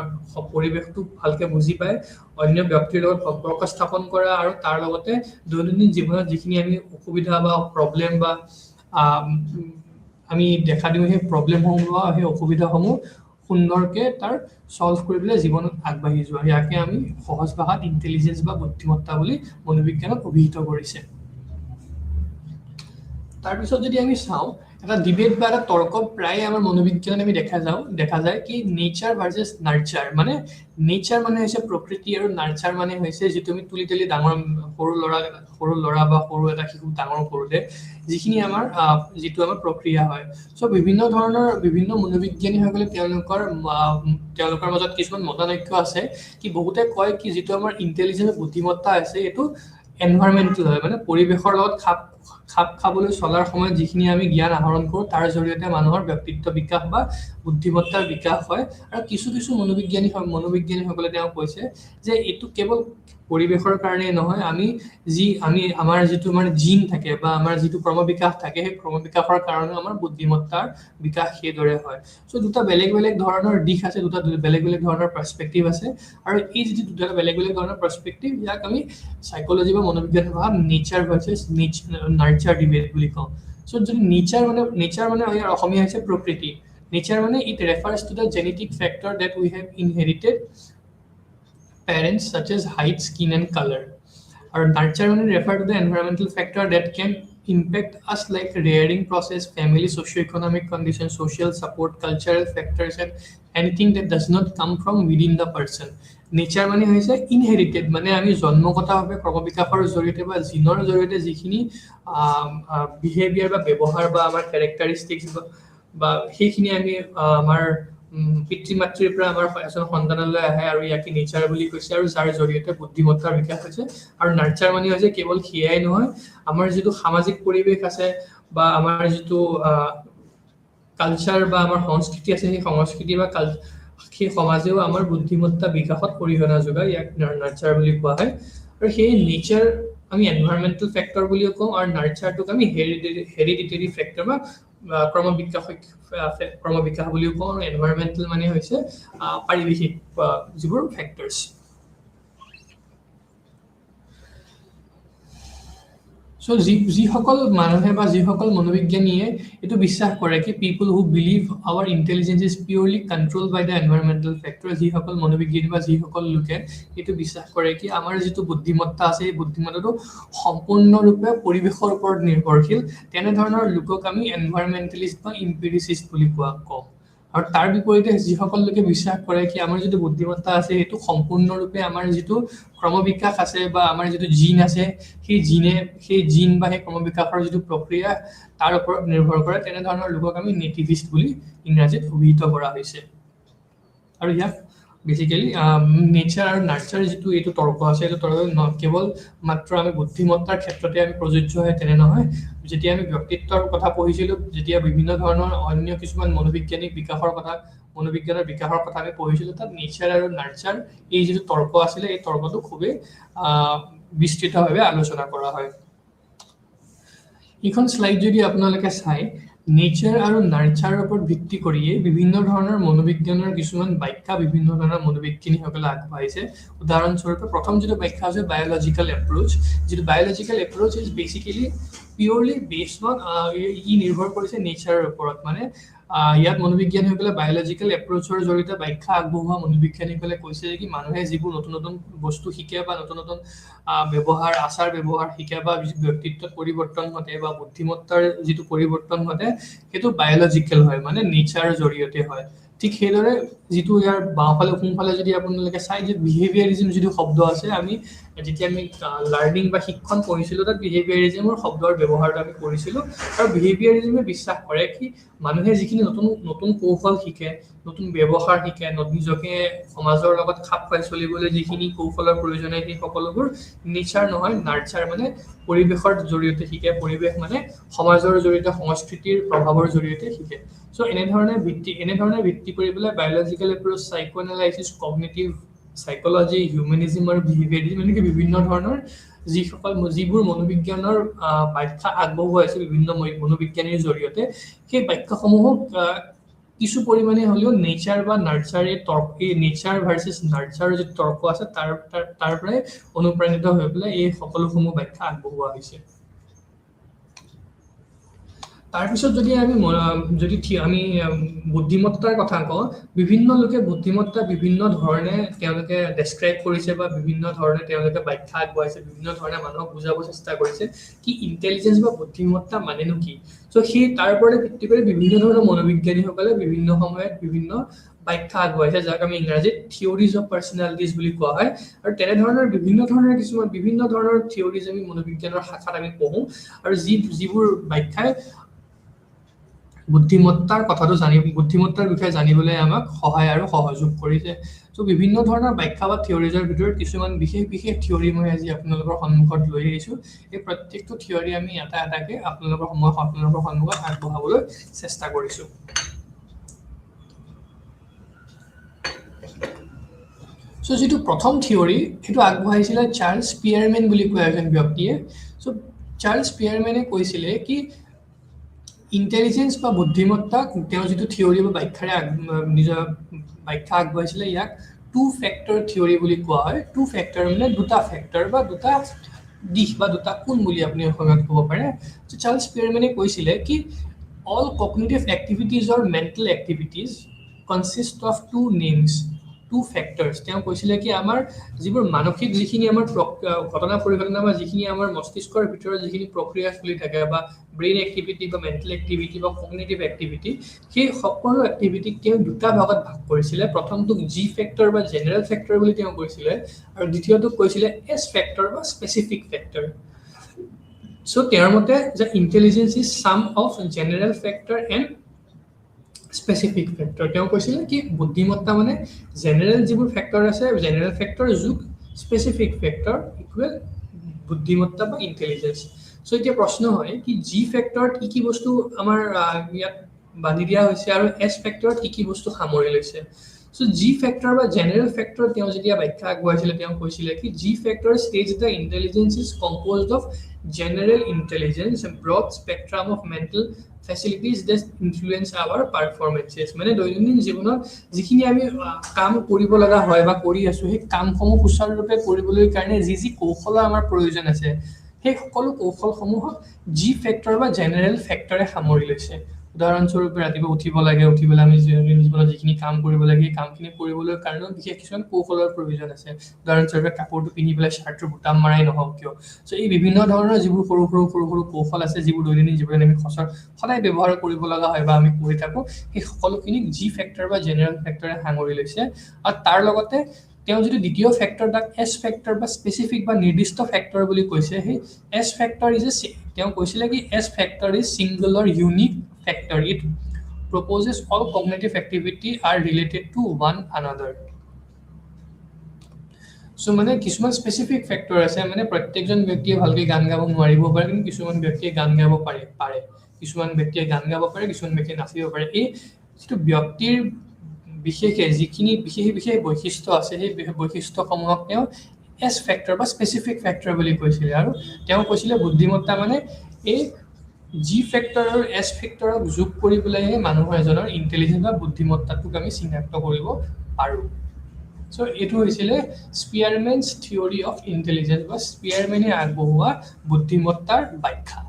পৰিৱেশটো ভালকৈ বুজি পায়, অন্য ব্যক্তিৰ লগত সম্পৰ্ক স্থাপন কৰা, আৰু তাৰ লগতে দৈনন্দিন জীৱনত যিখিনি আমি অসুবিধা বা প্ৰব্লেম বা আমি দেখা দিওঁ, সেই প্ৰব্লেমসমূহ বা সেই অসুবিধাসমূহ সুন্দৰকৈ তাৰ চল্ভ কৰিবলৈ জীৱনত আগবাঢ়ি যোৱা, ইয়াকে আমি সহজ ভাষাত ইণ্টেলিজেঞ্চ বা বুদ্ধিমত্তা বুলি মনোবিজ্ঞানত অভিহিত কৰিছে। তাৰপিছত যদি আমি চাওঁ এটা ডিবেট বা এটা তৰ্ক প্ৰায় আমাৰ মনোবিজ্ঞানত আমি দেখা যায় কি নেচাৰ ভাৰ্চেছ নাৰ্চাৰ মানে নেচাৰ মানে হৈছে প্ৰকৃতি আৰু নাৰ্চাৰ মানে হৈছে যিটো আমি তুলি তুলি ডাঙৰ সৰু ল'ৰা বা সৰু এটা শিশু ডাঙৰ কৰোঁতে যিখিনি আমাৰ যিটো আমাৰ প্ৰক্ৰিয়া হয় চ' বিভিন্ন মনোবিজ্ঞানীসকলে তেওঁলোকৰ মাজত কিছুমান মতানৈক্য আছে কি বহুতে কয় কি যিটো আমাৰ ইণ্টেলিজেন্স বুদ্ধিমত্তা আছে এইটো এনভাইৰনমেণ্টেল হয় মানে পৰিৱেশৰ লগত খাপ খাবলৈ চলাৰ সময়ত যিখিনি আমি জ্ঞান আহৰণ কৰোঁ তাৰ জৰিয়তে মানুহৰ ব্যক্তিত্ব বিকাশ বা বুদ্ধিমত্তাৰ বিকাশ হয় আৰু কিছু মনোবিজ্ঞানীসকলে তেওঁ কৈছে যে এইটো কেৱল পৰিৱেশৰ কাৰণেই নহয় আমি আমাৰ যিটো আমাৰ জিন থাকে বা আমাৰ যিটো ক্ৰমবিকাশ থাকে সেই ক্ৰমবিকাশৰ কাৰণে আমাৰ বুদ্ধিমত্তাৰ বিকাশ সেইদৰে হয় চ' দুটা বেলেগ ধৰণৰ দিশ আছে দুটা বেলেগ ধৰণৰ পাৰ্সপেক্টিভ আছে আৰু এই যিটো দুটা বেলেগ ধৰণৰ পাৰ্সপেক্টিভ ইয়াক আমি সাইকোলজি বা মনোবিজ্ঞান ভাগ নেচাৰ ভাৰ্চেছ নাৰ্চাৰ ডিবেট বুলি কওঁ চ' যদি নেচাৰ মানে ইয়াৰ অসমীয়া হৈছে প্ৰকৃতি নেচাৰ মানে it refers to the genetic factor that we have inherited parents such as height, skin and color. Or nurture when we refer to the environmental factor that can impact us like rearing process, family, socio-economic conditions, social support, cultural factors and anything that does not come from within the person. Nature মানে হৈছে inherited মানে আমি জন্মগতভাৱে ক্ৰমবিকাশৰ জৰিয়তে বা জিনৰ জৰিয়তে যিখিনি behaviour বা ব্যৱহাৰ বা আমাৰ কেৰেক্টাৰিষ্টিক্স বা সেইখিনি আমি আমাৰ পিতৃ মাতৃৰ পৰা আমাৰ এজন সন্তানলৈ আহে আৰু ইয়াকে নেচাৰ বুলি কৈছে আৰু যাৰ জৰিয়তে বুদ্ধিমত্তাৰ বিকাশ হৈছে আৰু নাৰ্চাৰ মানে হৈছে কেৱল সেয়াই নহয় আমাৰ যিটো সামাজিক পৰিৱেশ আছে বা আমাৰ যিটো কালচাৰ বা আমাৰ সংস্কৃতি আছে সেই সংস্কৃতি বা সেই সমাজেও আমাৰ বুদ্ধিমত্তা বিকাশত অৰিহণা যোগায় ইয়াক নাৰ্চাৰ বুলি কোৱা হয় আৰু সেই নেচাৰ আমি এনভাইৰনমেণ্টেল ফেক্টৰ বুলিও কওঁ আৰু নাৰ্চাৰটোক আমি হেৰিডিটেৰী ফেক্টৰ বা ক্ৰমবিকাশ বুলিও কওঁ আৰু এনভাইৰনমেণ্টেল মানে হৈছে পাৰিৱেশিক যিবোৰ ফেক্টৰ্ছ So, যিসকল মানুহে বা যিসকল মনোবিজ্ঞানীয়ে এইটো বিশ্বাস কৰে কি people who believe our intelligence is purely control by the environmental factor যিসকল মনোবিজ্ঞানী বা যিসকল লোকে এইটো বিশ্বাস কৰে কি আমাৰ যিটো বুদ্ধিমত্তা আছে এই বুদ্ধিমত্তাটো সম্পূৰ্ণৰূপে পৰিৱেশৰ ওপৰত নিৰ্ভৰশীল তেনেধৰণৰ লোকক আমি এনভাইৰনমেণ্টেলিষ্ট বা ইম্পেৰিচিষ্ট বুলি কওঁ আৰু তাৰ বিপৰীতে যিসকল লোকে বিশ্বাস কৰে কি আমাৰ যিটো বুদ্ধিমত্তা আছে সেইটো সম্পূৰ্ণৰূপে আমাৰ যিটো ক্ৰমবিকাশ আছে বা আমাৰ যিটো জিন আছে সেই জিন বা সেই ক্ৰমবিকাশৰ যিটো প্ৰক্ৰিয়া তাৰ ওপৰত নিৰ্ভৰ কৰে তেনেধৰণৰ লোকক আমি নেটিভিষ্ট বুলি ইংৰাজীত অভিহিত কৰা হৈছে আৰু ইয়াক বেসিক্যালি নেচাৰ আৰু নাৰ্চাৰ যিটো এইটো তৰ্ক আছে এইটো তৰ্ক কেৱল মাত্ৰ আমি বুদ্ধিমত্তাৰ ক্ষেত্ৰতে আমি প্ৰযোজ্য হয় তেনে নহয় যেতিয়া আমি ব্যক্তিত্বৰ কথা পঢ়িছিলোঁ যেতিয়া বিভিন্ন ধৰণৰ অন্য কিছুমান মনোবিজ্ঞানিক মনোবিজ্ঞানৰ বিকাশৰ কথা আমি পঢ়িছিলোঁ তাত নেচাৰ আৰু নাৰ্চাৰ এই যিটো তৰ্ক আছিলে এই তৰ্কটো খুবেই বিস্তৃতভাৱে আলোচনা কৰা হয় এইখন স্লাইড যদি আপোনালোকে চাই নেচাৰ আৰু নাৰ্চাৰৰ ওপৰত ভিত্তি কৰিয়ে বিভিন্ন ধৰণৰ মনোবিজ্ঞানৰ কিছুমান ব্যাখ্যা বিভিন্ন ধৰণৰ মনোবিজ্ঞানীসকলে আগবঢ়াইছে উদাহৰণস্বৰূপে প্ৰথম যিটো ব্যাখ্যা আছে বায়োলজিক্যাল এপ্ৰোচ যিটো biological approach is basically purely based on ই নিৰ্ভৰ কৰিছে নেচাৰৰ ওপৰত মানে ইয়াত মনোবিজ্ঞানীসকলে বায়োলজিক্যাল এপ্ৰোচৰ জৰিয়তে ব্যাখ্যা আগবঢ়োৱা মনোবিজ্ঞানীসকলে কৈছে যে কি মানুহে যিবোৰ নতুন বস্তু শিকে বা নতুন ব্যৱহাৰ আচাৰ ব্যৱহাৰ শিকে বা ব্যক্তিত্বত পৰিৱৰ্তন ঘটে বা বুদ্ধিমত্তাৰ যিটো পৰিৱৰ্তন ঘটে সেইটো বায়োলজিক্যাল হয় মানে নেচাৰৰ জৰিয়তে হয় ঠিক সেইদৰে যিটো ইয়াৰ বাওঁফালে সোঁফালে যদি আপোনালোকে চাই যে বিহেভিয়াৰিজম যিটো শব্দ আছে আমি যেতিয়া আমি লাৰ্নিং বা শিক্ষণ পঢ়িছিলোঁ তাত বিহেভিয়াৰিজমৰ শব্দৰ ব্যৱহাৰটো আমি কৰিছিলোঁ আৰু বিহেভিয়াৰিজমে বিশ্বাস কৰে কি মানুহে যিখিনি নতুন কৌশল শিকে নতুন ব্যৱহাৰ শিকে নিজকে সমাজৰ লগত খাপ খাই চলিবলৈ যিখিনি কৌশলৰ প্ৰয়োজন হয় সেই সকলোবোৰ নেচাৰ নহয় নাৰ্চাৰ মানে পৰিৱেশৰ জৰিয়তে শিকে পৰিৱেশ মানে সমাজৰ জৰিয়তে সংস্কৃতিৰ প্ৰভাৱৰ জৰিয়তে শিকে চ' এনেধৰণে ভিত্তি কৰি পেলাই বায়োলজিক্যাল এপ্ৰোচ সাইকোএনালাইসিস কগনিটিভ সাইকোলজি হিউমেনিজম আৰু বিহেভিয়াৰিজম এনেকৈ বিভিন্ন ধৰণৰ যিবোৰ মনোবিজ্ঞানৰ ব্যাখ্যা আগবঢ়োৱা হৈছে বিভিন্ন মনোবিজ্ঞানীৰ জৰিয়তে সেই ব্যাখ্যাসমূহক কিছু পৰিমাণে হ'লেও নেচাৰ বা নাৰ্চাৰ নেচাৰ ভাৰ্চেছ নাৰ্চাৰৰ যিটো তৰ্ক আছে তাৰ পৰাই অনুপ্ৰাণিত হৈ পেলাই এই সকলোসমূহ ব্যাখ্যা আগবঢ়োৱা হৈছে তাৰপিছত যদি আমি আমি বুদ্ধিমত্তাৰ কথা কওঁ, বিভিন্ন লোকে বুদ্ধিমত্তা বিভিন্ন ধৰণে তেওঁলোকে ডেছক্ৰাইব কৰিছে বা বিভিন্ন ধৰণে তেওঁলোকে ব্যাখ্যা আগবঢ়াইছে, বিভিন্ন ধৰণে মানুহক বুজাব চেষ্টা কৰিছে কি ইণ্টেলিজেন্স বা বুদ্ধিমত্তা মানেনো কি। চ' সেই তাৰ ওপৰতে ভিত্তি কৰি বিভিন্ন ধৰণৰ মনোবিজ্ঞানীসকলে বিভিন্ন সময়ত বিভিন্ন ব্যাখ্যা আগবঢ়াইছে, যাক আমি ইংৰাজীত থিয়ৰিজ অফ পাৰ্চনেলিটিজ বুলি কোৱা হয়। আৰু তেনেধৰণৰ বিভিন্ন ধৰণৰ থিয়ৰিজ আমি মনোবিজ্ঞানৰ শাখাত আমি পঢ়োঁ, আৰু যিবোৰ ব্যাখ্যাই বুদ্ধিমত্তাৰ বিষয়ে জানিবলৈ আমাক সহায় আৰু সহযোগ কৰিছে। চ' বিভিন্ন ধৰণৰ ব্যাখ্যা বা থিয়ৰিজৰ ভিতৰত কিছুমান বিশেষ থিয়ৰি মই আজি আপোনালোকৰ সন্মুখত লৈ আহিছোঁ। এই প্ৰত্যেকটো থিয়ৰি আমি এটা এটাকে আপোনালোকৰ সন্মুখত আগবঢ়াবলৈ চেষ্টা কৰিছোঁ। চ' যিটো প্ৰথম থিয়ৰি সেইটো আগবঢ়াইছিলে চাৰ্লছ পিয়েৰমেন বুলি কোৱা এজন ব্যক্তিয়ে। চ' চাৰ্লছ পিয়েৰমেনে কৈছিলে কি ইণ্টেলিজেন্স বা বুদ্ধিমত্তাক তেওঁ যিটো থিয়ৰি বা নিজৰ ব্যাখ্যা আগবঢ়াইছিলে ইয়াক টু ফেক্টৰ থিয়ৰি বুলি কোৱা হয়। টু ফেক্টৰ মানে দুটা ফেক্টৰ বা দুটা দিশ বা দুটা কোণ বুলি আপুনি অসমীয়াত ক'ব পাৰে। চাৰ্লছ পিয়েৰমেনে কৈছিলে কি all cognitive activities or mental activities consist of two factors. তেওঁ কৈছিলে কি আমাৰ যিবোৰ মানসিক যিখিনি আমাৰ ঘটনা পৰিঘটনা বা যিখিনি আমাৰ মস্তিষ্কৰ ভিতৰত যিখিনি প্ৰক্ৰিয়া চলি থাকে বা ব্ৰেইন এক্টিভিটি বা মেণ্টেল এক্টিভিটি বা কগনিটিভ এক্টিভিটি, সেই সকলো এক্টিভিটিক তেওঁ দুটা ভাগত ভাগ কৰিছিলে। প্ৰথমটোক জি ফেক্টৰ বা জেনেৰেল ফেক্টৰ বুলি তেওঁ কৈছিলে, আৰু দ্বিতীয়টোক কৈছিলে এছ ফেক্টৰ বা স্পেচিফিক ফেক্টৰ। চ' তেওঁৰ মতে যে intelligence is some of general factor and specific factor. তেওঁ কৈছিলে কি বুদ্ধিমত্তা মানে জেনেৰেল যিবোৰ ফেক্টৰ আছে, জেনেৰেল ফেক্টৰ যোগ স্পেচিফিক ফেক্টৰ ইকুৱেল বুদ্ধিমত্তা বা ইণ্টেলিজেন্স। চ' এতিয়া প্ৰশ্ন হয় কি জি ফেক্টৰত কি বস্তু আমাৰ ইয়াত বান্ধি দিয়া হৈছে আৰু এছ ফেক্টৰত কি বস্তু সামৰি লৈছে। চ' জি ফেক্টৰ বা জেনেৰেল ফেক্টৰ তেওঁ যেতিয়া ব্যাখ্যা আগবঢ়াইছিলে তেওঁ কৈছিলে কি G factor states the intelligence is composed of general intelligence, a broad spectrum of mental facilities that influence our performances. মানে দৈনন্দিন জীৱনত যিখিনি আমি কাম কৰিব লগা হয় বা কৰি আছো, সেই কামসমূহ সুচাৰুৰূপে কৰিবলৈ কাৰণে যি কৌশলৰ আমাৰ প্ৰয়োজন আছে, সেই সকলো কৌশলসমূহক জি ফেক্টৰ বা জেনেৰেল ফেক্টৰে সামৰি লৈছে। উদাহৰণস্বৰূপে ৰাতিপুৱা উঠি পেলাই আমি জীৱনত যিখিনি কাম কৰিব লাগে সেই কামখিনি কৰিবলৈ কাৰণেও বিশেষ কিছুমান কৌশলৰ প্ৰয়োজন আছে। উদাহৰণস্বৰূপে কাপোৰটো পিন্ধি পেলাই চাৰ্টটোৰ বুটাম মাৰাই নহওক কিয়। চ' এই বিভিন্ন ধৰণৰ যিবোৰ সৰু সৰু কৌশল আছে, যিবোৰ দৈনন্দিন জীৱনত আমি সদায় ব্যৱহাৰ কৰিব লগা হয় বা আমি কৰি থাকোঁ, সেই সকলোখিনিক জি ফেক্টৰ বা জেনেৰেল ফেক্টৰে সামৰি লৈছে। আৰু তাৰ লগতে তেওঁ যিটো দ্বিতীয় ফেক্টৰ তাক এছ ফেক্টৰ বা স্পেচিফিক বা নিৰ্দিষ্ট ফেক্টৰ বুলি কৈছে। সেই এছ ফেক্টৰ তেওঁ কৈছিলে কি S factor is singular unique factor, it proposes all cognitive activity are related to one another. চ' মানে কিছুমান স্পেচিফিক ফেক্টৰ আছে, মানে প্ৰত্যেকজন ব্যক্তিয়ে ভালকৈ গান গাব নোৱাৰিব পাৰে, কিন্তু কিছুমান ব্যক্তিয়ে গান গাব পাৰে, কিছুমান ব্যক্তিয়ে গান গাব পাৰে, কিছুমান ব্যক্তিয়ে নাচিব পাৰে। এই যিটো ব্যক্তিৰ যিখিনি বিশেষ বৈশিষ্ট্য আছে, সেই বৈশিষ্ট্যসমূহক তেওঁ এছ ফেক্টৰ বা স্পেচিফিক ফেক্টৰ বুলি কৈছিলে। আৰু তেওঁ কৈছিলে বুদ্ধিমত্তা মানে এই জি ফেক্টৰ আৰু এছ ফেক্টৰক যোগ কৰি পেলাইহে মানুহৰ এজনৰ ইণ্টেলিজেন্স বা বুদ্ধিমত্তাটোক আমি চিনাক্ত কৰিব পাৰোঁ। চ' এইটো হৈছিলে স্পিয়াৰমেনছ থিয়ৰি অফ ইণ্টেলিজেন্স বা স্পিয়াৰমেনে আগবঢ়োৱা বুদ্ধিমত্তাৰ ব্যাখ্যা।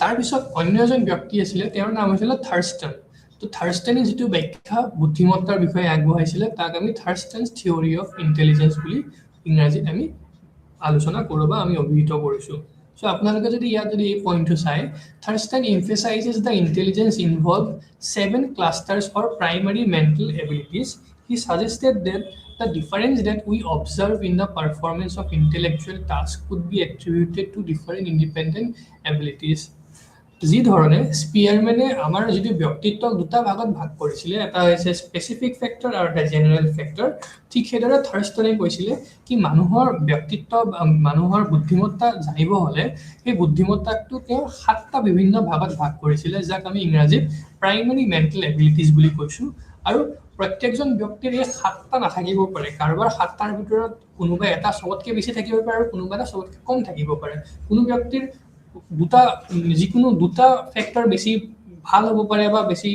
তাৰপিছত অন্য এজন ব্যক্তি আছিলে, তেওঁৰ নাম হৈছিলে থাৰ্ষ্টন। তো থাৰ্ষ্টনে যিটো ব্যাখ্যা বুদ্ধিমত্তাৰ বিষয়ে আগবঢ়াইছিলে তাক আমি থাৰ্ষ্টনছ থিয়ৰি অফ ইণ্টেলিজেন্স বুলি ইংৰাজীত আমি আলোচনা কৰোঁ বা আমি অভিহিত কৰিছোঁ। চ' আপোনালোকে যদি ইয়াত এই পইণ্টটো চাই, থাৰ্ষ্টন emphasizes the intelligence involved 7 clusters or primary mental abilities. He suggested that the difference that we observe in the performance of intellectual tasks could be attributed to different independent abilities. যি ধৰণে স্পিয়াৰমেনে আমাৰ যিটো ব্যক্তিত্বক দুটা ভাগত ভাগ কৰিছিলে, এটা হৈছে স্পেচিফিক ফেক্টৰ আৰু এটা জেনেৰেল ফেক্টৰ, ঠিক সেইদৰে থাৰ্ষ্টনে কৈছিলে কি মানুহৰ ব্যক্তিত্ব মানুহৰ বুদ্ধিমত্তা জানিব হ'লে সেই বুদ্ধিমত্তাটো তেওঁ 7টা বিভিন্ন ভাগত ভাগ কৰিছিলে, যাক আমি ইংৰাজীত প্ৰাইমেৰী মেণ্টেল এবিলিটিজ বুলি কৈছোঁ। আৰু প্ৰত্যেকজন ব্যক্তিৰ এই 7টা নাথাকিব পাৰে, কাৰোবাৰ 7টাৰ ভিতৰত কোনোবা এটা চবতকৈ বেছি থাকিব পাৰে আৰু কোনোবা এটা চবতকৈ কম থাকিব পাৰে। কোনো ব্যক্তিৰ যিকোনো দুটা ফেক্টৰ বেছি ভাল হ'ব পাৰে বা বেছি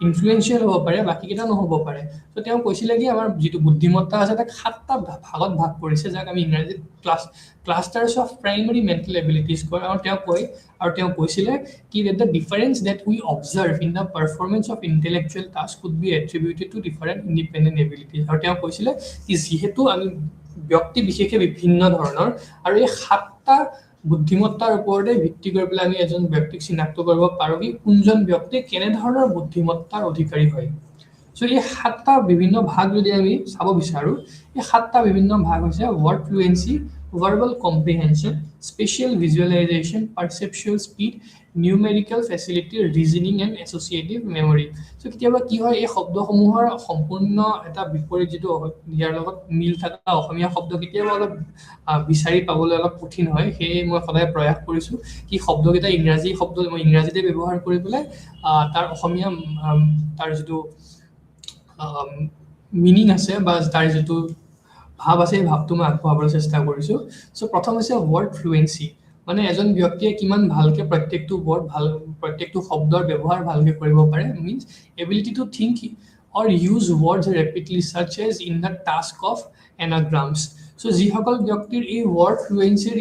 ইনফ্লুৱেঞ্চিয়েল হ'ব পাৰে, বাকীকেইটা নহ'ব পাৰে। তো তেওঁ কৈছিলে কি আমাৰ যিটো বুদ্ধিমত্তা আছে তাক 7টা ভাগত ভাগ কৰিছে, যাক আমি ইংৰাজীত clusters of primary mental abilities কয়। আৰু তেওঁ কৈছিলে কি the difference that we observe in the performance of intellectual task could be attributed to different independent abilities. আৰু তেওঁ কৈছিলে কি যিহেতু আমি ব্যক্তি বিশেষে বিভিন্ন ধৰণৰ, আৰু এই 7টা বুদ্ধিমত্তাৰ ওপৰতে ভিত্তি কৰি পেলাই আমি এজন ব্যক্তিক চিনাক্ত কৰিব পাৰোঁ কি কোনজন ব্যক্তি কেনেধৰণৰ বুদ্ধিমত্তাৰ অধিকাৰী হয়। চ' এই 7টা বিভিন্ন ভাগ যদি আমি চাব বিচাৰোঁ, এই 7টা বিভিন্ন ভাগ হৈছে word fluency, verbal comprehension, spatial visualisation, perceptual speed, numerical facility, reasoning and associative memory. So' কেতিয়াবা কি হয়, এই শব্দসমূহৰ সম্পূৰ্ণ এটা বিপৰীত যিটো ইয়াৰ লগত মিল থকা অসমীয়া শব্দ কেতিয়াবা অলপ বিচাৰি পাবলৈ অলপ কঠিন হয়। সেয়ে মই সদায় প্ৰয়াস কৰিছোঁ কি শব্দকেইটা ইংৰাজী শব্দ মই ইংৰাজীতে ব্যৱহাৰ কৰি পেলাই তাৰ অসমীয়া তাৰ যিটো মিনিং আছে বা তাৰ যিটো ভাৱ আছে এই ভাৱটো মই আগবঢ়াবলৈ চেষ্টা কৰিছোঁ। চ' প্ৰথম হৈছে ৱৰ্ড ফ্লুৱেঞ্চি, মানে এজন ব্যক্তিয়ে কিমান ভালকৈ প্ৰত্যেকটো শব্দৰ ব্যৱহাৰ ভালকৈ কৰিব পাৰে, means ability to think or use words rapidly such as in the task of anagrams. So' যিসকল ব্যক্তিৰ এই ৱৰ্ড ফ্লুৱেঞ্চিৰ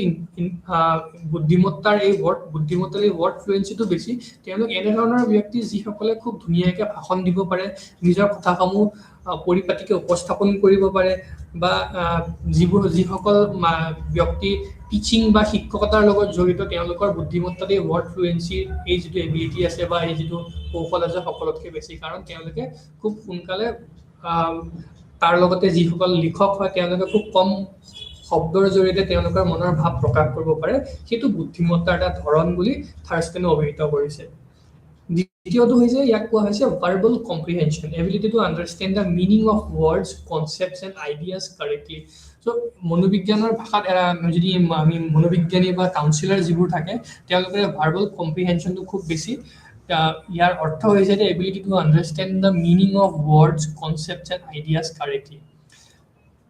বুদ্ধিমত্তাৰ এই ৱৰ্ড ফ্লুৱেঞ্চিটো বেছি, তেওঁলোক এনেধৰণৰ ব্যক্তি যিসকলে খুব ধুনীয়াকৈ ভাষণ দিব পাৰে, নিজৰ কথাসমূহ পৰিপাটিকৈ উপস্থাপন কৰিব পাৰে, বা যিসকল ব্যক্তি টিচিং বা শিক্ষকতাৰ লগত জড়িত তেওঁলোকৰ বুদ্ধিমত্তাত এই ৱৰ্ড ফ্লুৱেঞ্চিৰ এই যিটো এবিলিটি আছে বা এই যিটো কৌশল আছে সকলোতকৈ বেছি, কাৰণ তেওঁলোকে খুব সোনকালে তাৰ লগতে যিসকল লিখক হয় তেওঁলোকে খুব কম শব্দৰ জৰিয়তে তেওঁলোকৰ মনৰ ভাৱ প্ৰকাশ কৰিব পাৰে। সেইটো বুদ্ধিমত্তাৰ এটা ধৰণ বুলি থাৰ্ষ্টেনে অভিহিত কৰিছে। দ্বিতীয়টো হৈছে ইয়াক কোৱা হৈছে verbal comprehension, ability to understand the meaning of words, concepts and ideas correctly. চ' মনোবিজ্ঞানৰ ভাষাত যদি আমি মনোবিজ্ঞানী বা কাউন্সিলাৰ যিবোৰ থাকে তেওঁলোকে ভাৰ্বেল কম্প্ৰিহেনশ্যনটো খুব বেছি। ইয়াৰ অৰ্থ হৈছে যে ability to understand the meaning of words, concepts and ideas correctly.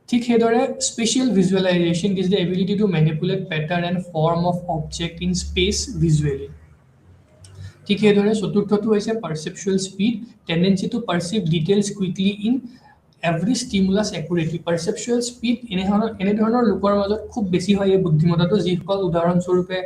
ঠিক সেইদৰে spatial visualisation is the ability to manipulate pattern and form of object in space visually. ঠিক সেইদৰে চতুৰ্থটো হৈছে perceptual speed, tendency to perceive details quickly in every stimulus accurately. Perceptual speed এনেধৰণৰ লোকৰ মাজত খুব বেছি হয় এই বুদ্ধিমত্তাটো, যিসকল উদাহৰণস্বৰূপে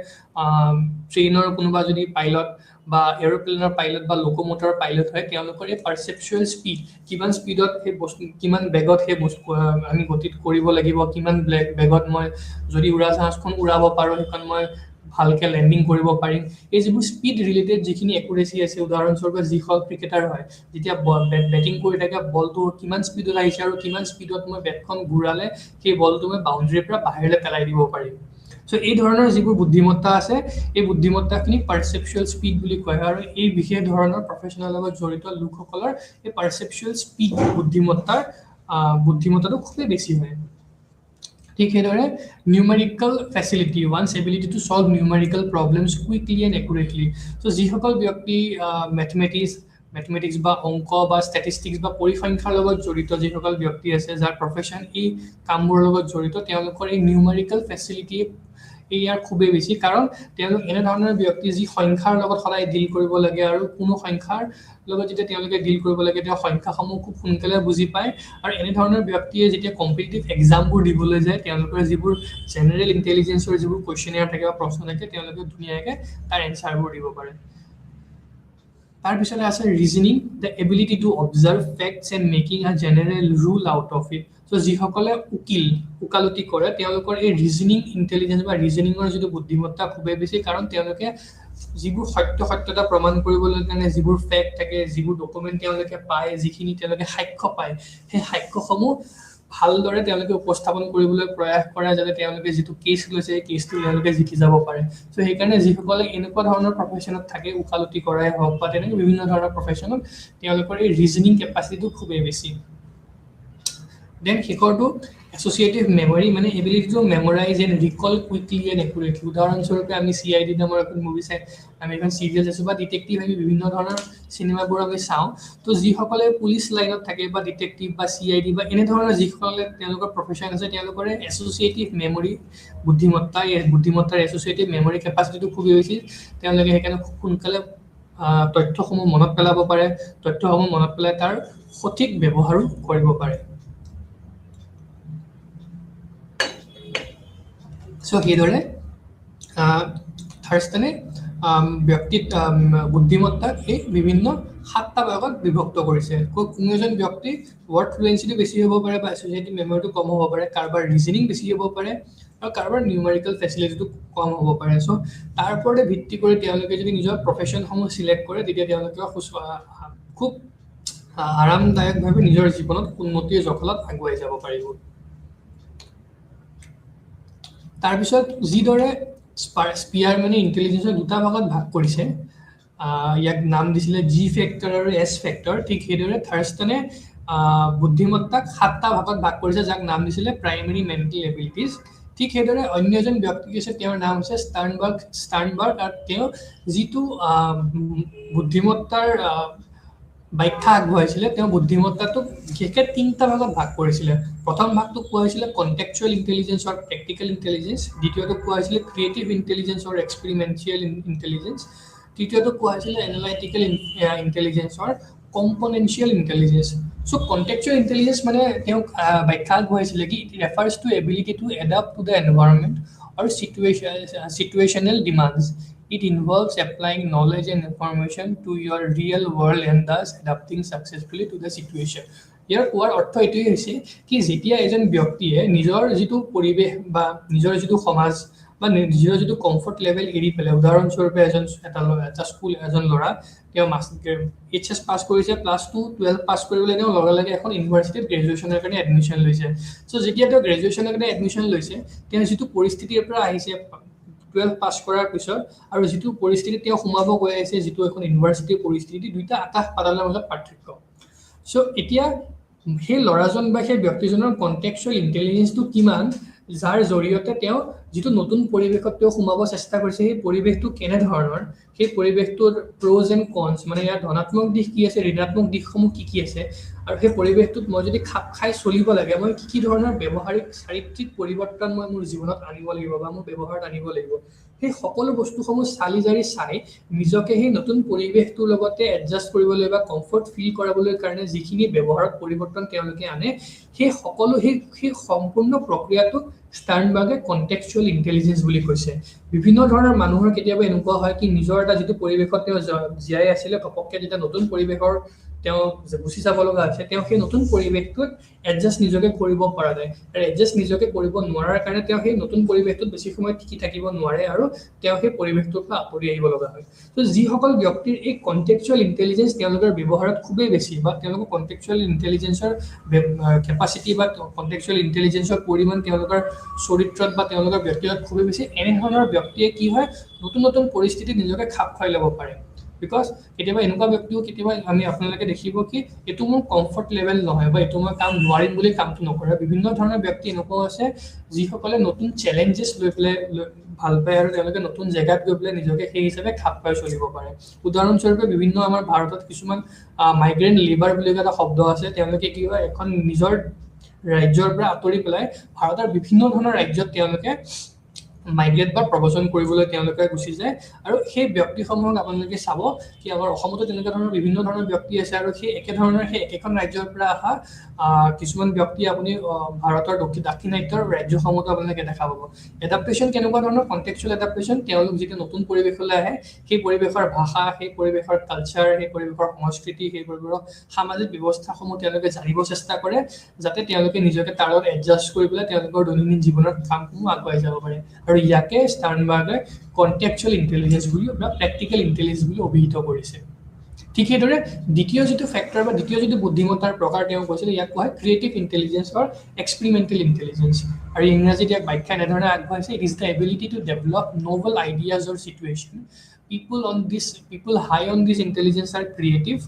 ট্ৰেইনৰ কোনোবা যদি পাইলট বা এৰোপ্লেনৰ পাইলট বা লোকোমোটৰৰ পাইলট হয়, তেওঁলোকৰ এই পাৰচেপচুৱেল স্পীড, কিমান স্পীডত সেই বস্তু, কিমান বেগত সেই বস্তু আমি গতিত কৰিব লাগিব, কিমান বেগত মই যদি উৰাজাহাজখন উৰাব পাৰোঁ সেইখন মই ভালকৈ লেণ্ডিং কৰিব পাৰিম, এই যিবোৰ স্পীড ৰিলেটেড যিখিনি একুৰেচি আছে। উদাহৰণস্বৰূপে যিসকল ক্ৰিকেটাৰ হয়, যেতিয়া বেটিং কৰি থাকে বলটো কিমান স্পীডত আহিছে আৰু কিমান স্পীডত মই বেটখন ঘূৰালে সেই বলটো মই বাউণ্ডেৰীৰ পৰা বাহিৰলৈ পেলাই দিব পাৰিম। চ' এই ধৰণৰ যিবোৰ বুদ্ধিমত্তা আছে এই বুদ্ধিমত্তাখিনি পাৰচেপচুৱেল স্পীড বুলি কয়, আৰু এই বিশেষ ধৰণৰ প্ৰফেশ্যনেল লগত জড়িত লোকসকলৰ এই পাৰচেপচুৱেল স্পীড বুদ্ধিমত্তাটো খুবেই বেছি হয়। ঠিক সেইদৰে numerical facility, one's ability to solve numerical problems quickly and accurately. So' যিসকল ব্যক্তি মেথমেটিক্স বা অংক বা ষ্টেটিষ্টিক্স বা পৰিসংখ্যাৰ লগত জড়িত যিসকল ব্যক্তি আছে যাৰ প্ৰফেশ্যন এই কামবোৰৰ লগত জড়িত, তেওঁলোকৰ এই নিউমেৰিকেল ফেচিলিটি ইয়াৰ খুবেই বেছি, কাৰণ তেওঁলোক এনেধৰণৰ ব্যক্তি যি সংখ্যাৰ লগত সদায় ডিল কৰিব লাগে, আৰু কোনো সংখ্যাৰ লগত যেতিয়া তেওঁলোকে ডিল কৰিব লাগে তেওঁ সংখ্যাসমূহ খুব সোনকালে বুজি পায়। আৰু এনেধৰণৰ ব্যক্তিয়ে যেতিয়া কম্পিটিটিভ এক্সামবোৰ দিবলৈ যায় তেওঁলোকৰ যিবোৰ জেনেৰেল ইণ্টেলিজেঞ্চৰ যিবোৰ কুৱেশ্যনেয়াৰ থাকে বা প্ৰশ্ন থাকে তেওঁলোকে ধুনীয়াকৈ তাৰ এনচাৰবোৰ দিব পাৰে। তাৰপিছতে আছে reasoning, the ability two observe facts and making a general rule out of it. চ' যিসকলে ওকালতি কৰে তেওঁলোকৰ এই ৰিজনিং ইণ্টেলিজেঞ্চ বা ৰিজনিঙৰ যিটো বুদ্ধিমত্তা খুবেই বেছি, কাৰণ তেওঁলোকে যিবোৰ সত্যতা প্ৰমাণ কৰিবলৈ কাৰণে যিবোৰ ফেক্ট থাকে, যিবোৰ ডকুমেণ্ট তেওঁলোকে পায়, যিখিনি তেওঁলোকে সাক্ষ্য পায়, সেই সাক্ষ্যসমূহ ভালদৰে তেওঁলোকে উপস্থাপন কৰিবলৈ প্ৰয়াস কৰে যাতে তেওঁলোকে যিটো কেছ লৈছে সেই কেছটো তেওঁলোকে জিকি যাব পাৰে। চ' সেইকাৰণে যিসকলে এনেকুৱা ধৰণৰ প্ৰফেশ্যনত থাকে, ওকালতি কৰাই হওক বা তেনেকৈ বিভিন্ন ধৰণৰ প্ৰফেশ্যনত, তেওঁলোকৰ এই ৰিজনিং কেপাচিটিটো খুবেই বেছি। দেন শেষৰটো এছ'চিয়েটিভ মেমৰি, মানে ability to memorise and recall quickly and accurately. উদাহৰণস্বৰূপে আমি CID নামৰ এখন মুভি চাই, আমি এখন চিৰিয়েল চাইছোঁ বা ডিটেক্টিভ, আমি বিভিন্ন ধৰণৰ চিনেমাবোৰ আমি চাওঁ। তো যিসকলে পুলিচ লাইনত থাকে বা ডিটেক্টিভ বা CID বা এনেধৰণৰ যিসকলে তেওঁলোকৰ প্ৰফেশ্যন আছে তেওঁলোকৰ এছ'চিয়েটিভ মেমৰি বুদ্ধিমত্তাৰ এছ'চিয়েটিভ মেমৰি কেপাচিটিটো খুবেই বেছি। তেওঁলোকে সেইকাৰণে খুব সোনকালে তথ্যসমূহ মনত পেলাব পাৰে, তথ্যসমূহ মনত পেলাই তাৰ সঠিক ব্যৱহাৰো কৰিব পাৰে। সো সেইদৰে থাৰ্ষ্টনে ব্যক্তিত বুদ্ধিমত্তাক এই বিভিন্ন 7টা ভাগত বিভক্ত কৰিছে। কোনো এজন ব্যক্তি ৱৰ্ড ফ্লুৱেঞ্চিটো বেছি হ'ব পাৰে বা এছ'চিয়েটিভ মেমৰিটো কম হ'ব পাৰে, কাৰোবাৰ ৰিজনিং বেছি হ'ব পাৰে আৰু কাৰোবাৰ নিউমেৰিকেল ফেচিলিটিটো কম হ'ব পাৰে। চ' তাৰ ওপৰতে ভিত্তি কৰি তেওঁলোকে যদি নিজৰ প্ৰফেশ্যনসমূহ চিলেক্ট কৰে তেতিয়া তেওঁলোকে খুব আৰামদায়কভাৱে নিজৰ জীৱনত উন্নতিৰ জখলাত আগুৱাই যাব পাৰিব। তাৰপিছত যিদৰে স্পিয়াৰমেনে ইণ্টেলিজেন্সৰ 2টা ভাগত ভাগ কৰিছে, ইয়াক নাম দিছিলে জি ফেক্টৰ আৰু এছ ফেক্টৰ, ঠিক সেইদৰে থাৰ্ষ্টনে বুদ্ধিমত্তাক 7টা ভাগত ভাগ কৰিছে যাক নাম দিছিলে প্ৰাইমেৰী মেণ্টেল এবিলিটিজ। ঠিক সেইদৰে অন্য এজন ব্যক্তি আছে, তেওঁৰ নাম হৈছে ষ্টাৰ্ণবাৰ্গ আৰু তেওঁ যিটো বুদ্ধিমত্তাৰ ব্যাখ্যা আগবঢ়াইছিলে তেওঁ বুদ্ধিমত্তাটোক বিশেষকৈ 3টা ভাগত ভাগ কৰিছিলে। প্ৰথম ভাগটোক কোৱা হৈছিলে কণ্টেক্সচুৱেল ইণ্টেলিজেন্স আৰু প্ৰেক্টিকেল ইণ্টেলিজেন্স, দ্বিতীয়টোক কোৱা হৈছিলে ক্ৰিয়েটিভ ইণ্টেলিজেন্স আৰু এক্সপেৰিমেণ্টিয়েল ইণ্টেলিজেন্স, তৃতীয়টোক কোৱা হৈছিলে এনালাইটিকেল ইণ্টেলিজেন্স আৰু কম্পনেন্সিয়েল ইণ্টেলিজেন্স। চ' কণ্টেক্সচুৱেল ইণ্টেলিজেন্স মানে তেওঁক ব্যাখ্যা আগবঢ়াইছিলে কি it refers to ability to adapt to the environment or situational demands. It involves applying knowledge and information to your real world and thus adapting successfully to the situation. ইয়াৰ কোৱাৰ অৰ্থ এইটোৱেই হৈছে কি যেতিয়া এজন ব্যক্তিয়ে নিজৰ যিটো পৰিৱেশ বা নিজৰ যিটো সমাজ বা নিজৰ যিটো কমফৰ্ট লেভেল এৰি পেলাই, উদাহৰণস্বৰূপে এটা স্কুল এজন ল'ৰা তেওঁ HS পাছ কৰিছে, +2 12 পাছ কৰিবলৈ তেওঁ লগে লগে এখন ইউনিভাৰ্চিটিত গ্ৰেজুৱেশ্যনৰ কাৰণে এডমিশ্যন লৈছে। চ' যেতিয়া তেওঁ গ্ৰেজুৱেশ্যনৰ কাৰণে এডমিশ্যন লৈছে তেওঁ যিটো পৰিস্থিতিৰ পৰা আহিছে 12 পাছ কৰাৰ পিছত আৰু যিটো পৰিস্থিতি তেওঁ সোমাব গৈ আছে, যিটো এখন ইউনিভাৰ্চিটিৰ পৰিস্থিতি, দুইটা আকাশ পাতালৰ মাজত পাৰ্থক্য। চ' এতিয়া সেই ল'ৰাজন বা সেই ব্যক্তিজনৰ কণ্টেক্সচুৱেল ইণ্টেলিজেন্সটো কিমান, যাৰ জৰিয়তে তেওঁ যিটো নতুন পৰিৱেশত তেওঁ সোমাব চেষ্টা কৰিছে সেই পৰিৱেশটো কেনেধৰণৰ, সেই পৰিৱেশটোৰ প্ৰ'জ এণ্ড কনছ মানে ইয়াৰ ধনাত্মক দিশ কি আছে, ঋণাত্মক দিশসমূহ কি আছে, আৰু সেই পৰিৱেশটোত মই যদি খাপ খাই চলিব লাগে মই কি ধৰণৰ ব্যৱহাৰিক চাৰিত্ৰিক পৰিৱৰ্তন মই মোৰ জীৱনত আনিব লাগিব বা মোৰ ব্যৱহাৰত আনিব লাগিব, সেই সকলো বস্তুসমূহ চালি জাৰি চাই নিজকে সেই নতুন পৰিৱেশটোৰ লগতে এডজাষ্ট কৰিবলৈ বা কমফৰ্ট ফিল কৰাবলৈ কাৰণে যিখিনি ব্যৱহাৰত পৰিৱৰ্তন তেওঁলোকে আনে সেই সকলো সেই সম্পূৰ্ণ প্ৰক্ৰিয়াটোক ষ্টাৰ্ণবাৰ্গে কণ্টেক্সচুৱেল ইণ্টেলিজেন্স বুলি কৈছে। বিভিন্ন ধৰণৰ মানুহৰ কেতিয়াবা এনেকুৱা হয় কি নিজৰ এটা যিটো পৰিৱেশত তেওঁ জীয়াই আছিলে ঘপককৈ যেতিয়া নতুন পৰিৱেশৰ তেওঁ গুচি যাব লগা হৈছে, তেওঁ সেই নতুন পৰিৱেশটোত এডজাষ্ট নিজকে কৰিব পৰা যায় আৰু এডজাষ্ট নিজকে কৰিব নোৱাৰাৰ কাৰণে তেওঁ সেই নতুন পৰিৱেশটোত বেছি সময় টিকি থাকিব নোৱাৰে আৰু তেওঁ সেই পৰিৱেশটোৰ পৰা আঁতৰি আহিব লগা হয়। তো যিসকল ব্যক্তিৰ এই কণ্টেক্সচুৱেল ইণ্টেলিজেন্স তেওঁলোকৰ ব্যৱহাৰত খুবেই বেছি বা তেওঁলোকৰ কণ্টেক্সচুৱেল ইণ্টেলিজেন্সৰ কেপাচিটি বা কণ্টেক্সচুৱেল ইণ্টেলিজেন্সৰ পৰিমাণ তেওঁলোকৰ চৰিত্ৰত বা তেওঁলোকৰ ব্যক্তিগত খুবেই বেছি, এনেধৰণৰ ব্যক্তিয়ে কি হয় নতুন নতুন পৰিস্থিতিত নিজকে খাপ খুৱাই ল'ব পাৰে। বিকজ কেতিয়াবা এনেকুৱা ব্যক্তিও কেতিয়াবা আপোনালোকে দেখিব কি এইটো মোৰ কমফৰ্ট লেভেল নহয় বা এইটো মই কাম নোৱাৰিম বুলি কামটো নকৰে। বিভিন্ন ধৰণৰ ব্যক্তি এনেকুৱাও আছে যিসকলে নতুন চেলেঞ্জেছ লৈ পেলাই ভাল পায় আৰু তেওঁলোকে নতুন জেগাত গৈ পেলাই নিজকে সেই হিচাপে খাপ খুৱাই চলিব পাৰে। উদাহৰণস্বৰূপে বিভিন্ন আমাৰ ভাৰতত কিছুমান মাইগ্ৰেণ্ট লেবাৰ বুলি এটা শব্দ আছে, তেওঁলোকে কি হয় এখন নিজৰ ৰাজ্যৰ পৰা আঁতৰি পেলাই ভাৰতৰ বিভিন্ন ধৰণৰ ৰাজ্যত তেওঁলোকে মাইগ্ৰেট বা প্ৰব্ৰজন কৰিবলৈ তেওঁলোকে গুচি যায় আৰু সেই ব্যক্তিসমূহক আপোনালোকে চাব কি আমাৰ অসমতো তেনেকুৱা ধৰণৰ বিভিন্ন ধৰণৰ ব্যক্তি আছে আৰু সেই একেধৰণৰ সেই একেখন ৰাজ্যৰ পৰা অহা কিছুমান ব্যক্তি আপুনি ভাৰতৰ দাক্ষিণাত্যৰ ৰাজ্যসমূহতো আপোনালোকে দেখা পাব। এডাপ্টেশ্যন কেনেকুৱা ধৰণৰ কণ্টেক্সচুৱেল এডাপ্টেশ্যন, তেওঁলোক যেতিয়া নতুন পৰিৱেশলৈ আহে সেই পৰিৱেশৰ ভাষা, সেই পৰিৱেশৰ কালচাৰ, সেই পৰিৱেশৰ সংস্কৃতি, সেই পৰিৱেশৰ সামাজিক ব্যৱস্থাসমূহ তেওঁলোকে জানিব চেষ্টা কৰে যাতে তেওঁলোকে নিজকে তাৰ লগত এডজাষ্ট কৰি পেলাই তেওঁলোকৰ দৈনন্দিন জীৱনৰ কামসমূহ আগুৱাই যাব পাৰে। আৰু ইয়াকে ষ্টাৰ্ণবাৰ্গে কণ্টেক্সচুৱেল ইণ্টেলিজেন্স বুলি বা প্ৰেক্টিকেল ইণ্টেলিজেন্স বুলি অভিহিত কৰিছে। ঠিক সেইদৰে দ্বিতীয় যিটো ফেক্টৰ বা দ্বিতীয় যিটো বুদ্ধিমত্তাৰ প্ৰকাৰ তেওঁ কৈছিলে ইয়াক কোৱা হয় creative intelligence or experimental intelligence. আৰু ইংৰাজীত ইয়াক ব্যাখ্যা এনেধৰণে আগবঢ়াইছে, it is the ability to develop novel ideas or situation. People high on this intelligence are creative.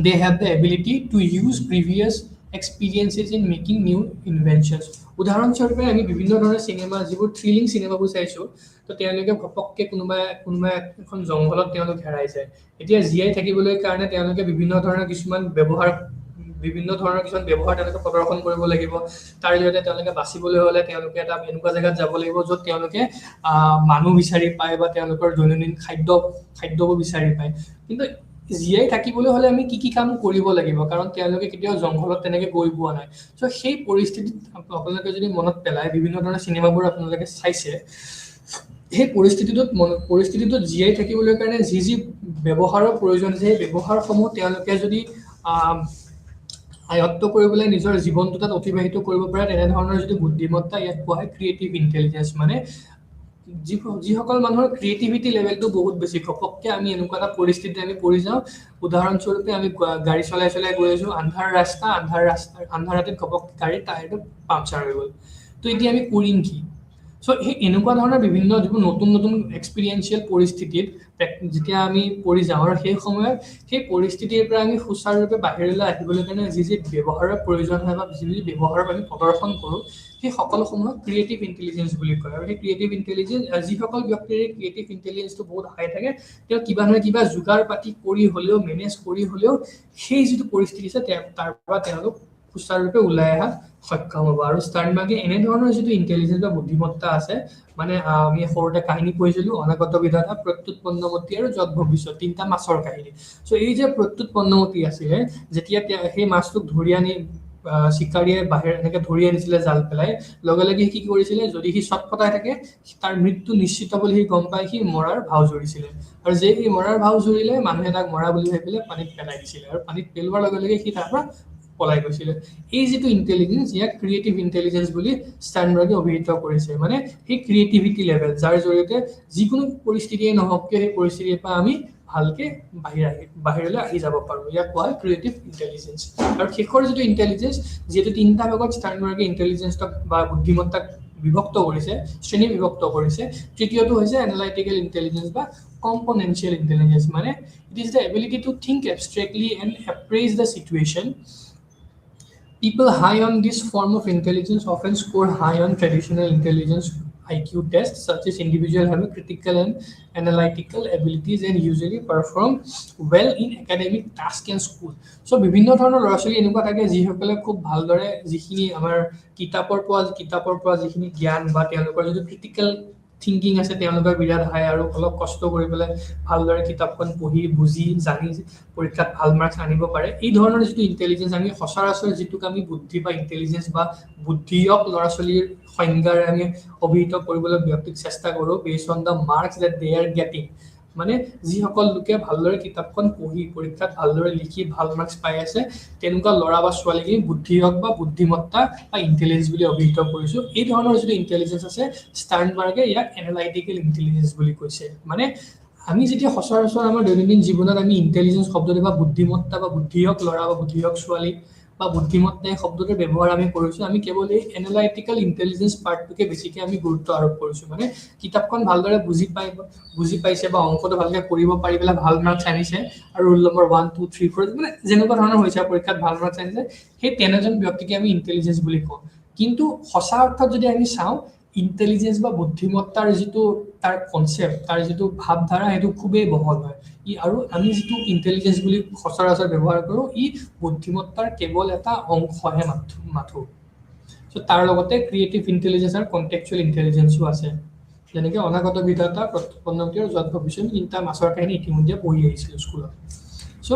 They have the ability to use previous experiences in making new inventions. উদাহৰণস্বৰূপে আমি বিভিন্ন ধৰণৰ চিনেমা যিবোৰ থ্ৰিলিং চিনেমাবোৰ চাইছোঁ, তো তেওঁলোকে ঘপককৈ কোনোবা এখন জংঘলত তেওঁলোক হেৰাই যায়। এতিয়া জীয়াই থাকিবলৈ কাৰণে তেওঁলোকে বিভিন্ন ধৰণৰ কিছুমান ব্যৱহাৰ বিভিন্ন ধৰণৰ কিছুমান ব্যৱহাৰ তেওঁলোকে প্ৰদৰ্শন কৰিব লাগিব তাৰ জৰিয়তে তেওঁলোকে বাচিবলৈ হ'লে তেওঁলোকে এটা এনেকুৱা জেগাত যাব লাগিব য'ত তেওঁলোকে মানুহ বিচাৰি পায় বা তেওঁলোকৰ দৈনন্দিন খাদ্যবোৰ বিচাৰি পায় কিন্তু জীয়াই থাকিবলৈ হ'লে আমি কি কাম কৰিব লাগিব কাৰণ তেওঁলোকে কেতিয়াও জংঘলত তেনেকে গৈ পোৱা নাই সো সেই পৰিস্থিতিত আপোনালোকে যদি মনত পেলায় বিভিন্ন ধৰণৰ চিনেমাবোৰ আপোনালোকে চাইছে সেই পৰিস্থিতিটোত জীয়াই থাকিবলৈ কাৰণে যি ব্যৱহাৰৰ প্ৰয়োজন আছে সেই ব্যৱহাৰসমূহ তেওঁলোকে যদি আয়ত্ত কৰিবলৈ নিজৰ জীৱনটো তাত অতিবাহিত কৰিব পাৰে তেনেধৰণৰ যদি বুদ্ধিমত্তা ইয়াক কোৱা হয় ক্ৰিয়েটিভ ইণ্টেলিজেন্স মানে যিসকল মানুহৰ ক্ৰিয়েটিভিটি লেভেলটো বহুত বেছি ঘপককে আমি এনেকুৱা এটা পৰিস্থিতি আমি পৰি যাওঁ উদাহৰণস্বৰূপে আমি গাড়ী চলাই গৈ আছো আন্ধাৰ ৰাস্তাত ঘপককে গাড়ীৰ টায়াৰটো পাংচাৰ হৈ গ'ল তো এতিয়া আমি কৰিম কি সো সেই এনেকুৱা ধৰণৰ বিভিন্ন যিবোৰ নতুন এক্সপিৰিয়েঞ্চিয়েল পৰিস্থিতিত যেতিয়া আমি পৰি যাওঁ আৰু সেই সময়ত সেই পৰিস্থিতিৰ পৰা আমি সুচাৰুৰূপে বাহিৰলৈ আহিবলৈ কাৰণে যি ব্যৱহাৰৰ প্ৰয়োজন হয় বা যি ব্যৱহাৰৰ আমি প্ৰদৰ্শন কৰোঁ সেই সকলোসমূহক ক্ৰিয়েটিভ ইণ্টেলিজেন্স বুলি কয় আৰু সেই ক্ৰিয়েটিভ ইণ্টেলিজেন্স যিসকল ব্যক্তিৰ ক্ৰিয়েটিভ ইণ্টেলিজেন্সটো বহুত হাই থাকে তেওঁ কিবা নহয় কিবা যোগাৰ পাতি কৰি হ'লেও মেনেজ কৰি হ'লেও সেই যিটো পৰিস্থিতি আছে তাৰ পৰা তেওঁলোক সুচাৰুৰূপে ওলাই অহা সক্ষম হ'ব আৰু ষ্টাৰ্ণবাৰ্গে এনেধৰণৰ যিটো ইণ্টেলিজেন্স বা বুদ্ধিমত্তা আছে মানে আমি সৰুতে কাহিনী পঢ়িছিলোঁ অনাগত বিধাতা প্ৰত্যুৎপন্নমতি আৰু যত ভৱিষ্যত তিনিটা মাছৰ কাহিনী সো এই যে প্ৰত্যুৎপন্নমতি আছিলে যেতিয়া সেই মাছটোক ধৰি আনি চিকাৰীয়ে বাহিৰ এনেকে ধৰি আনিছিলে জাল পেলাই লগে কি কৰিছিলে যদি সি চটপটাই থাকে তাৰ মৃত্যু নিশ্চিত বুলি সি গম পাই সি মৰাৰ ভাও জুৰিছিলে আৰু যে সি মৰাৰ ভাও জুৰিলে মানুহে তাক মৰা বুলি ভাবি পেলাই পানীত পেলাই দিছিলে আৰু পানীত পেলোৱাৰ লগে সি তাৰ পৰা পলাই গৈছিলে এই যিটো ইণ্টেলিজেন্স ইয়াক ক্ৰিয়েটিভ ইণ্টেলিজেন্স বুলি ষ্টাৰ্ণবাৰ্গে অভিহিত কৰিছে মানে সেই ক্ৰিয়েটিভিটি লেভেল যাৰ জৰিয়তে যিকোনো পৰিস্থিতিয়ে নহওক কিয় সেই পৰিস্থিতিৰ পৰা আমি ভালকে বাহিৰলৈ আহি যাব পাৰোঁ ইয়াক কোৱা হয় ক্ৰিয়েটিভ ইণ্টেলিজেন্স আৰু শেষৰ যিটো ইণ্টেলিজেন্স যিহেতু তিনিটা ভাগত ষ্টাৰ্ণবাৰ্গে ইণ্টেলিজেন্সক বা বুদ্ধিমত্তাক শ্ৰেণী বিভক্ত কৰিছে তৃতীয়টো হৈছে এনালাইটিকেল ইণ্টেলিজেন্স বা কম্পনেনচিয়েল ইণ্টেলিজেন্স মানে it is the ability to think abstractly and appraise the situation People high on this form of intelligence often score high on traditional intelligence IQ tests, such as individuals have a critical and analytical abilities and usually perform well in academic tasks and school. So, বিভিন্ন ধৰণৰ ল'ৰা-ছোৱালী এনেকুৱা থাকে যিসকলে খুব ভালদৰে যিখিনি আমাৰ কিতাপৰ পৰা যিখিনি জ্ঞান বা তেওঁলোকৰ যিটো ক্ৰিটিকেল থিংকিং আছে তেওঁলোকৰ বিৰাট হাই আৰু অলপ কষ্ট কৰি পেলাই ভালদৰে কিতাপখন পঢ়ি বুজি জানি পৰীক্ষাত ভাল মাৰ্কছ আনিব পাৰে এই ধৰণৰ যিটো ইণ্টেলিজেন্স আমি সচৰাচৰ যিটোক আমি বুদ্ধি বা ইণ্টেলিজেন্স বা বুদ্ধিয়ক ল'ৰা-ছোৱালীৰ সংজ্ঞাৰে আমি অভিহিত কৰিবলৈ ব্যক্তিক চেষ্টা কৰোঁ based on the marks that they are getting মানে যিসকল লোকে ভালদৰে কিতাপখন পঢ়ি পৰীক্ষাত ভালদৰে লিখি ভাল মাৰ্কছ পাই আছে তেনেকুৱা ল'ৰা বা ছোৱালীক বুদ্ধিয়ক বা বুদ্ধিমত্তা বা ইণ্টেলিজেন্স বুলি অভিহিত কৰিছোঁ এই ধৰণৰ যিটো ইণ্টেলিজেন্স আছে ষ্টাৰ্ণবাৰ্গে ইয়াক এনালাইটিকেল ইণ্টেলিজেন্স বুলি কৈছে মানে আমি যেতিয়া সচৰাচৰ আমাৰ দৈনন্দিন জীৱনত আমি ইণ্টেলিজেন্স শব্দটো বা বুদ্ধিমত্তা বা বুদ্ধিয়ক ল'ৰা বা বুদ্ধিয়ক ছোৱালী বা বুদ্ধিমত্তা এই শব্দটোৰ ব্যৱহাৰ আমি কৰিছোঁ আমি কেৱল এই এনালাইটিকেল ইণ্টেলিজেন্স পাৰ্টটোকে বেছিকৈ আমি গুৰুত্ব আৰোপ কৰিছোঁ মানে কিতাপখন ভালদৰে বুজি পাইছে বা অংকটো ভালকৈ কৰিব পাৰি পেলাই ভাল মাৰ্কছ আনিছে আৰু ৰোল নম্বৰ 1 2 3 4 মানে যেনেকুৱা ধৰণৰ হৈছে পৰীক্ষাত ভাল মাৰ্কছ আনিছে সেই তেনেজন ব্যক্তিকে আমি ইণ্টেলিজেন্স বুলি কওঁ কিন্তু সঁচা অৰ্থত যদি আমি চাওঁ ইণ্টেলিজেন্স বা বুদ্ধিমত্তাৰ যিটো তাৰ কনচেপ্ট তাৰ যিটো ভাৱধাৰা সেইটো খুবেই বহল হয় আৰু আমি যিটো ইণ্টেলিজেন্স বুলি সচৰাচৰ ব্যৱহাৰ কৰোঁ ই বুদ্ধিমত্তাৰ কেৱল এটা অংশহে মাথো চ' তাৰ লগতে ক্ৰিয়েটিভ ইণ্টেলিজেন্স আৰু কণ্টেক্সুৱেল ইণ্টেলিজেন্সো আছে যেনেকৈ অনাগত বিধাতা প্ৰত্যুৎপন্নমতি আৰু যত ভৱিষ্যত তিনিটা মাছৰ কাহিনী ইতিমধ্যে পঢ়ি আহিছিলোঁ স্কুলত চ'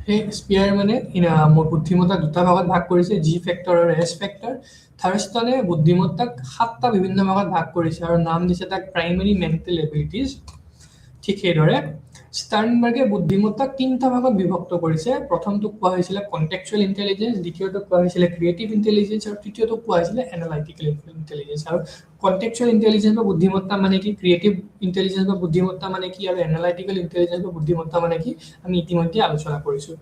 সেই স্পিয়াৰ মানে বুদ্ধিমত্তাক দুটা ভাগত ভাগ কৰিছে জি ফেক্টৰ আৰু এছ ফেক্টৰ থাৰ্ষ্টনে বুদ্ধিমত্তাক 7টা বিভিন্ন ভাগত ভাগ কৰিছে আৰু নাম দিছে তাক প্ৰাইমেৰী মেণ্টেল এবিলিটিজ ঠিক সেইদৰে ষ্টাৰ্ণবাৰ্গে বুদ্ধিমত্তাক 3টা ভাগত বিভক্ত কৰিছে প্ৰথমটো কোৱা হৈছিলে কণ্টেক্সুৱেল ইণ্টেলিজেন্স দ্বিতীয়টো কোৱা হৈছিলে ক্ৰিয়েটিভ ইণ্টেলিজেন্স আৰু তৃতীয়টো কোৱা হৈছিলে এনালাইটিকেল ইণ্টেলিজেন্স আৰু কণ্টেক্সুৱেল ইণ্টেলিজেন্স বা বুদ্ধিমত্তা মানে কি ক্ৰিয়েটিভ ইণ্টেলিজেন্স বা বুদ্ধিমত্তা মানে কি আৰু এনালাইটিকেল ইণ্টেলিজেন্স বা বুদ্ধিমত্তা মানে কি আমি ইতিমধ্যে আলোচনা কৰিছোঁ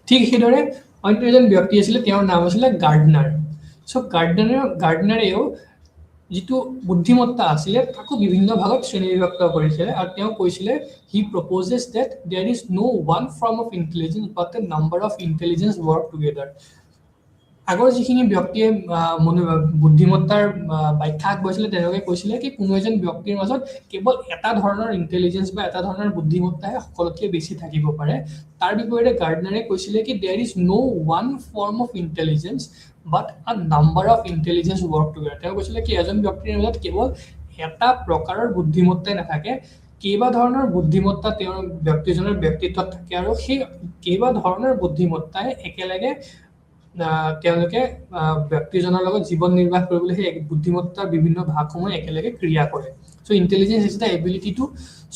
ঠিক সেইদৰে অন্য এজন ব্যক্তি আছিলে তেওঁৰ নাম আছিলে গাৰ্ডনাৰ চ' গাৰ্ডনাৰেও যিটো বুদ্ধিমত্তা আছিলে তাকো বিভিন্ন ভাগত শ্ৰেণীবিভক্ত কৰিছিলে আৰু তেওঁ কৈছিলে he proposes that there is no' one form of intelligence but a number of intelligence work together আগৰ যিখিনি ব্যক্তিয়ে বুদ্ধিমত্তাৰ ব্যাখ্যা আগবঢ়াইছিলে তেওঁলোকে কৈছিলে কি কোনো এজন ব্যক্তিৰ মাজত কেৱল এটা ধৰণৰ ইন্টেলিজেন্স বা এটা ধৰণৰ বুদ্ধিমত্তাহে সকলোতকৈ বেছি থাকিব পাৰে তাৰ বিপৰীতে গাৰ্ডনাৰে কৈছিলে কি there is no one form of intelligence but a number of intelligence work together তেওঁ কৈছিলে কি এজন ব্যক্তিৰ মাজত কেৱল এটা প্ৰকাৰৰ বুদ্ধিমত্তাই নাথাকে কেইবা ধৰণৰ বুদ্ধিমত্তা তেওঁৰ ব্যক্তিজনৰ ব্যক্তিত্বত থাকে আৰু সেই কেইবা ধৰণৰ বুদ্ধিমত্তাই একেলগে তেওঁলোকে ব্যক্তিজনৰ লগত জীৱন নিৰ্বাহ কৰিবলৈ সেই বুদ্ধিমত্তাৰ বিভিন্ন ভাগসমূহ একেলগে ক্ৰিয়া কৰে so intelligence is the ability to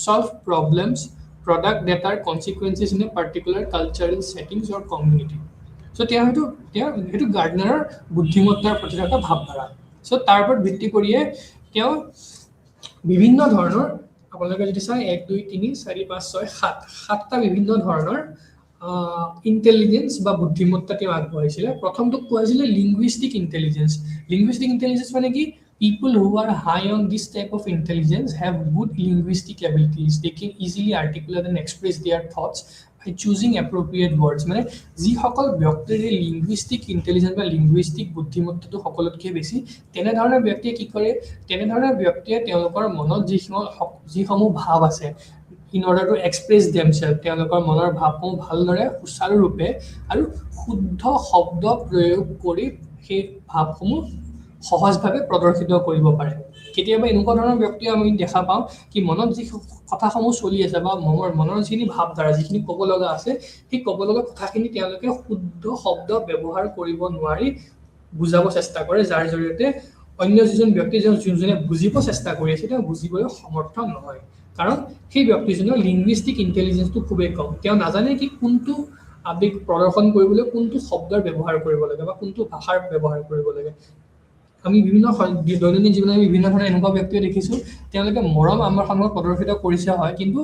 solve problems product that are consequences in a particular cultural settings or community so তেওঁ গাৰ্ডনাৰৰ বুদ্ধিমত্তাৰ প্ৰতি এটা ভাৱধাৰা সো তাৰ ওপৰত ভিত্তি কৰিয়ে তেওঁ বিভিন্ন ধৰণৰ আপোনালোকে যদি চাই 1 2 3 4 5 6 7 সাতটা বিভিন্ন ধৰণৰ ইন্টেলিজেন্স বা বুদ্ধিমত্তা তেওঁ আগবঢ়াইছিলে প্ৰথমটো কোৱা হৈছিলে লিংগুইষ্টিক ইন্টেলিজেন্স মানে কি people who are high on this type of intelligence have good linguistic abilities they can easily articulate and express their thoughts by choosing appropriate words মানে যি সকল ব্যক্তিৰ লিংগুইষ্টিক ইন্টেলিজেন্স বা লিংগুইষ্টিক বুদ্ধিমত্তাটো সকলোতকৈ বেছি তেনে ধৰণৰ ব্যক্তিয়ে কি কৰে তেনে ধৰণৰ ব্যক্তিয়ে তেওঁলোকৰ মনত যিসমূহ ভাৱ আছে in order to express themselves তেওঁলোকৰ মনৰ ভাৱসমূহ ভালদৰে সুচাৰুৰূপে আৰু শুদ্ধ শব্দ প্ৰয়োগ কৰি সেই ভাৱসমূহ সহজভাৱে প্ৰদৰ্শিত কৰিব পাৰে কেতিয়াবা এনেকুৱা ধৰণৰ ব্যক্তি আমি দেখা পাওঁ কি মনত যি কথাসমূহ চলি আছে বা মনৰ যিখিনি ভাৱধাৰা যিখিনি ক'ব লগা আছে সেই ক'ব লগা কথাখিনি তেওঁলোকে শুদ্ধ শব্দ ব্যৱহাৰ কৰিব নোৱাৰি বুজাব চেষ্টা কৰে যাৰ জৰিয়তে অন্য যিজন ব্যক্তি যোনজনে বুজিব চেষ্টা কৰি আছে তেওঁ বুজিবলৈ সমৰ্থ নহয় কাৰণ সেই ব্যক্তিজনৰ লিংগুইষ্টিক ইন্টেলিজেন্সটো খুবেই কম তেওঁ নাজানে কি কোনটো আবেগ প্ৰদৰ্শন কৰিবলৈ কোনটো শব্দৰ ব্যৱহাৰ কৰিব লাগে বা কোনটো ভাষাৰ ব্যৱহাৰ কৰিব লাগে আমি বিভিন্ন দৈনন্দিন জীৱনত আমি বিভিন্ন ধৰণৰ এনেকুৱা ব্যক্তিও দেখিছোঁ তেওঁলোকে মৰম আমাৰ সন্মুখত প্ৰদৰ্শিত কৰিছে হয় কিন্তু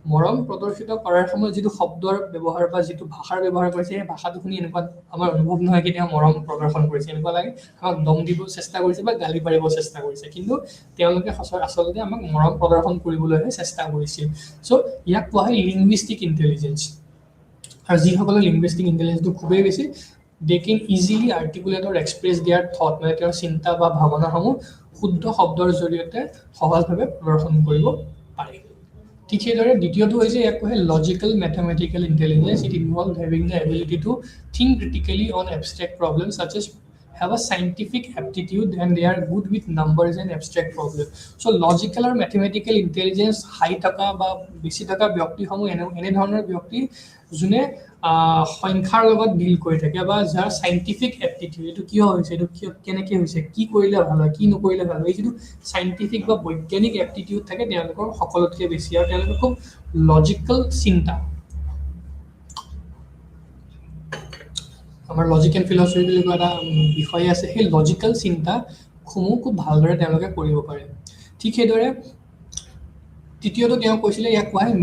মৰম প্ৰদৰ্শিত কৰাৰ সময়ত যিটো শব্দৰ ব্যৱহাৰ বা যিটো ভাষাৰ ব্যৱহাৰ কৰিছে সেই ভাষাটো শুনি এনেকুৱা আমাৰ অনুভৱ নহয় কি তেওঁ মৰম প্ৰদৰ্শন কৰিছে এনেকুৱা লাগে আমাক দম দিব চেষ্টা কৰিছে বা গালি পাৰিব চেষ্টা কৰিছে কিন্তু তেওঁলোকে আচলতে আমাক মৰম প্ৰদৰ্শন কৰিবলৈহে চেষ্টা কৰিছিল চ' ইয়াক কোৱা হয় লিংগুইষ্টিক ইন্টেলিজেন্স আৰু যিসকলৰ লিংগুইষ্টিক ইন্টেলিজেন্সটো খুবেই বেছি they can easily articulate or express their thought মানে তেওঁৰ চিন্তা বা ভাৱনাসমূহ শুদ্ধ শব্দৰ জৰিয়তে সহজভাৱে প্ৰদৰ্শন কৰিব পাৰে ঠিক সেইদৰে দ্বিতীয়টো হৈছে ইয়াক কোৱা হয় logical mathematical intelligence it involve having the ability to think critically on abstract problems such as have a scientific aptitude and they are good with numbers and abstract problems so logical or mathematical intelligence high থকা বা বেছি থকা ব্যক্তিসমূহ এনে ধৰণৰ ব্যক্তি যোনে সংখ্যাৰ লগত ডিল কৰি থাকে বা যাৰ সাইন্টিফিক এপ্টিটিউড এটো কিয় হৈছে এটো কেনেকৈ হৈছে কি কৰিলে ভাল হয় কি নকৰিলে ভাল হয় যেটো সাইন্টিফিক বা বৈজ্ঞানিক এপ্টিটিউড থাকে তেওঁলোকৰ সকলোতকৈ বেছি আৰু তেওঁলোকৰ খুব লজিক্যাল চিন্তা আমাৰ লজিক্যাল ফিলছফি বুলি এটা বিষয় আছে সেই লজিক্যাল চিন্তা খুব ভালদৰে তেওঁলোকে কৰিব পাৰে ঠিক সেইদৰে তৃতীয়টো তেওঁ কৈছিলে ইয়াক কোৱা হয়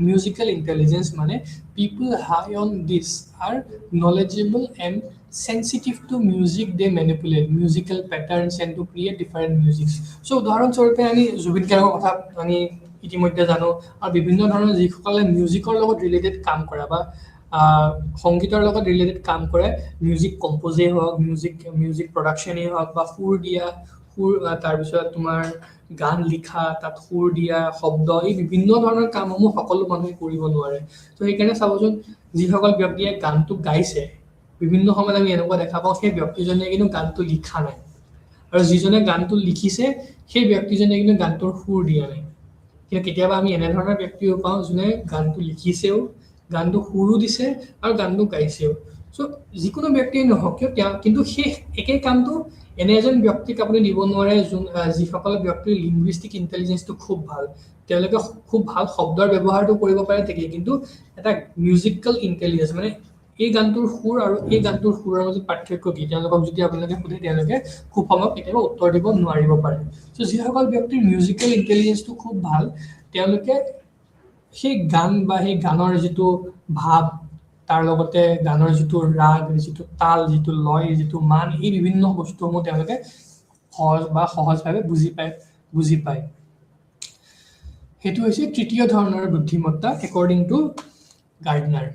মিউজিক্যাল ইন্টেলিজেন্স মানে people high on this are knowledgeable and sensitive to music they manipulate musical patterns and to create different musics so উদাহৰণস্বৰূপে আমি জুবিন গাৰ্গৰ কথা আমি ইতিমধ্যে জানো আৰু বিভিন্ন ধৰণৰ যিসকলে মিউজিকৰ লগত ৰিলেটেড কাম কৰা বা সংগীতৰ লগত ৰিলেটেড কাম কৰে মিউজিক কম্পোজে হওক মিউজিক প্ৰডাকশ্যনে হওক বা সুৰ দিয়া তাৰপিছত তোমাৰ গান লিখা তাত সুৰ দিয়া শব্দ এই বিভিন্ন ধৰণৰ কামসমূহ সকলো মানুহে কৰিব নোৱাৰে তো সেইকাৰণে চাবচোন যিসকল ব্যক্তিয়ে গানটো গাইছে বিভিন্ন সময়ত আমি এনেকুৱা দেখা পাওঁ সেই ব্যক্তিজনে কিন্তু গানটো লিখা নাই আৰু যিজনে গানটো লিখিছে সেই ব্যক্তিজনে কিন্তু গানটোৰ সুৰ দিয়া নাই কিন্তু কেতিয়াবা আমি এনে ধৰণৰ ব্যক্তিও পাওঁ যোনে গানটো লিখিছেও গানটো সুৰো দিছে আৰু গানটো গাইছেও সো যিকোনো ব্যক্তিয়ে নহওক কিয় কিন্তু সেই একে কামটো এনে এজন ব্যক্তিক আপুনি দিব নোৱাৰে যিসকল ব্যক্তিৰ লিংগুইষ্টিক ইন্টেলিজেন্সটো খুব ভাল তেওঁলোকে খুব ভাল শব্দৰ ব্যৱহাৰটো কৰিব পাৰে ঠিকেই কিন্তু এটা মিউজিক্যাল ইন্টেলিজেন্স মানে এই গানটোৰ সুৰ আৰু এই গানটোৰ সুৰৰ মাজত পাৰ্থক্য কি তেওঁলোকক যদি আপোনালোকে সুধে তেওঁলোকে খুব সময় কেতিয়াবা উত্তৰ দিব নোৱাৰিব পাৰে চ' যিসকল ব্যক্তিৰ মিউজিক্যাল ইন্টেলিজেন্সটো খুব ভাল তেওঁলোকে সেই গান বা সেই গানৰ যিটো ভাৱ তাৰ লগতে গানৰ যিটো ৰাগ যিটো তাল যিটো লয় যিটো মান এই বিভিন্ন বস্তুসমূহ তেওঁলোকে সহজভাৱে বুজি পায় সেইটো হৈছে তৃতীয় ধৰণৰ বুদ্ধিমত্তা একৰ্ডিং টু গাৰ্ডনাৰ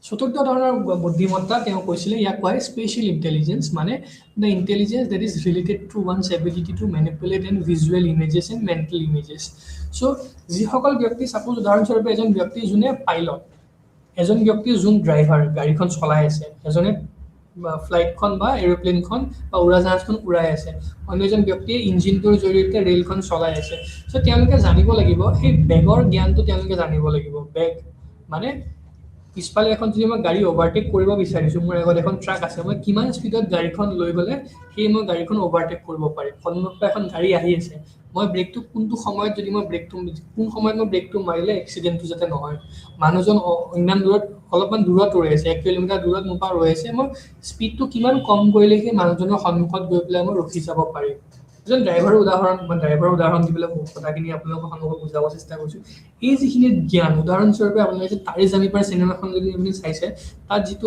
চতুৰ্থ ধৰণৰ বুদ্ধিমত্তা তেওঁ কৈছিলে ইয়াক কোৱা হয় স্পেচিয়েল ইণ্টেলিজেঞ্চ, মানে the intelligence that is related to one's ability to manipulate and visual images and mental images. So' যিসকল ব্যক্তি, ছাপ'জ উদাহৰণস্বৰূপে এজন ব্যক্তি যোনে পাইলট, এজন ব্যক্তি যোন ড্ৰাইভাৰ, গাড়ীখন চলাই আছে, এজনে ফ্লাইটখন বা এৰোপ্লেনখন বা উৰাজাহাজখন উৰাই আছে, অন্য এজন ব্যক্তিয়ে ইঞ্জিনটোৰ জৰিয়তে ৰেলখন চলাই আছে। চ' তেওঁলোকে জানিব লাগিব, সেই বেগৰ জ্ঞানটো তেওঁলোকে জানিব লাগিব। বেগ মানে পিছফালে এখন যদি মই গাড়ী অভাৰটেক কৰিব বিচাৰিছোঁ, মোৰ আগত এখন ট্ৰাক আছে, মই কিমান স্পীডত গাড়ীখন লৈ গ'লে সেই মই গাড়ীখন অভাৰটেক কৰিব পাৰিম। সন্মুখৰ এখন গাড়ী আহি আছে, মই ব্ৰেকটো কোনটো সময়ত, যদি মই কোন সময়ত মই ব্ৰেকটো মাৰিলে এক্সিডেণ্টটো যাতে নহয়। মানুহজন ইমান দূৰত, অলপমান দূৰত ৰৈ আছে, 1 কিলোমিটাৰ দূৰত মোৰ পৰা ৰৈ আছে, মই স্পীডটো কিমান কম কৰিলে সেই মানুহজনৰ সন্মুখত গৈ পেলাই মই ৰখি যাব পাৰিম। এজন ড্ৰাইভাৰৰ উদাহৰণ দি পেলাই কথাখিনি আপোনালোকৰ সন্মুখত বুজাব চেষ্টা কৰিছোঁ। এই যিখিনি জ্ঞান, উদাহৰণস্বৰূপে আপোনালোকে তাৰে জানি পাই চিনেমাখন যদি আপুনি চাইছে, তাত যিটো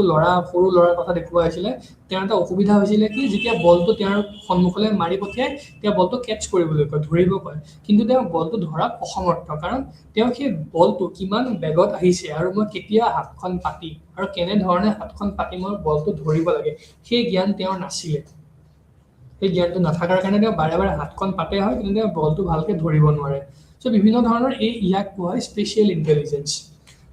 সৰু ল'ৰাৰ কথা দেখুওৱা হৈছিলে, তেওঁৰ এটা অসুবিধা হৈছিলে কি, যেতিয়া বলটো তেওঁৰ সন্মুখলৈ মাৰি পঠিয়াই, তেওঁ বলটো কেটচ কৰিবলৈ কয়, ধৰিব কয়, কিন্তু তেওঁ বলটো ধৰাত অসমৰ্থ, কাৰণ তেওঁ সেই বলটো কিমান বেগত আহিছে আৰু মই কেতিয়া হাতখন পাতি আৰু কেনেধৰণে হাতখন পাতি মই বলটো ধৰিব লাগে, সেই জ্ঞান তেওঁৰ নাছিলে। সেই জ্ঞানটো নাথাকাৰ কাৰণে তেওঁ বাৰে বাৰে হাতখন পাতে হয়, কিন্তু তেওঁ বলটো ভালকৈ ধৰিব নোৱাৰে। চ' বিভিন্ন ধৰণৰ ইয়াক কোৱা হয় স্পেচিয়েল ইণ্টেলিজেঞ্চ।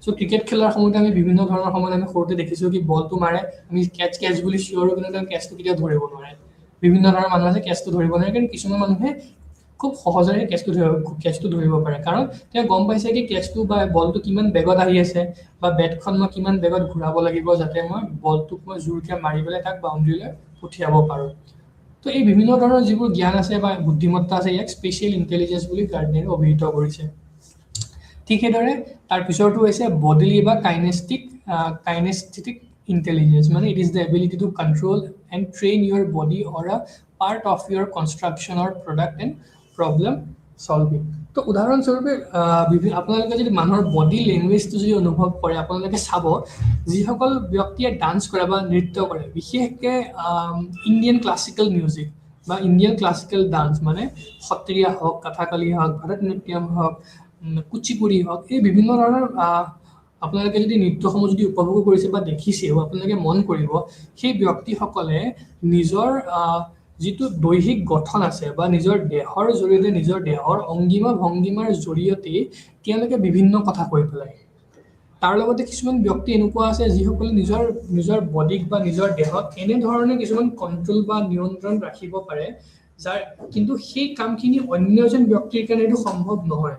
চ' ক্ৰিকেট খেলাৰ সময়তে আমি বিভিন্ন ধৰণৰ সময়ত আমি সৰুতে দেখিছোঁ কি বলটো মাৰে, আমি কেচ বুলি চিঞৰোঁ, কিন্তু তেওঁ কেচটো কেতিয়াও ধৰিব নোৱাৰে। বিভিন্ন ধৰণৰ মানুহ আছে কেচটো ধৰিব নোৱাৰে, কিন্তু কিছুমান মানুহে খুব সহজেৰে কেচটো ধৰিব পাৰে, কাৰণ তেওঁ গম পাইছে কি কেচটো বা বলটো কিমান বেগত আহি আছে, বা বেটখন মই কিমান বেগত ঘূৰাব লাগিব যাতে মই বলটোক মই জোৰকৈ মাৰি পেলাই তাক বাউণ্ডেৰীলৈ পঠিয়াব পাৰোঁ। তো এই বিভিন্ন ধৰণৰ যিবোৰ জ্ঞান আছে বা বুদ্ধিমত্তা আছে, ইয়াক স্পেচিয়েল ইণ্টেলিজেঞ্চ বুলি গাৰ্ডনেৰে অভিহিত কৰিছে। ঠিক সেইদৰে তাৰ পিছৰটো হৈছে বডিলি বা কাইনেস্থেটিক ইণ্টেলিজেঞ্চ, মানে it is the ability to control and train your body or a part of your construction or product and problem solving. তো উদাহৰণস্বৰূপে আপোনালোকে যদি মানুহৰ বডি লেংগুৱেজটো যদি অনুভৱ কৰে, আপোনালোকে চাব যিসকল ব্যক্তিয়ে ডান্স কৰে বা নৃত্য কৰে, বিশেষকৈ ইণ্ডিয়ান ক্লাছিকেল মিউজিক বা ইণ্ডিয়ান ক্লাছিকেল ডান্স, মানে সত্ৰীয়া হওক, কথাকলি হওক, ভাৰতনাট্যম হওক, কুচিপুড়ি হওক, এই বিভিন্ন ধৰণৰ আপোনালোকে যদি নৃত্যসমূহ যদি উপভোগ কৰিছে বা দেখিছেও, আপোনালোকে মন কৰিব সেই ব্যক্তিসকলে নিজৰ যিটো দৈহিক গঠন আছে বা নিজৰ দেহৰ জৰিয়তে, নিজৰ দেহৰ ভংগীমাৰ জৰিয়তে তেওঁলোকে বিভিন্ন কথা কৈ পেলায়। তাৰ লগতে কিছুমান ব্যক্তি এনেকুৱা আছে যিসকলে নিজৰ বডিক বা নিজৰ দেহত এনেধৰণে কিছুমান কণ্ট্ৰল বা নিয়ন্ত্ৰণ ৰাখিব পাৰে, কিন্তু সেই কামখিনি অন্য এজন ব্যক্তিৰ কাৰণে এইটো সম্ভৱ নহয়।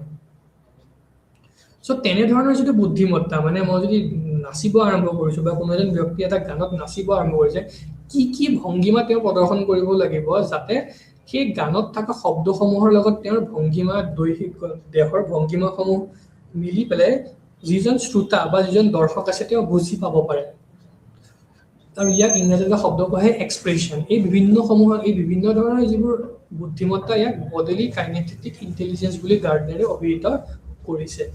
চ' তেনেধৰণৰ যিটো বুদ্ধিমত্তা, মানে মই যদি নাচিব আৰম্ভ কৰিছোঁ বা কোনো এজন ব্যক্তি এটা গানত নাচিব আৰম্ভ কৰিছে, কি ভংগীমা তেওঁ প্ৰদৰ্শন কৰিব লাগিব যাতে সেই গানত থকা শব্দসমূহৰ লগত তেওঁৰ ভংগীমা, দৈহিক দেহৰ ভংগীমাসমূহ মিলি পেলাই যিজন শ্ৰোতা বা যিজন দৰ্শক আছে তেওঁ বুজি পাব পাৰে। আৰু ইয়াক ইংৰাজীত শব্দ কোৱা হয় এক্সপ্ৰেছন। এই বিভিন্ন ধৰণৰ যিবোৰ বুদ্ধিমত্তা, ইয়াক বডিলি কাইনেস্থেটিক ইণ্টেলিজেঞ্চ বুলি গাৰ্ডনেৰে অভিহিত কৰিছে।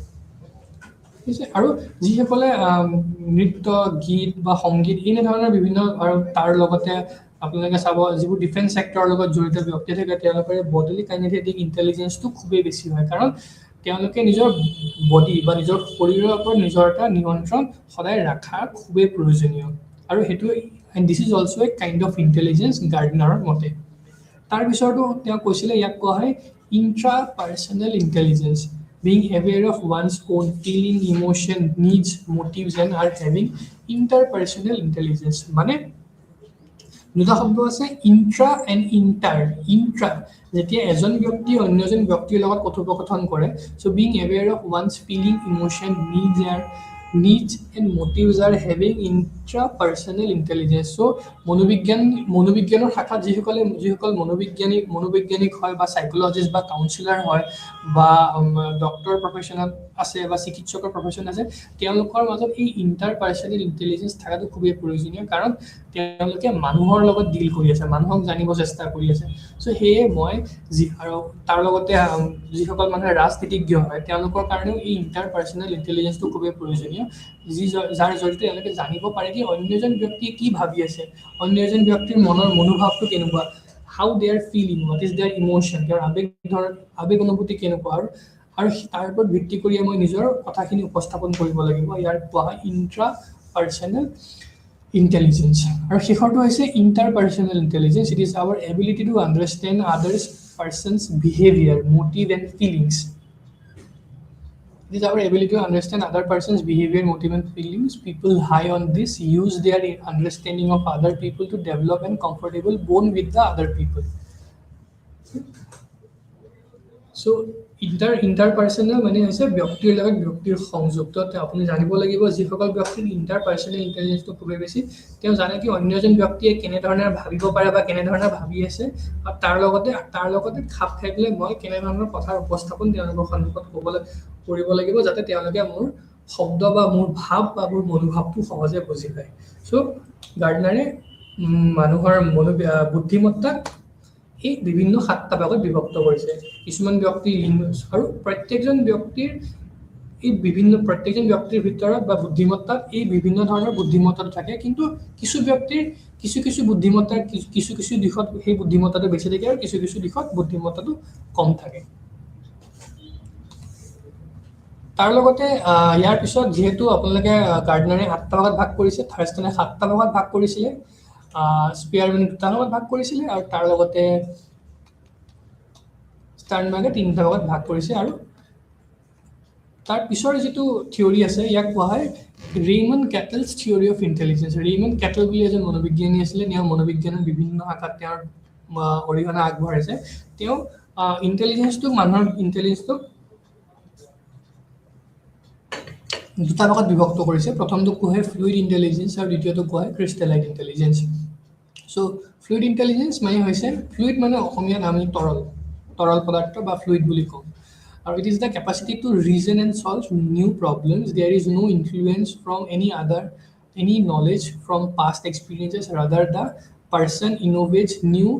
ঠিক আছে, আৰু যিসকলে নৃত্য, গীত বা সংগীত এনেধৰণৰ বিভিন্ন, আৰু তাৰ লগতে আপোনালোকে চাব যিবোৰ ডিফেন্স ছেক্টৰৰ লগত জড়িত ব্যক্তি থাকে, তেওঁলোকৰ বডিলি কাইনেস্থেটিক ইণ্টেলিজেঞ্চটো খুবেই বেছি হয়, কাৰণ তেওঁলোকে নিজৰ বডি বা নিজৰ শৰীৰৰ ওপৰত নিজৰ এটা নিয়ন্ত্ৰণ সদায় ৰখা খুবেই প্ৰয়োজনীয়, আৰু সেইটো this is also' a kind of intelligence গাৰ্ডনাৰৰ মতে। তাৰ পিছতো তেওঁ কৈছিলে ইয়াক কোৱা হয় intrapersonal intelligence, being aware of one's own feeling, emotion, needs, motives and are having interpersonal intelligence। মানে দুটা শব্দ আছে ইণ্ট্ৰা এণ্ড ইণ্টাৰ। ইণ্ট্ৰা যেতিয়া এজন ব্যক্তিয়ে অন্য এজন ব্যক্তিৰ লগত কথোপকথন কৰে, so' being aware of one's feeling, emotion, needs and motives are having intrapersonal intelligence। চ' মনোবিজ্ঞানৰ শাখাত যিসকল মনোবৈজ্ঞানিক হয় বা চাইকলজিষ্ট বা কাউন্সিলাৰ হয় বা ডক্টৰ প্ৰফেশ্যনত আছে বা চিকিৎসকৰ প্ৰফেশ্যন আছে, তেওঁলোকৰ মাজত এই ইণ্টাৰপাৰ্চনেল ইণ্টেলিজেঞ্চ থকাটো খুবেই প্ৰয়োজনীয়, কাৰণ তেওঁলোকে মানুহৰ লগত ডিল কৰি আছে, মানুহক জানিব চেষ্টা কৰি আছে। চ' সেয়ে মই আৰু তাৰ লগতে যিসকল মানুহে ৰাজনীতিজ্ঞ হয়, তেওঁলোকৰ কাৰণেও এই ইণ্টাৰপাৰ্চনেল ইণ্টেলিজেঞ্চটো খুবেই প্ৰয়োজনীয়, যাৰ জৰিয়তে তেওঁলোকে জানিব পাৰে কি অন্য এজন ব্যক্তিয়ে কি ভাবি আছে, অন্য এজন ব্যক্তিৰ মনোভাৱটো কেনেকুৱা, how they are feeling, what is their emotion, তেওঁৰ আবেগ অনুভূতি কেনেকুৱা, আৰু তাৰ ওপৰত ভিত্তি কৰিয়ে মই নিজৰ কথাখিনি উপস্থাপন কৰিব লাগিব। ইয়াৰ কোৱা হয় ইণ্ট্ৰা পাৰ্চনেল ইণ্টেলিজেঞ্চ। আৰু শেষৰটো হৈছে interpersonal intelligence. It is our ability to understand others persons behaviour, motive and feelings. It is our ability to understand other person's behavior, motive, and feelings. People high on this use their understanding of other people to develop a comfortable bond with the other people. So, interpersonal মানে হৈছে ব্যক্তিৰ লগত ব্যক্তিৰ সংযোগ। তো আপুনি জানিব লাগিব যিসকল ব্যক্তিৰ ইণ্টাৰপাৰ্চনেল ইণ্টেলিজেঞ্চটো খুবেই বেছি, তেওঁ জানে কি অন্য এজন ব্যক্তিয়ে কেনেধৰণে ভাবিব পাৰে বা কেনেধৰণে ভাবি আছে, আৰু তাৰ লগতে খাপ খাই পেলাই মই কেনেধৰণৰ কথাৰ উপস্থাপন তেওঁলোকৰ সন্মুখত কৰিব লাগিব যাতে তেওঁলোকে মোৰ শব্দ বা মোৰ ভাৱ বা মোৰ মনোভাৱটো সহজে বুজি পায়। চ' গাৰ্ডনাৰে মানুহৰ বুদ্ধিমত্তাক এই বিভিন্ন 7টা ভাগত বিভক্ত কৰিছে। কিছুমান ব্যক্তি আৰু প্ৰত্যেকজন ব্যক্তিৰ ভিতৰত বা বুদ্ধিমত্তাত এই বিভিন্ন ধৰণৰ বুদ্ধিমত্তা থাকে, কিন্তু কিছু ব্যক্তিৰ কিছু বুদ্ধিমত্তাৰ কিছু দিশত সেই বুদ্ধিমত্তাটো বেছি থাকে আৰু কিছু দিশত বুদ্ধিমত্তাটো কম থাকে। তাৰ লগতে ইয়াৰ পিছত যিহেতু আপোনালোকে গাৰ্ডনাৰে 8টা ভাগত ভাগ কৰিছে, থাৰ্ষ্টনে 7টা ভাগত ভাগ কৰিছিলে, স্পিয়াৰমেনে 2টা ভাগত ভাগ কৰিছিলে, আৰু তাৰ লগতে ষ্টাৰ্ণবাৰ্গে 3টা ভাগত ভাগ কৰিছে। আৰু তাৰ পিছৰ যিটো থিয়ৰী আছে ইয়াক কোৱা হয় Raymond কেটেলছ theory of intelligence. Raymond kettle বুলি এজন মনোবিজ্ঞানী আছিলে, তেওঁ মনোবিজ্ঞানৰ বিভিন্ন শাখাত তেওঁৰ অৰিহণা আগবঢ়াইছে। তেওঁ মানুহৰ ইণ্টেলিজেঞ্চটোক 2টা ভাগত বিভক্ত কৰিছে। প্ৰথমটো কোৱা হয় ফ্লুইড ইণ্টেলিজেঞ্চ আৰু দ্বিতীয়টো কোৱা হয় ক্ৰিষ্টেলাইন ইণ্টেলিজেঞ্চ। চ' ফ্লুইড ইণ্টেলিজেঞ্চ মানে হৈছে, ফ্লুইড মানে অসমীয়াত আমি তৰল পদাৰ্থ বা ফ্লুইড বুলি কওঁ। আৰু it is the capacity to reason and solve new problems. There is no influence from any knowledge from past experiences, rather the person innovates new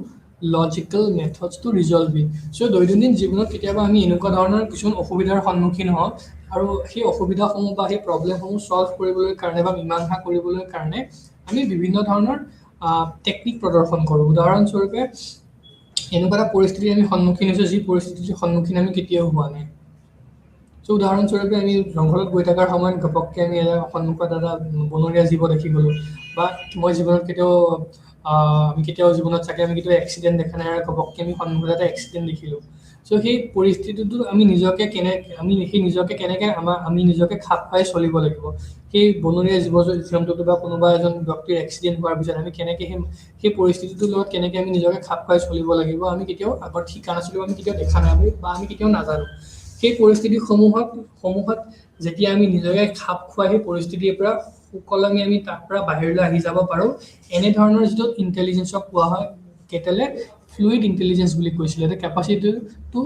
logical methods to resolve it. So' দৈনন্দিন জীৱনত কেতিয়াবা আমি এনেকুৱা ধৰণৰ কিছুমান অসুবিধাৰ সন্মুখীন হওঁ, আৰু সেই অসুবিধাসমূহ বা সেই প্ৰব্লেমসমূহ ছল্ভ কৰিবলৈ কাৰণে বা মীমাংসা কৰিবলৈ কাৰণে আমি বিভিন্ন ধৰণৰ টেকনিক প্ৰদৰ্শন কৰোঁ। উদাহৰণস্বৰূপে এনেকুৱা এটা পৰিস্থিতি আমি সন্মুখীন হৈছোঁ যি পৰিস্থিতিৰ সন্মুখীন আমি কেতিয়াও হোৱা নাই। চ' উদাহৰণস্বৰূপে আমি জংঘলত গৈ থকাৰ সময়ত ঘপককৈ আমি সন্মুখত এটা বনৰীয়া জীৱ দেখি গ'লোঁ, বা মই জীৱনত কেতিয়াও জীৱনত চাগে আমি কেতিয়াও এক্সিডেণ্ট দেখা নাই, আৰু ঘপককৈ আমি সন্মুখত এটা এক্সিডেণ্ট দেখিলোঁ। চ' সেই পৰিস্থিতিটো আমি নিজকে খাপ খুৱাই চলিব লাগিব। সেই বনৰীয়া জীৱ-জন্তুটো বা কোনোবা এজন ব্যক্তিৰ এক্সিডেণ্ট হোৱাৰ পিছত আমি কেনেকৈ সেই পৰিস্থিতিটোৰ লগত কেনেকৈ আমি নিজকে খাপ খুৱাই চলিব লাগিব, আমি কেতিয়াও আগত শিকা নাছিলোঁ, আমি কেতিয়াও দেখা নাই বা আমি কেতিয়াও নাজানো। সেই পৰিস্থিতিসমূহত যেতিয়া আমি নিজকে খাপ খুৱাই সেই পৰিস্থিতিৰ পৰা সুকলমে আমি তাৰ পৰা বাহিৰলৈ আহি যাব পাৰোঁ, এনেধৰণৰ যিটো ইণ্টেলিজেঞ্চক কোৱা হয় কেটেলে ফ্লুইড ইণ্টেলিজেঞ্চ বুলি কৈছিলে। The capacity to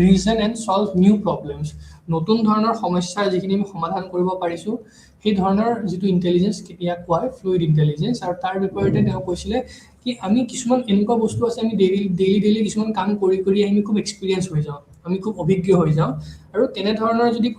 reason and solve new problems. নতুন ধৰণৰ সমস্যাৰ যিখিনি আমি সমাধান কৰিব পাৰিছোঁ, সেই ধৰণৰ যিটো ইণ্টেলিজেঞ্চ ইয়াক কোৱা হয় ফ্লুইড ইণ্টেলিজেঞ্চ। আৰু তাৰ বিপৰীতে তেওঁ কৈছিলে কি আমি কিছুমান এনেকুৱা বস্তু আছে, আমি ডেইলি কিছুমান কাম কৰি আমি খুব এক্সপিৰিয়েঞ্চ হৈ যাওঁ, আমি খুব অভিজ্ঞ হৈ যাওঁ, আৰু তেনেধৰণৰ যদি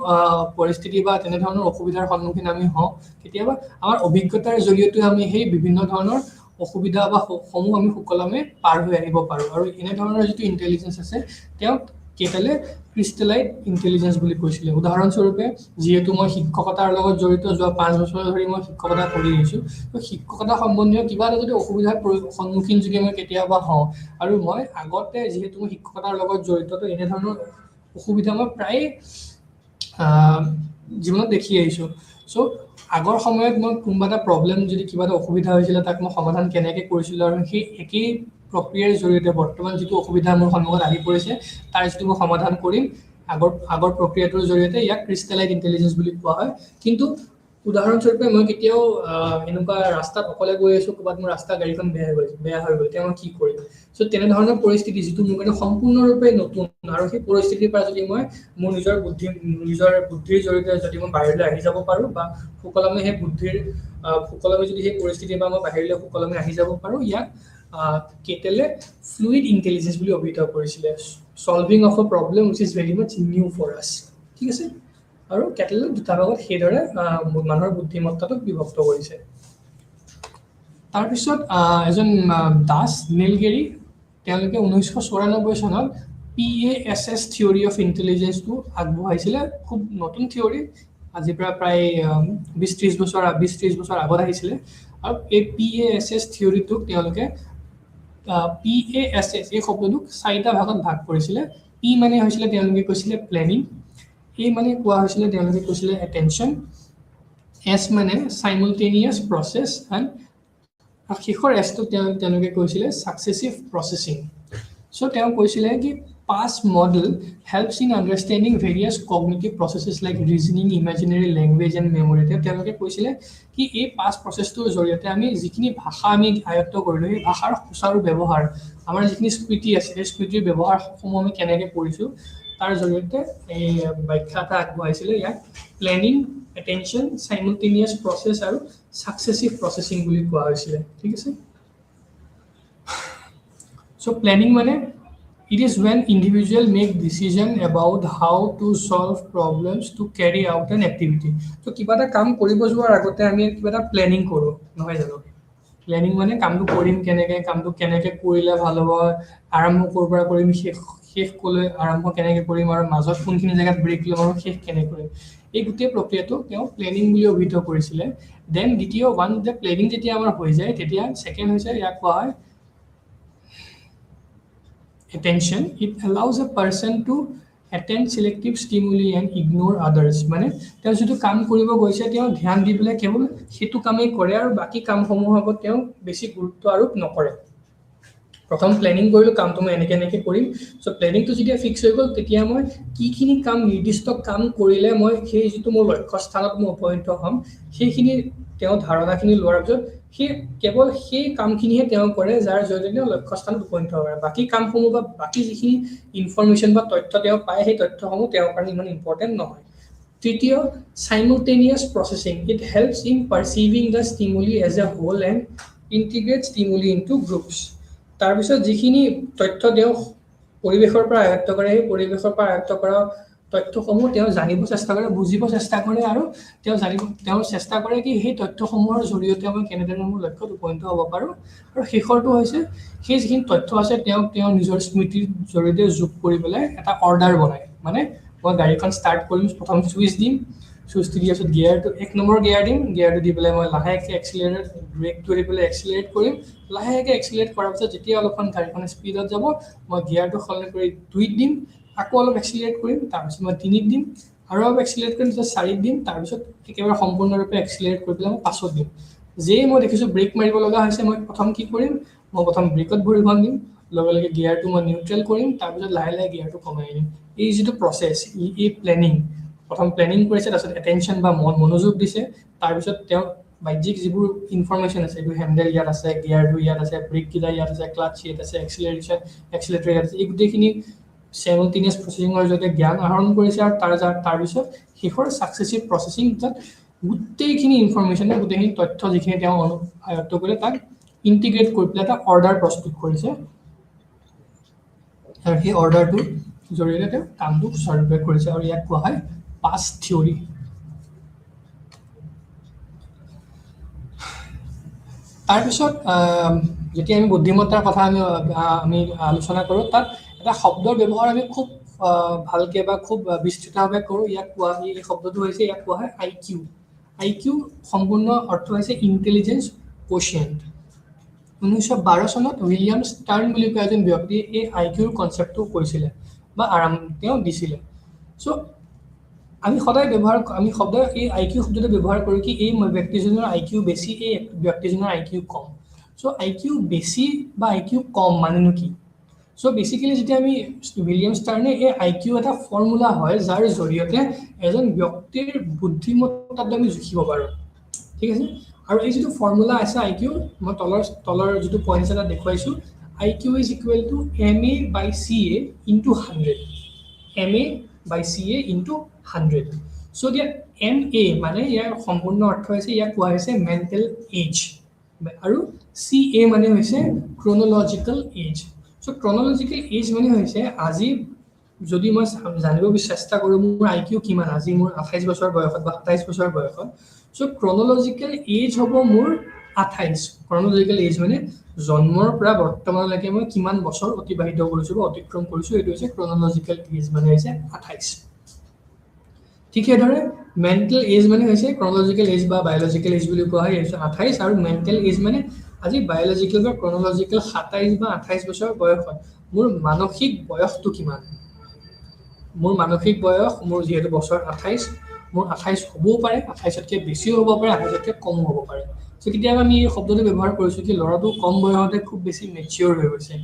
পৰিস্থিতি বা তেনেধৰণৰ অসুবিধাৰ সন্মুখীন আমি হওঁ, কেতিয়াবা আমাৰ অভিজ্ঞতাৰ জৰিয়তে আমি সেই বিভিন্ন ধৰণৰ অসুবিধা বা সমূহ আমি সুকলমে পাৰ হৈ আহিব পাৰোঁ। আৰু এনেধৰণৰ যিটো ইণ্টেলিজেঞ্চ আছে তেওঁক কেটেলে ক্ৰিষ্টেলাইন ইণ্টেলিজেঞ্চ বুলি কৈছিলে। উদাহৰণস্বৰূপে যিহেতু মই শিক্ষকতাৰ লগত জড়িত, যোৱা 5 বছৰ ধৰি মই শিক্ষকতা কৰি আহিছোঁ, তো শিক্ষকতা সম্বন্ধীয় কিবা এটা যদি অসুবিধাৰ সন্মুখীন যদি মই কেতিয়াবা হওঁ, আৰু মই আগতে যিহেতু মই শিক্ষকতাৰ লগত জড়িত, তো এনেধৰণৰ অসুবিধা মই প্ৰায়ে জীৱনত দেখি আহিছোঁ। চ' আগৰ সময়ত মই কোনোবা এটা প্ৰব্লেম যদি কিবা এটা অসুবিধা হৈছিলে, তাক মই সমাধান কেনেকৈ কৰিছিলোঁ, আৰু সেই একেই প্ৰক্ৰিয়াৰ জৰিয়তে বৰ্তমান যিটো অসুবিধা মোৰ সন্মুখত আহি পৰিছে তাৰ যিটো মই সমাধান কৰিম আগৰ প্ৰক্ৰিয়াটোৰ জৰিয়তে, ইয়াক ক্ৰিষ্টেলাইন ইণ্টেলিজেঞ্চ বুলি কোৱা হয়। কিন্তু উদাহৰণস্বৰূপে মই কেতিয়াও এনেকুৱা ৰাস্তাত অকলে গৈ আছোঁ, ক'ৰবাত মোৰ গাড়ীখন বেয়া হৈ গ'ল, তেতিয়া মই কি কৰিম? চ' তেনেধৰণৰ পৰিস্থিতি যিটো মোৰ কাৰণে সম্পূৰ্ণৰূপে নতুন, আৰু সেই পৰিস্থিতিৰ পৰা যদি মই মোৰ নিজৰ বুদ্ধিৰ জৰিয়তে যদি মই বাহিৰলৈ আহি যাব পাৰোঁ, বা সুকলমে যদি সেই পৰিস্থিতিৰ পৰা মই বাহিৰলৈ সুকলমে আহি যাব পাৰোঁ, ইয়াক কেটেলে ফ্লুইড ইণ্টেলিজেঞ্চ বুলি অভিহিত কৰিছিলে। Solving of a problem which is very much new for us. ঠিক আছে, আৰু কেটেলে 2টা ভাগত সেইদৰে মানুহৰ বুদ্ধিমত্তাটোক বিভক্ত কৰিছে। তাৰপিছত এজন দাস নীলগিৰি, তেওঁলোকে 1994 চনত PASS থিয়ৰী অফ ইণ্টেলিজেঞ্চটো আগবঢ়াইছিলে। খুব নতুন থিয়ৰী, আজিৰ পৰা প্ৰায় 20-30 বছৰ আগত আহিছিলে আৰু এই PASS থিয়ৰিটোক তেওঁলোকে PASS এই শব্দটোক 4টা ভাগত ভাগ কৰিছিলে P মানে হৈছিলে তেওঁলোকে কৈছিলে প্লেনিং A মানে কোৱা হৈছিলে তেওঁলোকে কৈছিলে attention S মানে simultaneous process and শেষৰ S টো তেওঁলোকে কৈছিলে successive processing so তেওঁ কৈছিলে কি past model helps in understanding various cognitive processes like reasoning imaginary language and memory তেওঁলোকে কৈছিলে কি এই past process টোৰ জৰিয়তে আমি যিখিনি ভাষা আমি আয়ত্ত কৰিলো এই ভাষাৰ সুচাৰু ব্যৱহাৰ আমাৰ যিখিনি স্মৃতি আছে এই স্মৃতিৰ ব্যৱহাৰ সমূহ আমি কেনেকৈ কৰিছো তাৰ জৰিয়তে এই ব্যাখ্যাটা আগবঢ়াইছিলে ইয়াক প্লেনিং attention simultaneous process আৰু successive processing বুলি কোৱা হৈছিলে ঠিক আছে so planning মানে it is when individual make decision about how to solve problems to carry out an activity so কিবা এটা কাম কৰিব যোৱাৰ আগতে আমি কিবা এটা প্লেনিং কৰো নহয় জানো প্লেনিং মানে কামটো কৰিম কেনেকৈ কৰিলে ভাল হ'ব আৰম্ভ কৰবাৰ কৰিম শেষ কলৈ আৰম্ভ কেনেকৈ কৰিম আৰু মাজত কোনখিনি জায়গাত ব্ৰেক ল'ম আৰু শেষ কেনেকৈ কৰিম এই গোটেই প্ৰক্ৰিয়াটো তেওঁ প্লেনিং বুলি অভিহিত কৰিছিলে দেন দ্বিতীয় ওৱান যে প্লেনিং যেতিয়া আমাৰ হৈ যায় তেতিয়া সেকেন্ড হৈছে ইয়াক কোৱা হয় attention it allows a person to attend selective stimuli and ignore others মানে তেওঁ যেটো কাম কৰিব গৈছে তেওঁ ধ্যান দি বলে কেৱল হেতু কামেই কৰে আৰু বাকি কামসমূহৰ ওপৰত তেওঁ বেছি গুৰুত্ব আৰোপ নকৰে প্ৰথম প্লেনিং কৰিলো কামটো মই এনেকে কৰিম সো প্লেনিংটো যেতিয়া ফিক্স হৈ গল তেতিয়া মই কিখিনি কাম নিৰ্দিষ্ট কাম কৰিলে মই সেই যেটো মোৰ লক্ষ্য স্থানত মই উপনীত হ'ম সেইখিনি তেওঁ ধাৰণাখিনি লোৱাৰ পিছত সেই কেৱল সেই কামখিনিহে তেওঁ কৰে যাৰ জৰিয়তে লক্ষ্য স্থানত উপনীত হয় বাকি কামসমূহ বা বাকি যিখিনি ইনফৰমেশন বা তথ্য তেওঁ পায় সেই তথ্যসমূহ তেওঁৰ কাৰণে ইমান ইম্পৰ্টেন্ট নহয় তৃতীয় simultaneous processing it helps in perceiving the stimuli as a whole and integrate stimuli into groups তাৰ পিছত যিখিনি তথ্য তেওঁ পৰিবেশৰ পৰা আয়ত্ত কৰে সেই পৰিবেশৰ পৰা আয়ত্ত কৰা তথ্যসমূহ তেওঁ জানিব চেষ্টা কৰে বুজিব চেষ্টা কৰে আৰু তেওঁ চেষ্টা কৰে কি সেই তথ্যসমূহৰ জৰিয়তে আমি কেনেদৰে মোৰ লক্ষ্যত উপনীত হ'ব পাৰো আৰু শেষৰটো হৈছে সেই যিখিনি তথ্য আছে তেওঁ নিজৰ স্মৃতিৰ জৰিয়তে যোগ কৰি পেলাই এটা অৰ্ডাৰ বনায় মানে মই গাড়ীখন ষ্টাৰ্ট কৰিম প্ৰথম সুইচ দিম সুইচ দিয়াৰ পিছত গিয়াৰটো এক নম্বৰ গিয়াৰ দিম গিয়াৰটো দি পেলাই মই লাহেকৈ এক্সিলাৰেট ব্ৰেক ধৰি পেলাই এক্সিলাৰেট কৰিম লাহেকৈ এক্সিলাৰেট কৰাৰ পিছত যেতিয়া অলপমান গাড়ীখন স্পীডত যাব মই গিয়াৰটো সলনি কৰি 2 দিম আকৌ অলপ এক্সিলাৰেট কৰিম তাৰ পিছত মই 3 দিম আৰু অলপ এক্সিলাৰেট কৰিম তাৰপিছত 4 দিম তাৰ পিছত একেবাৰে সম্পূৰ্ণৰূপে এক্সিলাৰেট কৰি পেলাই মই 5 দিম যেই মই দেখিছো ব্ৰেক মাৰিব লগা হৈছে মই প্ৰথম কি কৰিম মই প্ৰথম ব্ৰেকত ভৰিখন দিম লগে লগে গিয়াৰটো মই নিউট্ৰেল কৰিম তাৰ পিছত লাহে লাহে গিয়াৰটো কমাই দিম এই যেটো প্ৰসেস এই প্লেনিং প্ৰথম প্লেনিং কৰিছে তাৰপিছত এটেনশন বা মনোযোগ দিছে তাৰ পিছত তেওঁ বাহ্যিক যিবোৰ ইনফৰমেশন আছে এইটো হেন্ডেল ইয়াত আছে গিয়াৰটো ইয়াত আছে ব্ৰেক কিলা ইয়াত আছে ক্লাচ ইয়াত আছে এক্সিলাৰেটৰ ইয়াত আছে এই গোটেইখিনি simultaneous processing or jodi gyan aharon korise ar tar bisot hehor successive processing that guteikhini information guteikhini tothyo jikhini teo ayotto kore tak integrate kori pela ta order prostut korise ar he order to joriyate teo kamdu solve korise ar yak koa hoy past theory tar bisot jeti ami buddhimottar kotha ami alochona koru tat এটা শব্দৰ ব্যৱহাৰ আমি খুব ভালকে বা খুব বিস্তৃতভাৱে কৰো ইয়াক কোৱা এই শব্দটো হৈছে ইয়াক কোৱা হয় আইকিউ সম্পূৰ্ণ অৰ্থ হৈছে ইন্টেলিজেন্স কোশিয়েন্ট 1912 চনত উইলিয়াম ষ্টাৰ্ন বুলি কোৱা এজন ব্যক্তিয়ে এই আইকিউৰ কনসেপ্টটো কৈছিলে বা আৰাম তেওঁ দিছিলে সো আমি সদায় আমি শব্দ এই আইকিউ শব্দটো ব্যৱহাৰ কৰো কি এই ব্যক্তিজনৰ আইকিউ বেছি এই ব্যক্তিজনৰ আইকিউ কম সো আইকিউ বেছি বা আইকিউ কম মানে কি So basically যেতিয়া আমি উইলিয়াম ষ্টাৰ্নে এই আইকিউ এটা ফৰ্মুলা হয় যাৰ জৰিয়তে এজন ব্যক্তিৰ বুদ্ধিমত্তাটো আমি জুখিব পাৰো ঠিক আছে আৰু এই যেটো ফৰ্মুলা আছে আইকিউ মই তলৰ যেটো পইণ্টছ এটা দেখুৱাইছো IQ is equal to MA by CA into 100 MA by CA into 100 so দিয়া MA মানে ইয়াৰ সম্পূৰ্ণ অৰ্থ হৈছে ইয়াক কোৱা হৈছে মেন্টাল এজ আৰু CA মানে হৈছে ক্ৰনোলজিক্যাল এজ So chronological age মানে হৈছে আজি যদি মই জানিব চেষ্টা কৰো মোৰ আইকিউ কিমান আজি মোৰ 28 বছৰ বয়সত বা 27 বছৰ বয়সত সো chronological age হ'ব মোৰ 28 chronological age মানে জন্মৰ পৰা বৰ্তমানলৈকে মই কিমান বছৰ অতিবাহিত কৰিছো বা অতিক্ৰম কৰিছো এটো হৈছে chronological age মানে হৈছে 28 ঠিক এদৰে মেণ্টেল এজ মানে হৈছে ক্ৰনলজিকেল এজ বা বায়'লজিকেল এজ বুলি কোৱা হয় 28 আৰু মেণ্টেল এজ মানে আজি বায়'লজিকেল বা ক্ৰনলজিকেল 27 বা 28 বছৰ বয়সত মোৰ মানসিক বয়সটো কিমান মোৰ মানসিক বয়স মোৰ যিহেতু বছৰ 28 মোৰ 28 হ'বও পাৰে 28তকৈ বেছিও হ'ব পাৰে 28তকৈ কম হ'ব পাৰে সো কেতিয়াবা আমি এই শব্দটো ব্যৱহাৰ কৰিছোঁ কি ল'ৰাটো কম বয়সতে খুব বেছি মেচিয়ৰ হৈ গৈছে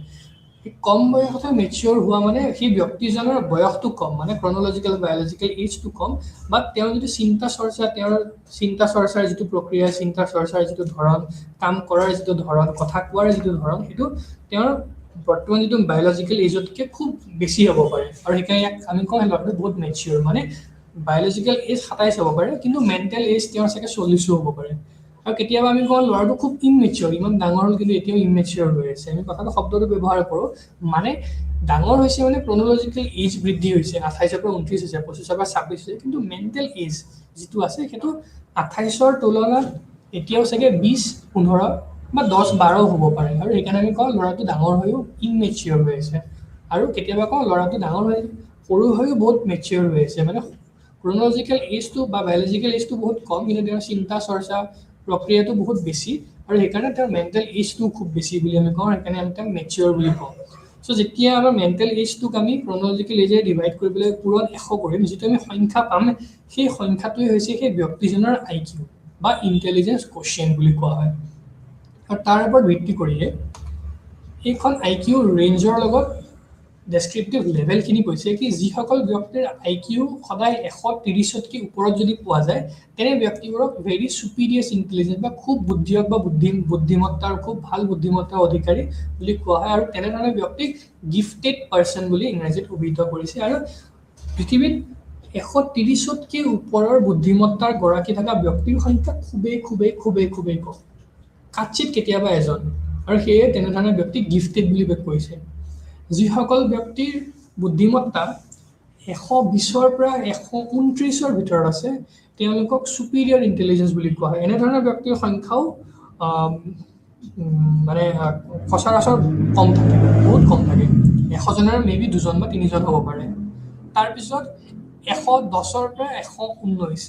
কম বয়সতে মেচিয়ৰ হোৱা মানে সেই ব্যক্তিজনৰ বয়সটো কম মানে ক্ৰনলজিকেল বায়'লজিকেল এজটো কম বাট তেওঁৰ যিটো চিন্তা চৰ্চাৰ যিটো প্ৰক্ৰিয়া চিন্তা চৰ্চাৰ যিটো ধৰণ কাম কৰাৰ যিটো ধৰণ কথা কোৱাৰ যিটো ধৰণ সেইটো তেওঁৰ বৰ্তমান যিটো বায়'লজিকেল এজতকৈ খুব বেছি হ'ব পাৰে আৰু সেইকাৰণে ইয়াক আমি কওঁ ল'ৰাটো বহুত মেচিয়ৰ মানে বায়'লজিকেল এজ 27 হ'ব পাৰে কিন্তু মেণ্টেল এজ তেওঁৰ চাগে 40 হ'ব পাৰে আৰু কেতিয়াবা আমি কওঁ ল'ৰাটো খুব ইমেচিয়ৰ ইমান ডাঙৰ হ'ল কিন্তু এতিয়াও ইমেচিয়ৰ হৈ আছে আমি কথাটো শব্দটো ব্যৱহাৰ কৰোঁ মানে ডাঙৰ হৈছে মানে ক্ৰনলজিকেল এজ বৃদ্ধি হৈছে 28ৰ পৰা 29 হৈছে 25ৰ পৰা 26 হৈছে কিন্তু মেণ্টেল এজ যিটো আছে সেইটো 28ৰ তুলনাত এতিয়াও চাগে 20-15 বা 10-12 হ'ব পাৰে আৰু সেইকাৰণে আমি কওঁ ল'ৰাটো ডাঙৰ হৈও ইমেচিয়ৰ হৈ আছে আৰু কেতিয়াবা কওঁ ল'ৰাটো ডাঙৰ হৈ সৰু হৈও বহুত মেচিয়ৰ হৈ আছে মানে ক্ৰনলজিকেল এজটো বা বায়'লজিকেল এজটো বহুত কম কিন্তু তেওঁৰ চিন্তা চৰ্চা প্ৰক্ৰিয়াটো বহুত বেছি আৰু সেইকাৰণে তেওঁৰ মেণ্টেল এজটো খুব বেছি বুলি আমি কওঁ সেইকাৰণে আমি তেওঁক মেচিয়ৰ বুলি কওঁ সো যেতিয়া আমাৰ মেণ্টেল এজটোক আমি ক্ৰনলজিকেল এজে ডিভাইড কৰিবলৈ পূৰণ 100 কৰিম যিটো আমি সংখ্যা পাম সেই সংখ্যাটোৱে হৈছে সেই ব্যক্তিজনৰ IQ বা ইণ্টেলিজেন্স কোৱেশ্যন বুলি কোৱা হয় আৰু তাৰ ওপৰত ভিত্তি কৰিয়ে এইখন IQ ৰেঞ্জৰ লগত ডেছক্ৰিপটিভ লেভেলখিনি কৈছে কি যিসকল ব্যক্তিৰ IQ সদায় 130তকৈ ওপৰত যদি পোৱা যায় তেনে ব্যক্তিবোৰক ভেৰি সুপিৰিয়াৰ ইণ্টেলিজেন্স বা খুব বুদ্ধিয়ক বা বুদ্ধিমত্তাৰ খুব ভাল বুদ্ধিমত্তাৰ অধিকাৰী বুলি কোৱা হয় আৰু তেনেধৰণৰ ব্যক্তিক গিফটেড পাৰ্চন বুলি ইংৰাজীত অভিহিত কৰিছে আৰু পৃথিৱীত 130তকৈ ওপৰৰ বুদ্ধিমত্তাৰ গৰাকী থকা ব্যক্তিৰ সংখ্যা খুবেই কম কাচিত কেতিয়াবা এজন আৰু সেয়ে তেনেধৰণৰ ব্যক্তিক গিফটেড বুলি কৈছে যিসকল ব্যক্তিৰ বুদ্ধিমত্তা 120ৰ পৰা 129ৰ ভিতৰত আছে তেওঁলোকক সুপিৰিয়ৰ ইণ্টেলিজেন্স বুলি কোৱা হয় এনেধৰণৰ ব্যক্তিৰ সংখ্যাও মানে সচৰাচৰ কম থাকে বহুত কম থাকে 100জনৰ মেবি 2জন বা 3জন হ'ব পাৰে তাৰপিছত 110ৰ পৰা 119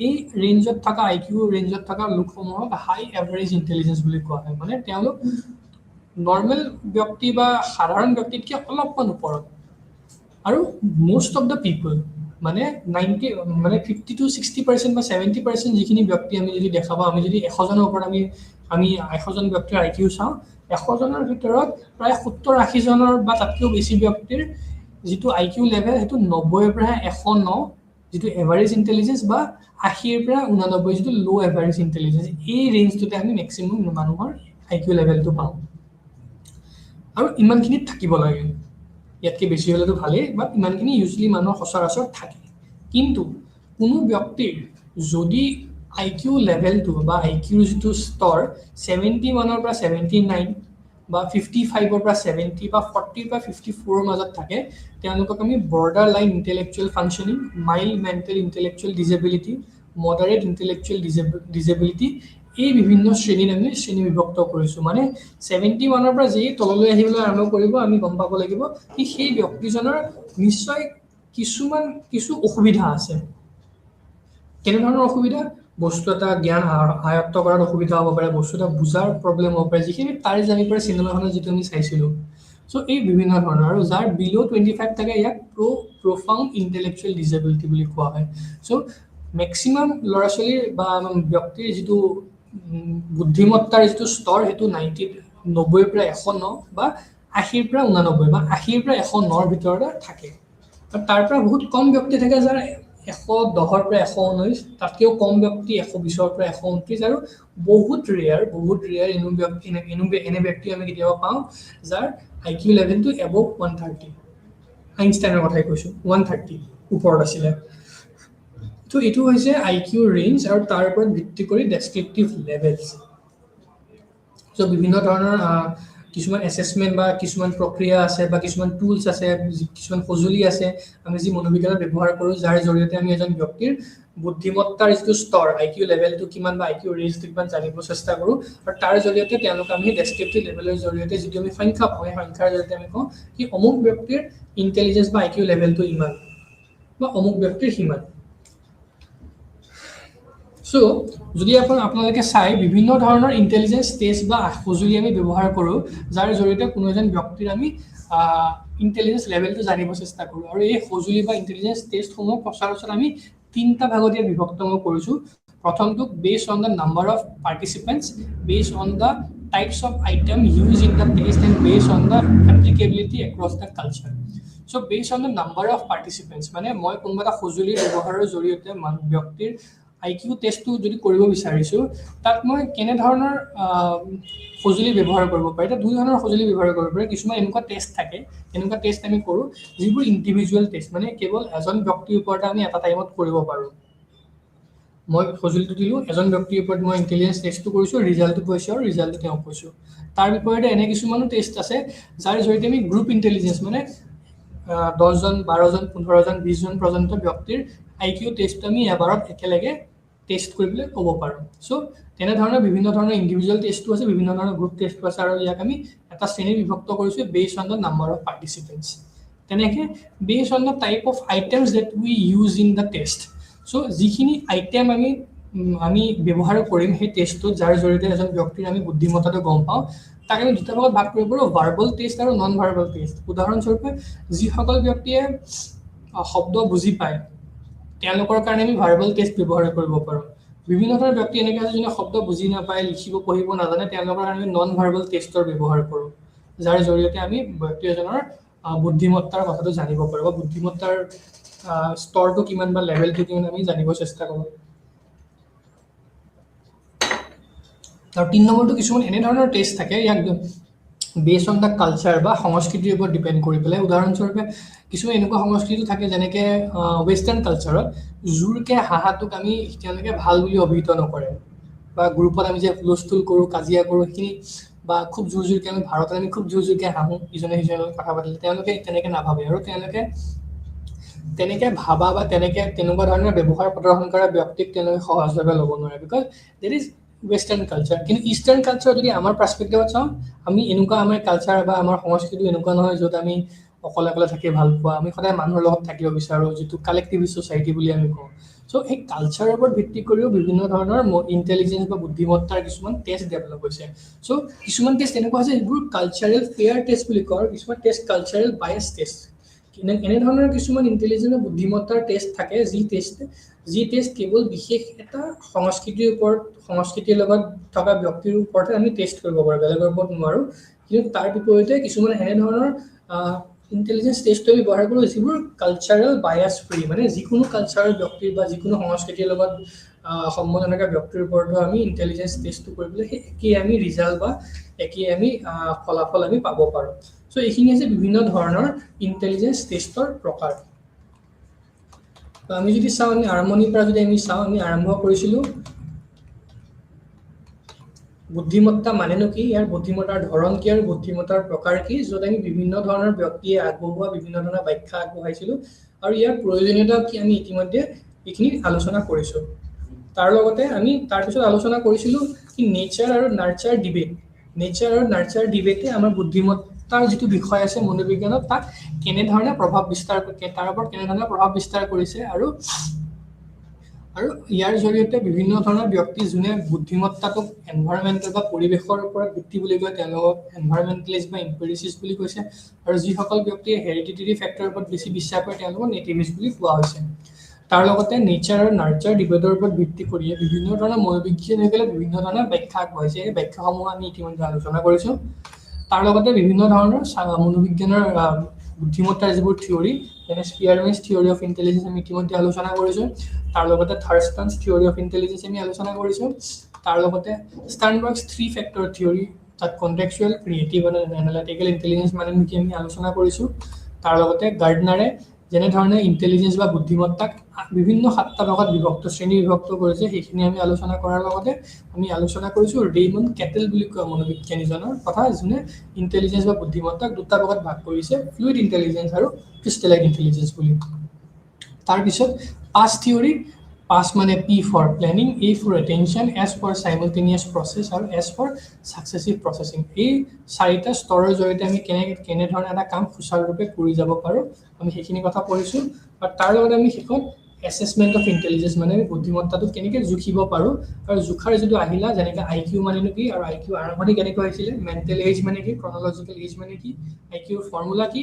এই ৰেঞ্জত থকা IQ ৰেঞ্জত থকা লোকসমূহক হাই এভাৰেজ ইণ্টেলিজেন্স বুলি কোৱা হয় মানে তেওঁলোক নৰ্মেল ব্যক্তি বা সাধাৰণ ব্যক্তিতকৈ অলপমান ওপৰত আৰু most of the people মানে 50 to 60% বা 70% যিখিনি ব্যক্তি আমি যদি দেখা পাওঁ আমি যদি 100জনৰ ওপৰত আমি 100জন ব্যক্তিৰ IQ চাওঁ 100জনৰ ভিতৰত প্ৰায় 70-80জনৰ বা তাতকৈও বেছি ব্যক্তিৰ যিটো IQ লেভেল সেইটো 90ৰ পৰা 109 যিটো এভাৰেজ ইণ্টেলিজেন্স বা 80ৰ পৰা 89 যিটো ল' এভাৰেজ ইণ্টেলিজেন্স এই ৰেঞ্জটোতে আমি মেক্সিমাম মানুহৰ IQ লেভেলটো পাওঁ আৰু ইমানখিনিত থাকিব লাগে ইয়াতকৈ বেছি হ'লেতো ভালেই বাট ইমানখিনি ইউজুৱেলি মানুহৰ সচৰাচৰ থাকে কিন্তু কোনো ব্যক্তিৰ যদি IQ লেভেলটো বা IQৰ যিটো স্তৰ 71ৰ পৰা 79 বা 55ৰ পৰা 70 বা 40ৰ পৰা 54ৰ মাজত থাকে তেওঁলোকক আমি border line intellectual functioning mild mantle intellectual disability moderate intellectual disability এই বিভিন্ন শ্ৰেণীত আমি বিভক্ত কৰিছোঁ মানে 71ৰ পৰা যেই তললৈ আহিবলৈ আৰম্ভ কৰিব আমি গম পাব লাগিব কি সেই ব্যক্তিজনৰ নিশ্চয় কিছু অসুবিধা আছে কেনেধৰণৰ অসুবিধা বস্তু এটা জ্ঞান আয়ত্ত কৰাত অসুবিধা হ'ব পাৰে বস্তু এটা বুজাৰ প্ৰব্লেম হ'ব পাৰে যিখিনি তাৰে জানি পাৰে চিনেমাখনত যিটো আমি চাইছিলোঁ সো এই বিভিন্ন ধৰণৰ আৰু যাৰ বিল' 25 থাকে ইয়াক প্ৰফাউণ্ড ইণ্টেলেকচুৱেল ডিজেবিলিটি বুলি কোৱা হয় সো মেক্সিমাম ল'ৰা ছোৱালীৰ বা ব্যক্তিৰ যিটো বুদ্ধিমত্তাৰ যিটো স্তৰ সেইটো 90ৰ পৰা 109 বা 80ৰ পৰা 89 বা 80ৰ পৰা 109ৰ ভিতৰতে থাকে আৰু তাৰ পৰা বহুত কম ব্যক্তি থাকে যাৰ 110ৰ পৰা 119 তাতকৈও কম ব্যক্তি 120ৰ পৰা 129 আৰু বহুত ৰেয়াৰ এনে ব্যক্তি আমি কেতিয়াবা পাওঁ যাৰ IQ লেভেলটো এবভ 130 আইনষ্টাইনৰ কথাই কৈছোঁ 130 ওপৰত আছিলে তো এইটো হৈছে IQ ৰেঞ্জ আৰু তাৰ ওপৰত ভিত্তি কৰি ডেছক্ৰিপটিভ লেভেলছ সো বিভিন্ন ধৰণৰ কিছুমান এছেছমেণ্ট বা কিছুমান প্ৰক্ৰিয়া আছে বা কিছুমান টুলছ আছে কিছুমান সঁজুলি আছে আমি যি মনোবিজ্ঞানত ব্যৱহাৰ কৰোঁ যাৰ জৰিয়তে আমি এজন ব্যক্তিৰ বুদ্ধিমত্তাৰ যিটো স্তৰ IQ লেভেলটো কিমান বা IQ ৰেঞ্জটো কিমান জানিব চেষ্টা কৰোঁ আৰু তাৰ জৰিয়তে তেওঁলোক আমি ডেছক্ৰিপটিভ লেভেলৰ জৰিয়তে যিটো আমি সংখ্যা পাওঁ সেই সংখ্যাৰ জৰিয়তে আমি কওঁ কি অমুক ব্যক্তিৰ ইণ্টেলিজেন্স বা IQ লেভেলটো ইমান বা অমুক ব্যক্তিৰ সিমান সো যদি আপোনালোকে চাই বিভিন্ন ধৰণৰ ইণ্টেলিজেন্স টেষ্ট বা সঁজুলি আমি ব্যৱহাৰ কৰোঁ যাৰ জৰিয়তে কোনো এজন ব্যক্তিৰ আমি ইণ্টেলিজেন্স লেভেলটো জানিব চেষ্টা কৰোঁ আৰু এই সঁজুলি বা ইণ্টেলিজেন্স টেষ্টসমূহ সচৰাচৰ আমি তিনিটা ভাগত বিভক্ত কৰিছোঁ প্ৰথমটো base on the number of participants base on the types of item use in the test and base on the applicability across the culture so base on the number of participants মানে মই কোনোবা এটা সঁজুলি ব্যৱহাৰৰ জৰিয়তে ব্যক্তিৰ IQ টেষ্টটো যদি কৰিব বিচাৰিছোঁ তাত মই কেনে ধৰণৰ সঁজুলি ব্যৱহাৰ কৰিব পাৰি এটা দুই ধৰণৰ সঁজুলি ব্যৱহাৰ কৰিব পাৰি কিছুমান এনেকুৱা টেষ্ট থাকে এনেকুৱা টেষ্ট আমি কৰোঁ যিবোৰ ইণ্ডিভিজুৱেল টেষ্ট মানে কেৱল এজন ব্যক্তিৰ ওপৰতে আমি এটা টাইমত কৰিব পাৰোঁ মই সঁজুলিটো দিলোঁ এজন ব্যক্তিৰ ওপৰত মই ইণ্টেলিজেন্স টেষ্টটো কৰিছোঁ ৰিজাল্টটো কৈছোঁ আৰু ৰিজাল্টটো তেওঁ কৈছোঁ তাৰ বিপৰীতে এনে কিছুমানো টেষ্ট আছে যাৰ জৰিয়তে আমি গ্ৰুপ ইণ্টেলিজেন্স মানে 10জন 12জন 15জন 20জন পৰ্যন্ত ব্যক্তিৰ IQ টেষ্টটো আমি এবাৰত একেলগে টেষ্ট কৰিবলৈ ক'ব পাৰোঁ সো তেনেধৰণৰ বিভিন্ন ধৰণৰ ইণ্ডিভিজুৱেল টেষ্টটো আছে বিভিন্ন ধৰণৰ গ্ৰুপ টেষ্টটো আছে আৰু ইয়াক আমি এটা শ্ৰেণী বিভক্ত কৰিছোঁ বেছ on the number of participants তেনেকৈ বেছ on the type of items date we use in the test so যিখিনি আইটেম আমি ব্যৱহাৰ কৰিম সেই টেষ্টটোত যাৰ জৰিয়তে এজন ব্যক্তিৰ আমি বুদ্ধিমত্তাটো গম পাওঁ তাক আমি দুটা ভাগত ভাগ কৰিব পাৰোঁ ভাৰ্বল টেষ্ট আৰু নন ভাৰ্বল টেষ্ট উদাহৰণস্বৰূপে যিসকল ব্যক্তিয়ে শব্দ বুজি পায় তেওঁলোকৰ কাৰণে আমি ভাৰ্বল টেষ্ট ব্যৱহাৰ কৰিব পাৰোঁ বিভিন্ন ধৰণৰ ব্যক্তি এনেকৈ আছে যোনে শব্দ বুজি নাপায় লিখিব পঢ়িব নাজানে তেওঁলোকৰ কাৰণে আমি নন ভাৰ্বল টেষ্টৰ ব্যৱহাৰ কৰোঁ যাৰ জৰিয়তে আমি ব্যক্তি এজনৰ বুদ্ধিমত্তাৰ কথাটো জানিব পাৰোঁ বা বুদ্ধিমত্তাৰ স্তৰটো কিমান বা লেভেলটো কিমান আমি জানিব চেষ্টা কৰোঁ আৰু 3 নম্বৰটো কিছুমান এনেধৰণৰ টেষ্ট থাকে ইয়াক বেছ অন দ্য কালচাৰ বা সংস্কৃতিৰ ওপৰত ডিপেণ্ড কৰি পেলাই উদাহৰণস্বৰূপে কিছুমান এনেকুৱা সংস্কৃতি থাকে যেনেকৈ ৱেষ্টাৰ্ণ কালচাৰত জোৰকৈ হাঁহাটোক আমি তেওঁলোকে ভাল বুলি অভিহিত নকৰে বা গ্ৰুপত আমি যে হুলস্থুল কৰোঁ কাজিয়া কৰোঁ সেইখিনি বা খুব জোৰকৈ আমি ভাৰতত আমি খুব জোৰকৈ হাঁহোঁ ইজনে সিজনৰ কথা পাতিলে তেওঁলোকে তেনেকৈ নাভাবে আৰু তেওঁলোকে তেনেকৈ ভাবা বা তেনেকুৱা ধৰণৰ ব্যৱহাৰ প্ৰদৰ্শন কৰা ব্যক্তিক তেওঁলোকে সহজভাৱে ল'ব নোৱাৰে because that is western culture কিন্তু ইষ্টাৰ্ণ কালচাৰ যদি আমাৰ পাৰ্চপেক্টিভত চাওঁ আমি এনেকুৱা আমাৰ কালচাৰ বা আমাৰ সংস্কৃতি এনেকুৱা নহয় য'ত আমি অকলে অকলে থাকি ভাল পোৱা আমি সদায় মানুহৰ লগত থাকিব বিচাৰোঁ যিটো কালেক্টিভ ছ'চাইটি বুলি আমি কওঁ চ' সেই কালচাৰৰ ওপৰত ভিত্তি কৰিও বিভিন্ন ধৰণৰ ইণ্টেলিজেন্স বা বুদ্ধিমত্তাৰ কিছুমান টেষ্ট ডেভেলপ হৈছে চ' কিছুমান টেষ্ট এনেকুৱা আছে যিবোৰ কালচাৰেল ফেয়াৰ টেষ্ট বুলি কওঁ আৰু কিছুমান টেষ্ট কালচাৰেল বায়াছ টেষ্ট এনেধৰণৰ কিছুমান ইণ্টেলিজেন্স বা বুদ্ধিমত্তাৰ টেষ্ট থাকে যি টেষ্ট কেৱল বিশেষ এটা সংস্কৃতিৰ লগত থকা ব্যক্তিৰ ওপৰতে আমি টেষ্ট কৰিব পাৰোঁ বেলেগৰ ওপৰত নোৱাৰোঁ কিন্তু তাৰ বিপৰীতে কিছুমান এনেধৰণৰ ইণ্টেলিজেন্স টেষ্টটো আমি ব্যৱহাৰ কৰোঁ যিবোৰ কালচাৰেল বায়াছ ফ্ৰী মানে যিকোনো কালচাৰৰ ব্যক্তিৰ বা যিকোনো সংস্কৃতিৰ লগত সম্বন্ধ থকা ব্যক্তিৰ ওপৰতো আমি ইণ্টেলিজেন্স টেষ্টটো কৰিবলৈ সেই একেই আমি ৰিজাল্ট বা একেই আমি ফলাফল আমি পাব পাৰোঁ চ' এইখিনি হৈছে বিভিন্ন ধৰণৰ ইণ্টেলিজেন্স টেষ্টৰ প্ৰকাৰ আমি যদি চাওঁ আমি আৰম্ভণিৰ পৰা যদি আমি চাওঁ আমি আৰম্ভ কৰিছিলোঁ বুদ্ধিমত্তা মানেনো কি ইয়াৰ বুদ্ধিমত্তাৰ ধৰণ কি আৰু বুদ্ধিমত্তাৰ প্ৰকাৰ কি য'ত আমি বিভিন্ন ধৰণৰ ব্যক্তিয়ে আগবঢ়োৱা বিভিন্ন ধৰণৰ ব্যাখ্যা আগবঢ়াইছিলোঁ আৰু ইয়াৰ প্ৰয়োজনীয়তা কি আমি ইতিমধ্যে এইখিনি আলোচনা কৰিছোঁ তাৰ লগতে আমি তাৰপিছত আলোচনা কৰিছিলোঁ কি নেচাৰ আৰু নাৰ্চাৰ ডিবেটে আমাৰ বুদ্ধিমত্তাৰ যিটো বিষয় আছে মনোবিজ্ঞানত তাক কেনেধৰণে প্ৰভাৱ বিস্তাৰ কৰিছে আৰু ইয়াৰ জৰিয়তে বিভিন্ন ধৰণৰ ব্যক্তি যোনে বুদ্ধিমত্তাটোক এনভাইৰনমেণ্টেল বা পৰিৱেশৰ ওপৰত ভিত্তি বুলি কয় তেওঁলোকক এনভাইৰনমেণ্টেলিষ্ট বা এম্পিৰিচিষ্ট বুলি কৈছে আৰু যিসকল ব্যক্তিয়ে হেৰিডিটেৰী ফেক্টৰৰ ওপৰত বেছি বিশ্বাস কৰে তেওঁলোকক নেটিভিষ্ট বুলি কোৱা হৈছে তাৰ লগতে নেচাৰ আৰু নাৰ্চাৰ ডিবেটৰ ওপৰত ভিত্তি কৰিয়ে বিভিন্ন ধৰণৰ মনোবিজ্ঞানীসকলে বিভিন্ন ধৰণৰ ব্যাখ্যা আগবঢ়াইছে এই ব্যাখ্যাসমূহ আমি ইতিমধ্যে আলোচনা কৰিছোঁ তাৰ লগতে বিভিন্ন ধৰণৰ মনোবিজ্ঞানৰ বুদ্ধিমত্তাৰ যিবোৰ থিয়ৰী যেনে স্পিয়াৰমেনছ থিয়ৰী অফ ইণ্টেলিজেন্স আমি ইতিমধ্যে আলোচনা কৰিছোঁ তাৰ লগতে থাৰ্ষ্টনছ থিয়ৰী অফ ইণ্টেলিজেন্স আমি আলোচনা কৰিছোঁ তাৰ লগতে ষ্টাৰ্ণবাৰ্গছ 3 ফেক্টৰ থিয়ৰী তাত কণ্টেক্সুৱেল ক্ৰিয়েটিভ আৰু এনালিটিকেল ইণ্টেলিজেন্স মানে কি আমি আলোচনা কৰিছোঁ তাৰ লগতে গাৰ্ডনাৰে যেনেধৰণে ইণ্টেলিজেন্স বা বুদ্ধিমত্তাক বিভিন্ন 7টা ভাগত শ্ৰেণী বিভক্ত কৰিছে সেইখিনি আমি আলোচনা কৰাৰ লগতে আমি আলোচনা কৰিছোঁ ৰেইমণ্ড কেটেল বুলি কোৱা মনোবিজ্ঞানীজনৰ কথা যোনে ইণ্টেলিজেন্স বা বুদ্ধিমত্তাক 2টা ভাগত ভাগ কৰিছে ফ্লুইড ইণ্টেলিজেন্স আৰু ক্ৰিষ্টেলাইন ইণ্টেলিজেন্স বুলি তাৰপিছত পাছ থিয়ৰী পাছ মানে P for planning A for attention S for simultaneous process আৰু S ফৰ সাকচেছিভ প্ৰচেছিং এই 4টা স্তৰৰ জৰিয়তে আমি কেনেধৰণে এটা কাম সুচাৰুৰূপে কৰি যাব পাৰোঁ আমি সেইখিনি কথা পঢ়িছোঁ আৰু তাৰ লগতে আমি শেষত এছেছমেণ্ট অফ ইণ্টেলিজেঞ্চ মানে বুদ্ধিমত্তাটো কেনেকৈ জুখিব পাৰোঁ আৰু জোখাৰ যিটো আহিলা যেনেকৈ আই কিউ মানেনো কি আৰু আই কিউ আৰম্ভণি কেনেকৈ হৈছিলে মেণ্টেল এজ মানে কি ক্ৰনলজিকেল এজ মানে কি আই কিউৰ ফৰ্মুলা কি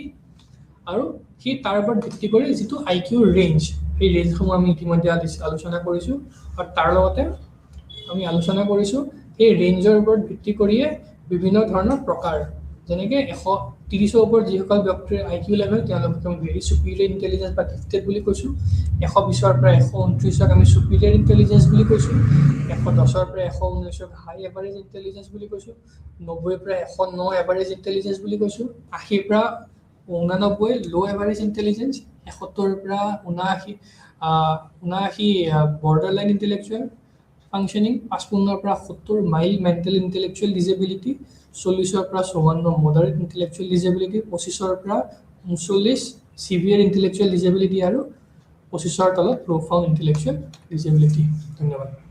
আৰু সেই তাৰ ওপৰত ভিত্তি কৰি যিটো আই কিউৰ ৰেঞ্জ সেই ৰেঞ্জসমূহ আমি ইতিমধ্যে আলোচনা কৰিছোঁ আৰু তাৰ লগতে আমি আলোচনা কৰিছোঁ সেই ৰেঞ্জৰ ওপৰত ভিত্তি কৰিয়ে বিভিন্ন ধৰণৰ প্ৰকাৰ যেনেকৈ 130ৰ ওপৰত যিসকল ব্যক্তিৰ আই কিউ লেভেল তেওঁলোকক আমি ভেৰি চুপিৰিয়ৰ ইণ্টেলিজেঞ্চ বা গিফটেড বুলি কৈছোঁ 120ৰ পৰা 129ক আমি চুপিৰিয়ৰ ইণ্টেলিজেঞ্চ বুলি কৈছোঁ 110ৰ পৰা 119ক হাই এভাৰেজ ইণ্টেলিজেঞ্চ বুলি কৈছোঁ 90ৰ পৰা 109 এভাৰেজ ইণ্টেলিজেঞ্চ বুলি কৈছোঁ 80ৰ পৰা 89 ল' এভাৰেজ ইণ্টেলিজেঞ্চ 71ৰ পৰা 79 বৰ্ডাৰ লাইন ইণ্টেলেকচুৱেল ফাংচনিং 55ৰ পৰা 70 মাইল্ড মেণ্টেল ইণ্টেলেকচুৱেল ডিজেবিলিটি 40ৰ পৰা 54 মডাৰেট ইণ্টেলেকচুৱেল ডিজেবিলিটি 25ৰ পৰা 39 সিভিয়াৰ ইণ্টেলেকচুৱেল ডিজেবিলিটি আৰু 25ৰ তলত প্ৰফাউণ্ড ইণ্টেলেকচুৱেল ডিজেবিলিটি ধন্যবাদ